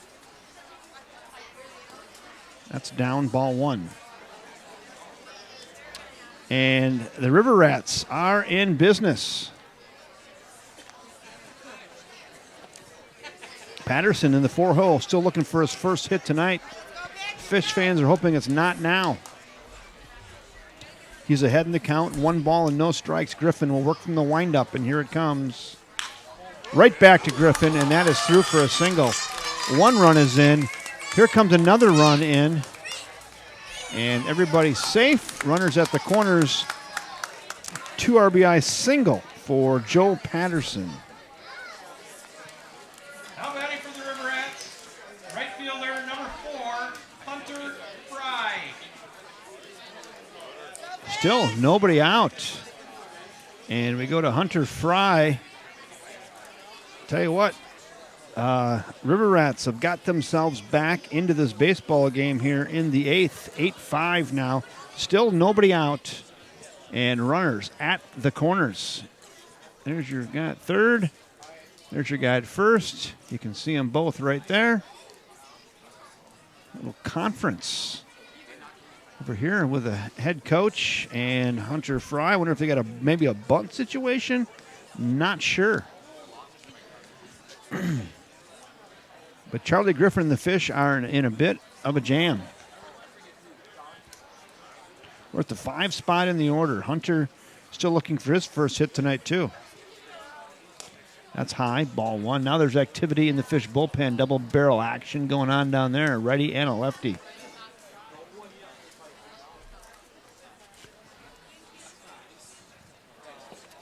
That's down, ball one. And the River Rats are in business. Patterson in the 4-hole, still looking for his first hit tonight. Fish fans are hoping it's not now. He's ahead in the count, 1 ball and no strikes. Griffin will work from the windup, and here it comes. Right back to Griffin, and that is through for a single. 1 run is in. Here comes another run in. And everybody's safe. Runners at the corners. 2 RBI single for Joe Patterson. Now batting for the River Rats, right fielder number 4, Hunter Fry. Still nobody out. And we go to Hunter Fry. Tell you what, River Rats have got themselves back into this baseball game here in the 8th. 8-5 now. Still nobody out. And runners at the corners. There's your guy at third. There's your guy at first. You can see them both right there. A little conference over here with the head coach and Hunter Fry. I wonder if they got maybe a bunt situation. Not sure. But Charlie Griffin and the Fish are in a bit of a jam. We're at the 5 spot in the order. Hunter still looking for his first hit tonight, too. That's high, ball 1. Now there's activity in the Fish bullpen. Double barrel action going on down there. A righty and a lefty.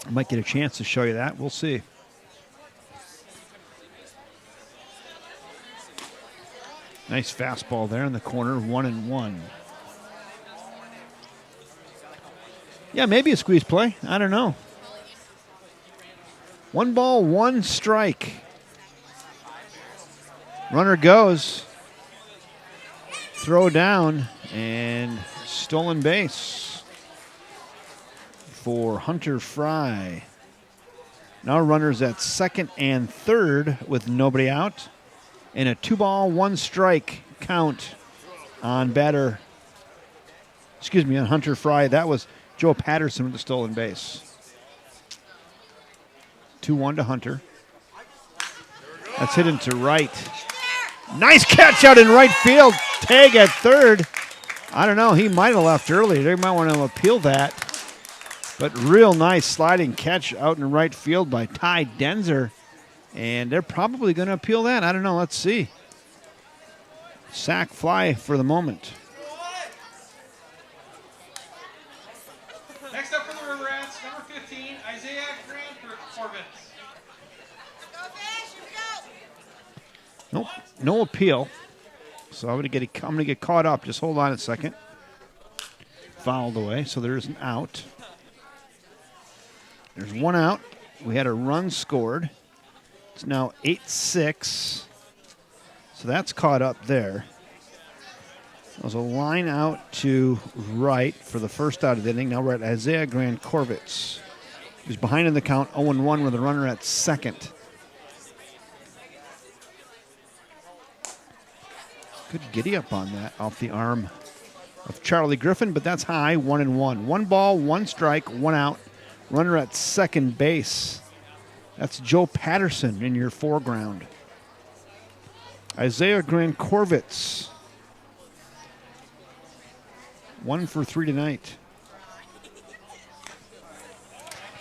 I might get a chance to show you that. We'll see. Nice fastball there in the corner, 1-1. Yeah, maybe a squeeze play. I don't know. 1 ball, 1 strike. Runner goes. Throw down and stolen base for Hunter Fry. Now runners at second and third with nobody out. And a 2-ball, 1 strike count on on Hunter Fry. That was Joe Patterson with the stolen base. 2-1 to Hunter. That's hit into right. Nice catch out in right field. Tag at third. I don't know. He might have left early. They might want to appeal that. But real nice sliding catch out in right field by Ty Denzer. And they're probably going to appeal that. I don't know. Let's see. Sack fly for the moment. Next up for the River Rats, number 15, Isaiah Grant. Nope, no appeal. So I'm gonna get caught up. Just hold on a second. Fouled away, so there's an out. There's 1 out. We had a run scored. It's now 8-6. So that's caught up there. There's a line out to right for the first out of the inning. Now we're at Isaiah Grant-Korvitz, who's behind in the count, 0-1 with a runner at second. Good giddy up on that off the arm of Charlie Griffin, but that's high, 1-1. 1 ball, 1 strike, 1 out. Runner at second base. That's Joe Patterson in your foreground. Isaiah Grant-Korvitz. 1 for 3 tonight.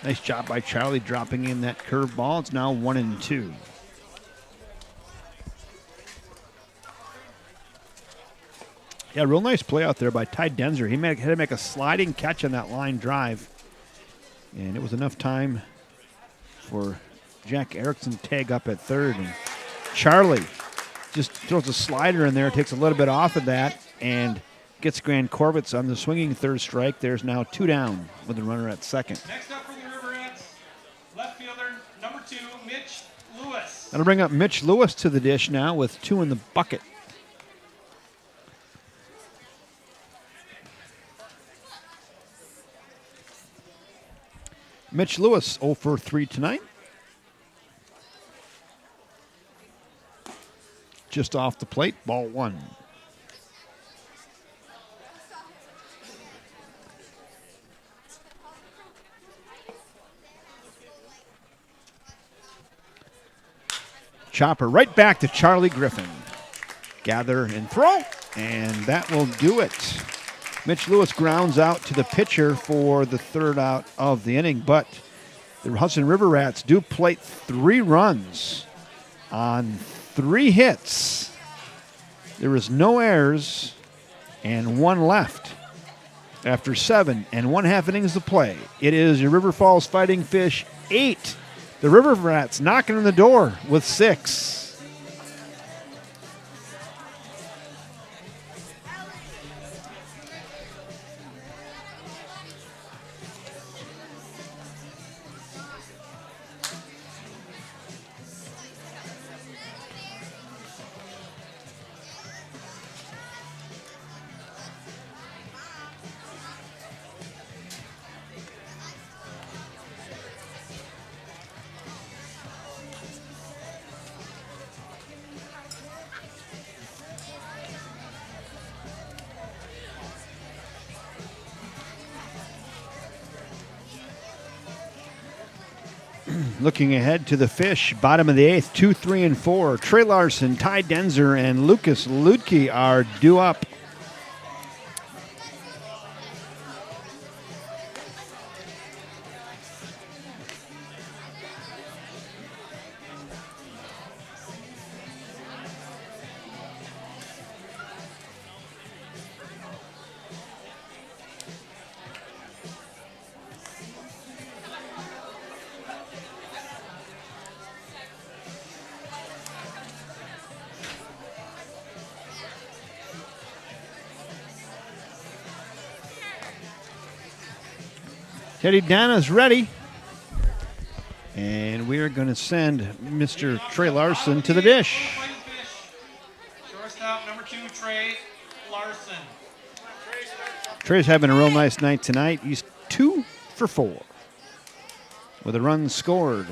Nice job by Charlie dropping in that curveball. It's now 1-2. Yeah, real nice play out there by Ty Denzer. He had to make a sliding catch on that line drive. And it was enough time for Jack Erickson to tag up at third. And Charlie just throws a slider in there, takes a little bit off of that, and gets Grant-Korvitz on the swinging third strike. There's now 2 down with the runner at second. Next up for the Riverettes, left fielder number 2, Mitch Lewis. That'll bring up Mitch Lewis to the dish now with 2 in the bucket. Mitch Lewis 0 for 3 tonight. Just off the plate, ball 1. Chopper right back to Charlie Griffin. Gather and throw, and that will do it. Mitch Lewis grounds out to the pitcher for the third out of the inning, but the Hudson River Rats do plate 3 runs on 3 hits. There is no errors and 1 left after 7 1/2 innings of play. It is your River Falls Fighting Fish 8. The River Rats knocking on the door with 6. Looking ahead to the Fish, bottom of the 8th, 2, 3, and 4. Trey Larson, Ty Denzer, and Lucas Ludke are due up. Teddy Dana's ready. And we are going to send Mr. Trey Larson to the dish. Shortstop number 2, Trey Larson. Trey's having a real nice night tonight. He's 2 for 4 with a run scored.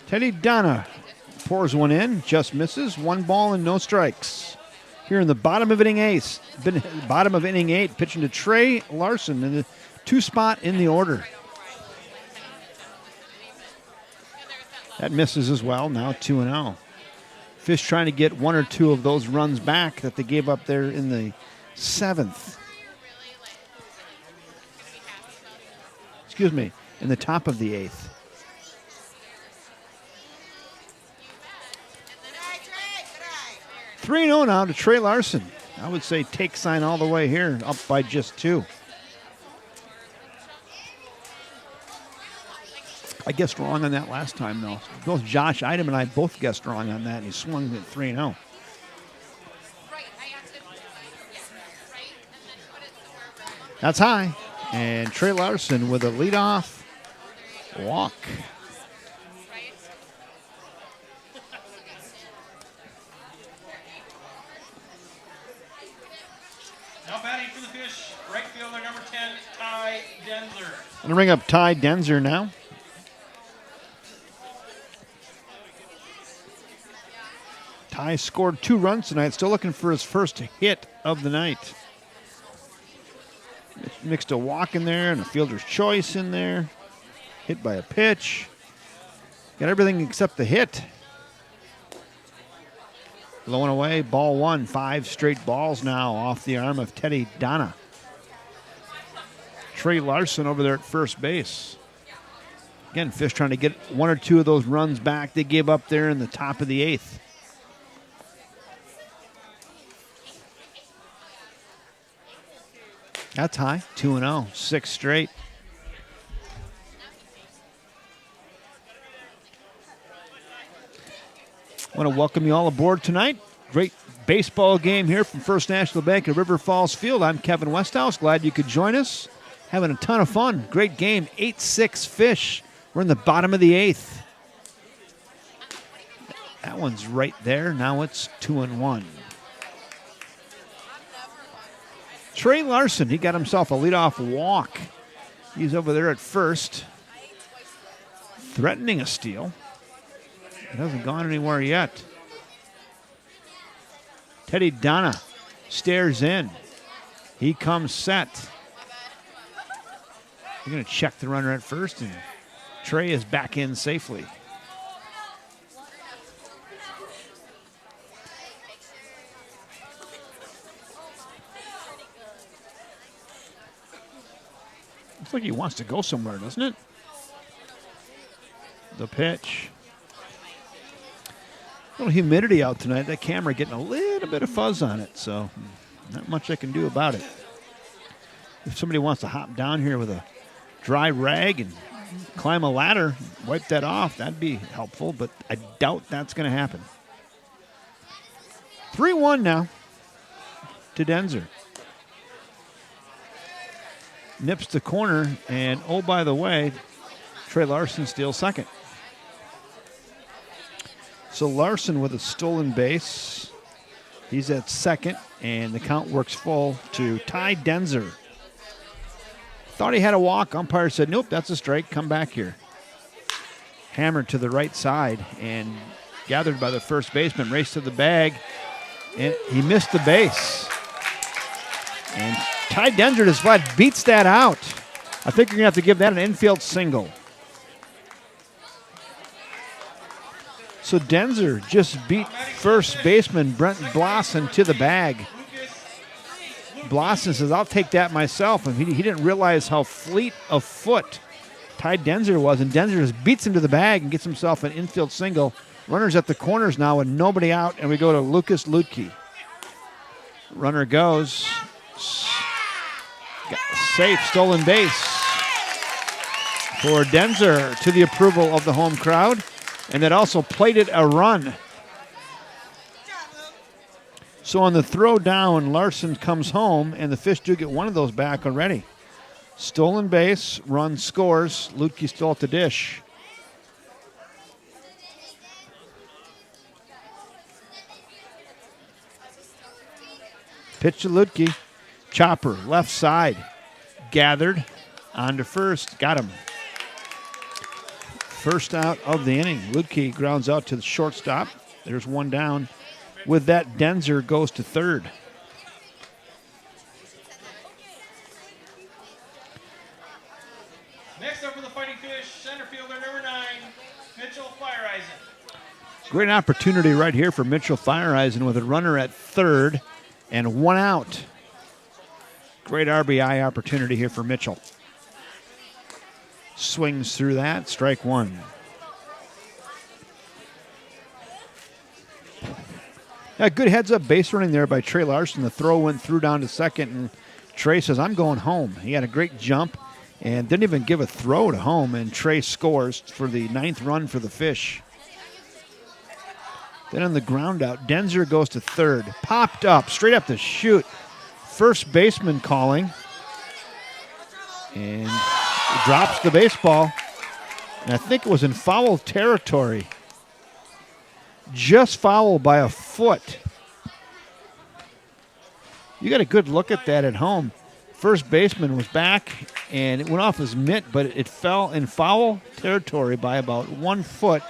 Teddy Dana pours one in, just misses. 1 ball and no strikes. Here in the bottom of inning 8, pitching to Trey Larson in the 2 spot in the order. That misses as well, now 2-0. Fish trying to get 1 or 2 of those runs back that they gave up there in the 7th. Excuse me, in the top of the 8th. Three 3-0 now to Trey Larson. I would say take sign all the way here, up by just 2. I guessed wrong on that last time, though. Both Josh Idem and I both guessed wrong on that, and he swung at 3-0. That's high. And Trey Larson with a leadoff walk. the fish, right fielder number 10, Ty Denzer. Going to ring up Ty Denzer now. Ty scored 2 runs tonight, still looking for his first hit of the night. Mixed a walk in there and a fielder's choice in there. Hit by a pitch. Got everything except the hit. Low and away, ball 1. 5 straight balls now off the arm of Teddy Donna. Trey Larson over there at first base. Again, Fish trying to get 1 or 2 of those runs back they gave up there in the top of the 8th. That's high, 2-0, 6 straight. I want to welcome you all aboard tonight. Great baseball game here from First National Bank at River Falls Field. I'm Kevin Westhouse. Glad you could join us. Having a ton of fun. Great game, 8-6 Fish. We're in the bottom of the 8th. That one's right there. Now it's 2-1. Trey Larson, he got himself a leadoff walk. He's over there at first, threatening a steal. It hasn't gone anywhere yet. Teddy Donna stares in. He comes set. They're going to check the runner at first, and Trey is back in safely. Looks like he wants to go somewhere, doesn't it? The pitch. A little humidity out tonight. That camera getting a little bit of fuzz on it, so not much I can do about it. If somebody wants to hop down here with a dry rag and climb a ladder, wipe that off, that'd be helpful, but I doubt that's going to happen. 3-1 now to Denzer. Nips the corner, and oh, by the way, Trey Larson steals second. So Larson with a stolen base. He's at second, and the count works full to Ty Denzer. Thought he had a walk. Umpire said, nope, that's a strike. Come back here. Hammered to the right side and gathered by the first baseman. Raced to the bag, and he missed the base. And Ty Denzer just flat beats that out. I think you're going to have to give that an infield single. So Denzer just beat first baseman Brent Blosson to the bag. Blosson says, I'll take that myself. And he didn't realize how fleet of foot Ty Denzer was. And Denzer just beats him to the bag and gets himself an infield single. Runners at the corners now with nobody out. And we go to Lucas Lutke. Runner goes. Safe, stolen base for Denzer to the approval of the home crowd. And that also plated a run. So on the throw down, Larson comes home, and the Fish do get one of those back already. Stolen base, run scores. Lutke still at the dish. Pitch to Lutke. Chopper, left side. Gathered on to first. Got him. First out of the inning. Lutke grounds out to the shortstop. There's one down. With that, Denzer goes to third. Next up for the Fighting Fish, center fielder number 9, Mitchell Fireeisen. Great opportunity right here for Mitchell Fireeisen with a runner at third and one out. Great RBI opportunity here for Mitchell. Swings through that, strike one. Yeah, good heads-up base running there by Trey Larson. The throw went through down to second, and Trey says, I'm going home. He had a great jump and didn't even give a throw to home, and Trey scores for the 9th run for the Fish. Then on the ground out, Denzer goes to third. Popped up, straight up the chute. First baseman calling. And drops the baseball. And I think it was in foul territory. Just foul by a foot. You got a good look at that at home. First baseman was back, and it went off his mitt, but it fell in foul territory by about 1 foot.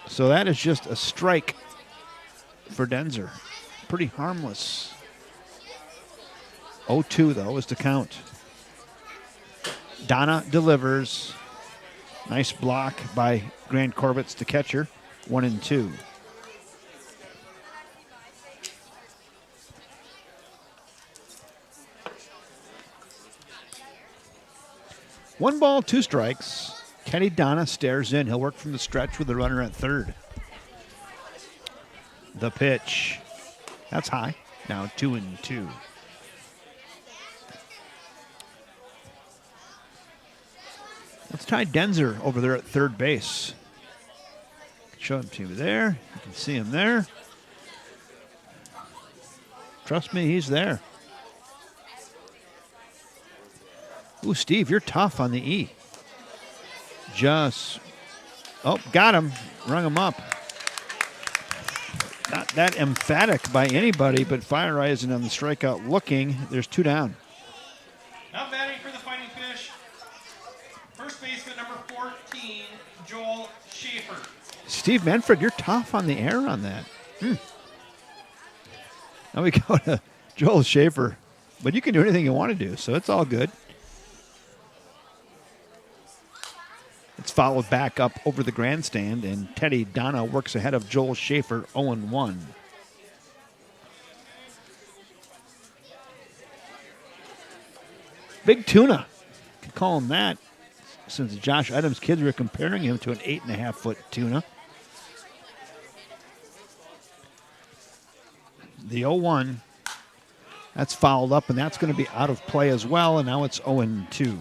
So that is just a strike for Denzer. Pretty harmless. 0-2, though, is the count. Donna delivers. Nice block by Grant Corbett's the catcher. 1-2. One ball, 2 strikes. Kenny Donna stares in. He'll work from the stretch with the runner at third. The pitch. That's high. Now 2-2. Let's try Denzer over there at third base. Show him to you there. You can see him there. Trust me, he's there. Ooh, Steve, you're tough on the E. Got him. Rung him up. Not that emphatic by anybody, but Fire Eyes on the strikeout looking. There's 2 down. Now batting for the Fighting Fish, first baseman number 14, Joel Schaefer. Steve Manfred, you're tough on the air on that. Now we go to Joel Schaefer. But you can do anything you want to do, so it's all good. It's followed back up over the grandstand, and Teddy Donna works ahead of Joel Schaefer, 0-1. Big tuna. You can call him that, since Josh Adams' kids were comparing him to an 8.5-foot tuna. The 0-1. That's fouled up, and that's going to be out of play as well, and now it's 0-2.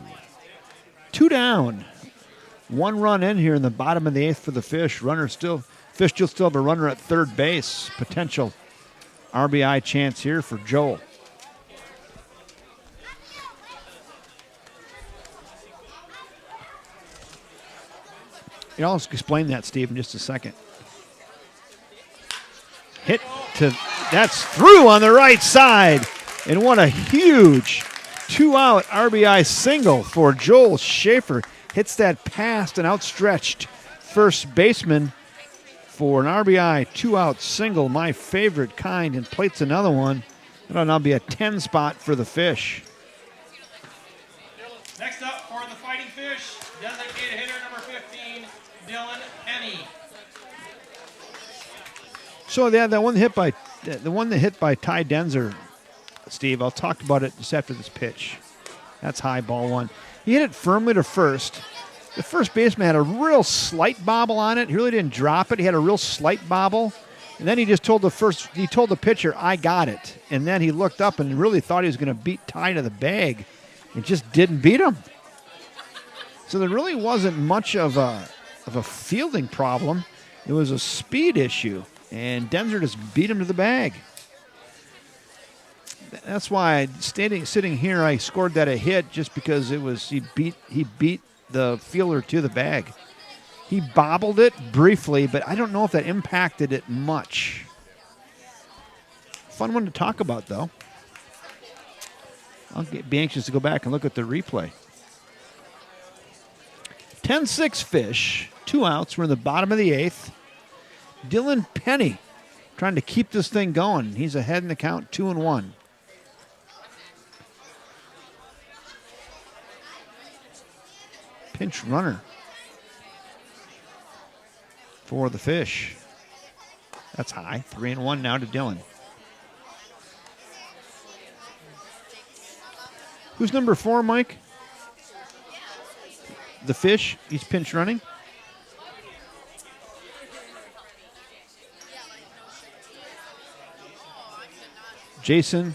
2 down. 1 run in here in the bottom of the 8th for the Fish. Fish still have a runner at third base. Potential RBI chance here for Joel. I'll explain that, Steve, in just a second. That's through on the right side. And what a huge 2-out RBI single for Joel Schaefer. Hits that past and outstretched first baseman for an RBI 2-out single, my favorite kind, and plates another one. That'll now be a 10 spot for the Fish. Next up for the Fighting Fish, designated hitter number 15, Dylan Penny. So yeah, the one that hit by Ty Denzer, Steve, I'll talk about it just after this pitch. That's high, ball 1. He hit it firmly to first. The first baseman had a real slight bobble on it. He really didn't drop it. He had a real slight bobble. And then he just told the pitcher, I got it. And then he looked up and really thought he was going to beat Ty to the bag. It just didn't beat him. So there really wasn't much of a fielding problem. It was a speed issue. And Denzer just beat him to the bag. That's why sitting here, I scored that a hit just because he beat the fielder to the bag. He bobbled it briefly, but I don't know if that impacted it much. Fun one to talk about, though. I'll be anxious to go back and look at the replay. 10-6 Fish, 2 outs. We're in the bottom of the 8th. Dylan Penny trying to keep this thing going. He's ahead in the count, 2-1. Pinch runner for the Fish. That's high. 3-1 now to Dylan. Who's number 4, Mike? The Fish. He's pinch running. Jason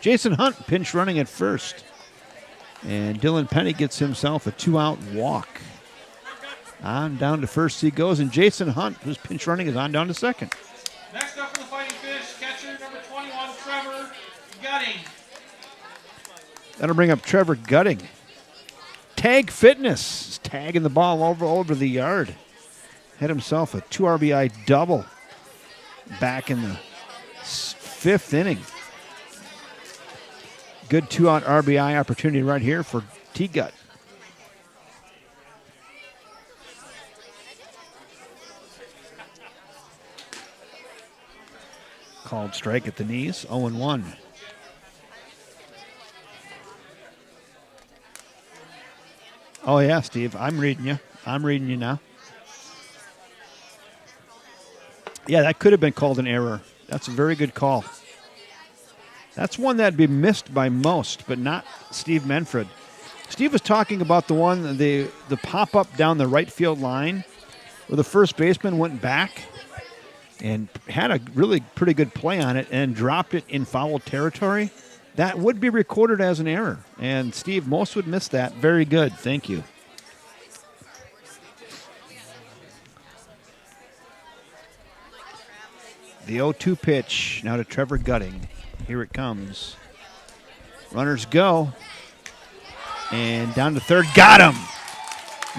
Hunt pinch running at first. And Dylan Penny gets himself a 2-out walk. On down to first he goes, and Jason Hunt, who's pinch running, is on down to second. Next up for the Fighting Fish, catcher number 21, Trevor Gutting. That'll bring up Trevor Gutting. Tag Fitness is tagging the ball over the yard. Had himself a 2 RBI double back in the 5th inning. Good 2-out RBI opportunity right here for T-Gut. Called strike at the knees, 0-1. Oh, yeah, Steve, I'm reading you. I'm reading you now. Yeah, that could have been called an error. That's a very good call. That's one that'd be missed by most, but not Steve Menfred. Steve was talking about the one, the pop-up down the right field line where the first baseman went back and had a really pretty good play on it and dropped it in foul territory. That would be recorded as an error. And, Steve, most would miss that. Very good. Thank you. The 0-2 pitch now to Trevor Gutting. Here it comes. Runners go. And down to third. Got him!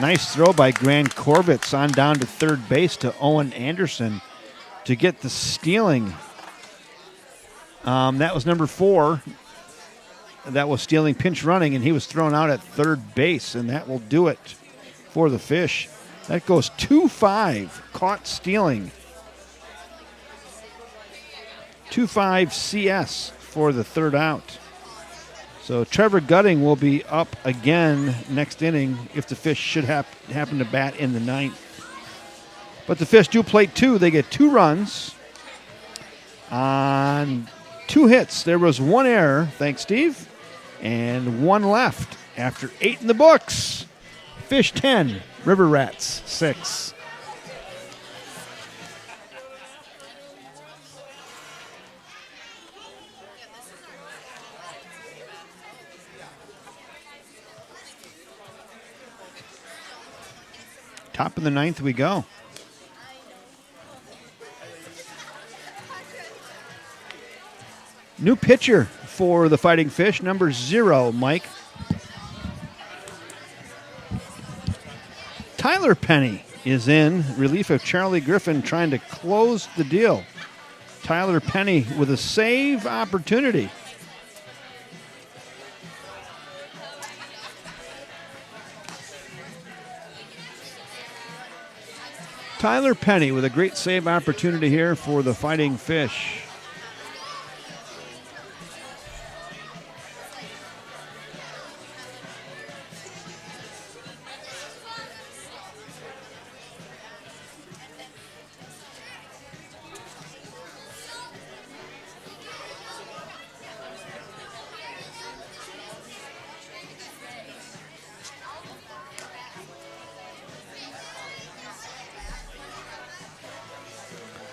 Nice throw by Grant Corbett on down to third base to Owen Anderson to get the stealing. That was number 4. That was stealing pinch running, and he was thrown out at third base, and that will do it for the Fish. That goes 2-5, caught stealing. 2-5 CS for the third out. So Trevor Gutting will be up again next inning if the Fish should happen to bat in the 9th. But the Fish do plate 2. They get 2 runs on 2 hits. There was 1 error, thanks, Steve, and 1 left after 8 in the books. Fish 10, River Rats 6. Top of the 9th we go. New pitcher for the Fighting Fish, number 0, Mike. Tyler Penny is in relief of Charlie Griffin trying to close the deal. Tyler Penny with a save opportunity. Tyler Penny with a great save opportunity here for the Fighting Fish.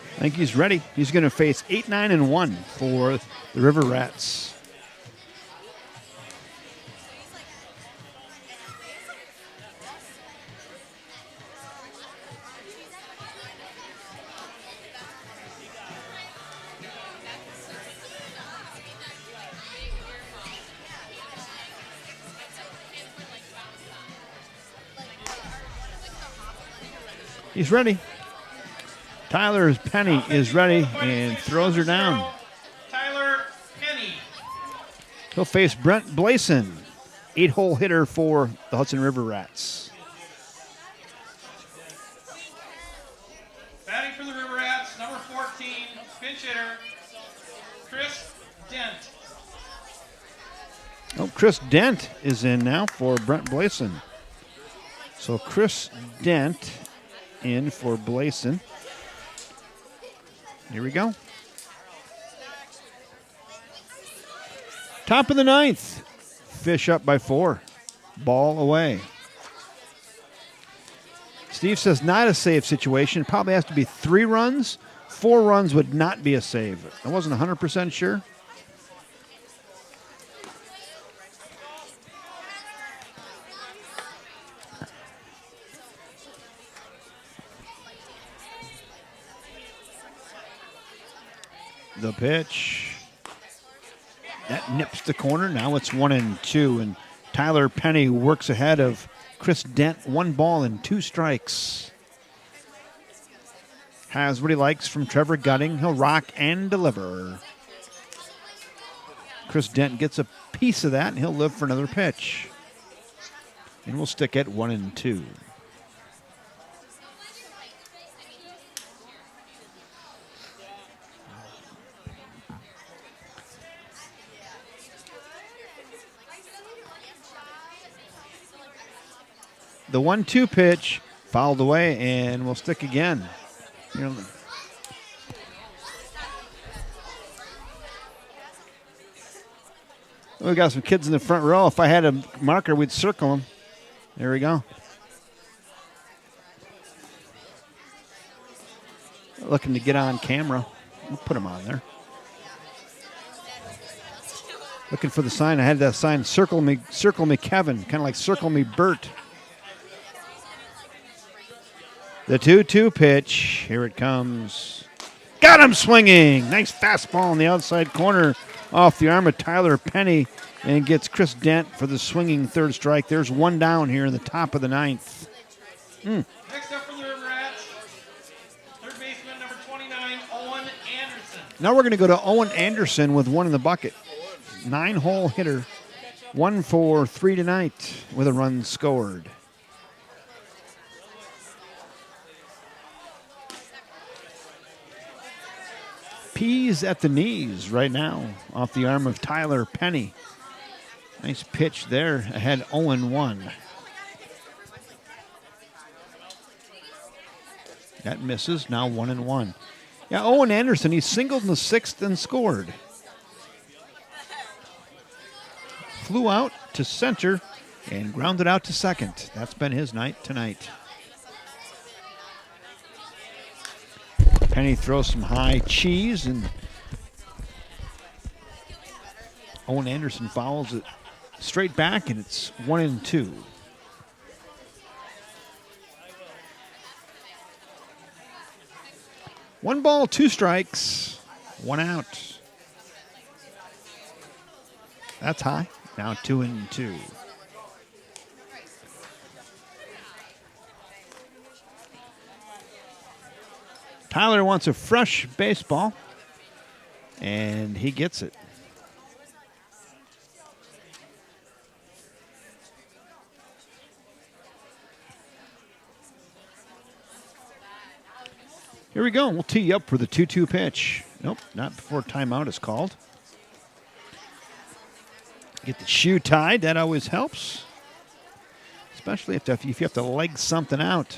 I think he's ready. He's going to face 8-9-1 for the River Rats. He's ready. Tyler Penny is ready and throws her down. Tyler Penny. He'll face Brent Blason, 8-hole hitter for the Hudson River Rats. Batting for the River Rats, number 14, pinch hitter, Chris Dent. Oh, Chris Dent is in now for Brent Blason. So Chris Dent in for Blason. Here we go. Top of the 9th. Fish up by 4. Ball away. Steve says not a save situation. It probably has to be 3 runs. 4 runs would not be a save. I wasn't 100% sure. The pitch. That nips the corner. Now it's 1-2. And Tyler Penny works ahead of Chris Dent. 1 ball and 2 strikes. Has what he likes from Trevor Gutting. He'll rock and deliver. Chris Dent gets a piece of that, and he'll live for another pitch. And we'll stick at 1-2. The 1-2 pitch fouled away, and we'll stick again. We got some kids in the front row. If I had a marker, we'd circle them. There we go. Looking to get on camera. We'll put them on there. Looking for the sign. I had that sign, circle me Kevin, kind of like circle me Bert. The 2-2 pitch. Here it comes. Got him swinging. Nice fastball in the outside corner off the arm of Tyler Penny, and gets Chris Dent for the swinging third strike. There's one down here in the top of the ninth. Next up for the River Rats, third baseman number 29, Owen Anderson. Now we're going to go to Owen Anderson with one in the bucket. 9-hole hitter. 1 for 3 tonight with a run scored. Peas at the knees right now off the arm of Tyler Penny. Nice pitch there. Ahead 0-1. That misses. Now 1-1. Yeah, Owen Anderson, he singled in the sixth and scored. Flew out to center and grounded out to second. That's been his night tonight. Penny throws some high cheese, and Owen Anderson fouls it straight back, and it's 1-2. One ball, 2 strikes, 1 out. That's high. Now 2-2. Tyler wants a fresh baseball, and he gets it. Here we go. We'll tee you up for the 2-2 pitch. Nope, not before timeout is called. Get the shoe tied. That always helps, especially if you have to leg something out.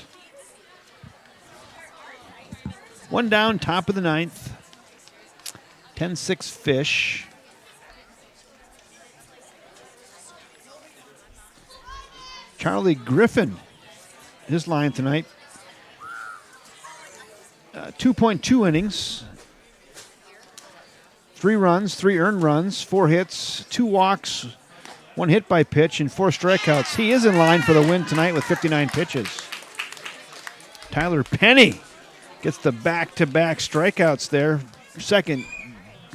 One down, top of the ninth. 10-6 Fish. Charlie Griffin, his line tonight. 2.2 innings. 3 runs, 3 earned runs, 4 hits, 2 walks, 1 hit by pitch, and 4 strikeouts. He is in line for the win tonight with 59 pitches. Tyler Penny gets the back-to-back strikeouts there.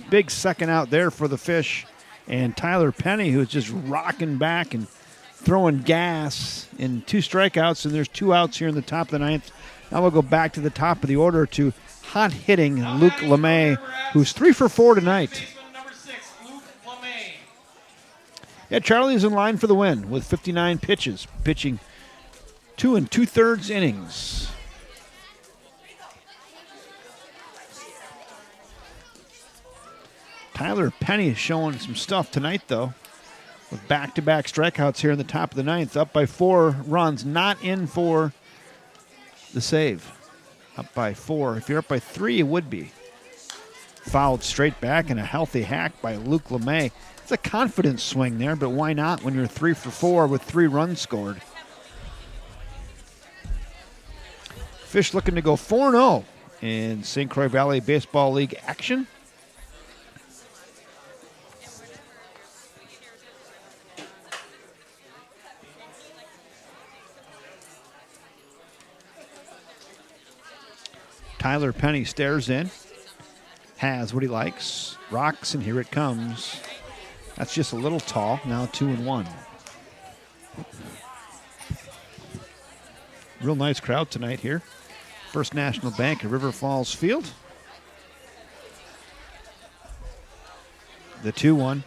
Big second out there for the Fish. And Tyler Penny, who's just rocking back and throwing gas in 2 strikeouts, and there's 2 outs here in the top of the ninth. Now we'll go back to the top of the order to hot-hitting Luke LeMay, who's 3 for 4 tonight. Baseman number 6, Luke LeMay. Yeah, Charlie's in line for the win with 59 pitches, pitching 2 2/3 innings. Tyler Penny is showing some stuff tonight, though, with back-to-back strikeouts here in the top of the ninth, up by 4 runs, not in for the save. Up by 4. If you're up by 3, it would be. Fouled straight back, and a healthy hack by Luke LeMay. It's a confidence swing there, but why not when you're 3 for 4 with 3 runs scored? Fish looking to go 4-0 in St. Croix Valley Baseball League action. Tyler Penny stares in, has what he likes, rocks, and here it comes. That's just a little tall, now 2-1. Real nice crowd tonight here. First National Bank at River Falls Field. The 2-1.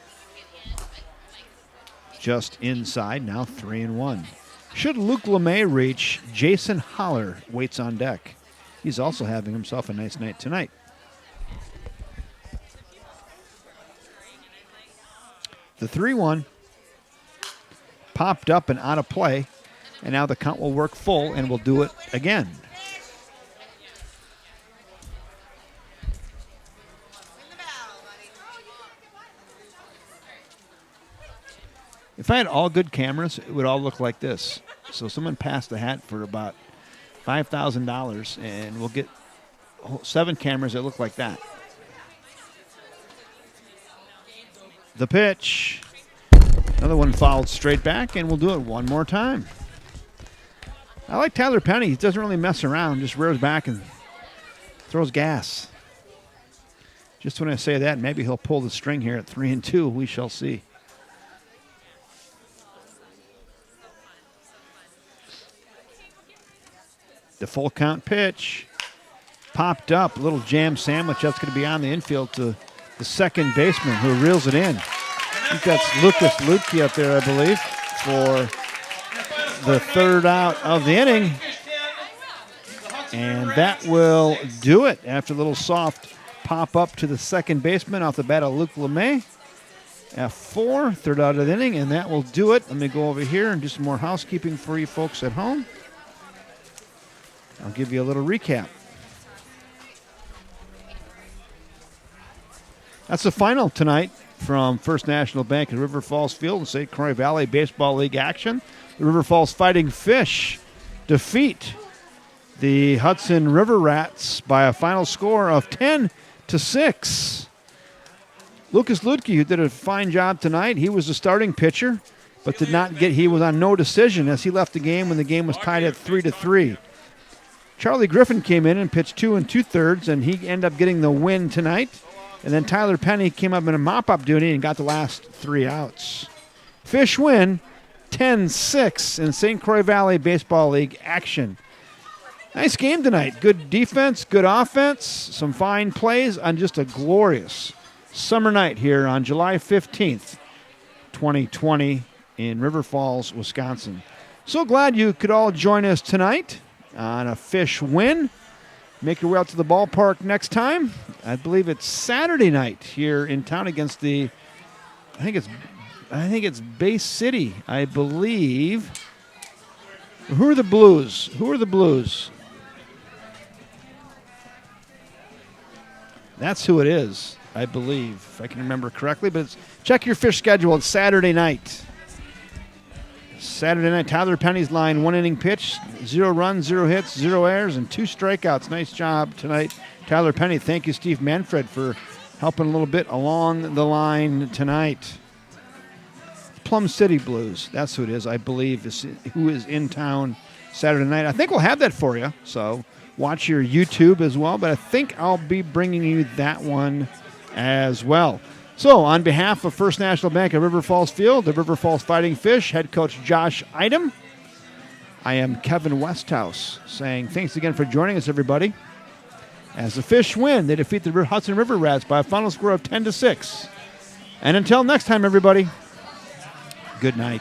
just inside, now 3-1. Should Luke LeMay reach, Jason Holler waits on deck. He's also having himself a nice night tonight. The 3-1 popped up and out of play, and now the count will work full, and we'll do it again. If I had all good cameras, it would all look like this. So someone passed the hat for about $5,000, and we'll get 7 cameras that look like that. The pitch. Another one fouled straight back, and we'll do it one more time. I like Tyler Penny. He doesn't really mess around, just rears back and throws gas. Just when I say that, maybe he'll pull the string here at 3-2. We shall see. The full count pitch. Popped up. A little jam sandwich. That's going to be on the infield to the second baseman who reels it in. I think that's Lucas Lutke up there, I believe, for the third out of the inning. And that will do it after a little soft pop up to the second baseman off the bat of Luke LeMay. F4, third out of the inning, and that will do it. Let me go over here and do some more housekeeping for you folks at home. I'll give you a little recap. That's the final tonight from First National Bank at River Falls Field in St. Croix Valley Baseball League action. The River Falls Fighting Fish defeat the Hudson River Rats by a final score of 10-6. Lucas Lutke, who did a fine job tonight, he was the starting pitcher, but he was on no decision as he left the game when the game was tied at 3-3. Charlie Griffin came in and pitched 2 2/3, and he ended up getting the win tonight. And then Tyler Penny came up in a mop-up duty and got the last 3 outs. Fish win 10-6 in St. Croix Valley Baseball League action. Nice game tonight. Good defense, good offense, some fine plays on just a glorious summer night here on July 15th, 2020 in River Falls, Wisconsin. So glad you could all join us tonight on a Fish win. Make your way out to the ballpark next time. I believe it's Saturday night here in town against I think it's Bay City, I believe. Who are the Blues? That's who it is, I believe, if I can remember correctly. But check your Fish schedule. It's Saturday night. Tyler Penny's line, 1 inning pitch, 0 runs, 0 hits, 0 errors, and 2 strikeouts. Nice job tonight, Tyler Penny. Thank you, Steve Manfred, for helping a little bit along the line tonight. Plum City Blues, that's who it is, I believe, who is in town Saturday night. I think we'll have that for you, so watch your YouTube as well, but I think I'll be bringing you that one as well. So, on behalf of First National Bank at River Falls Field, the River Falls Fighting Fish, head coach Josh Idem, I am Kevin Westhouse saying thanks again for joining us, everybody. As the Fish win, they defeat the Hudson River Rats by a final score of 10-6. And until next time, everybody, good night.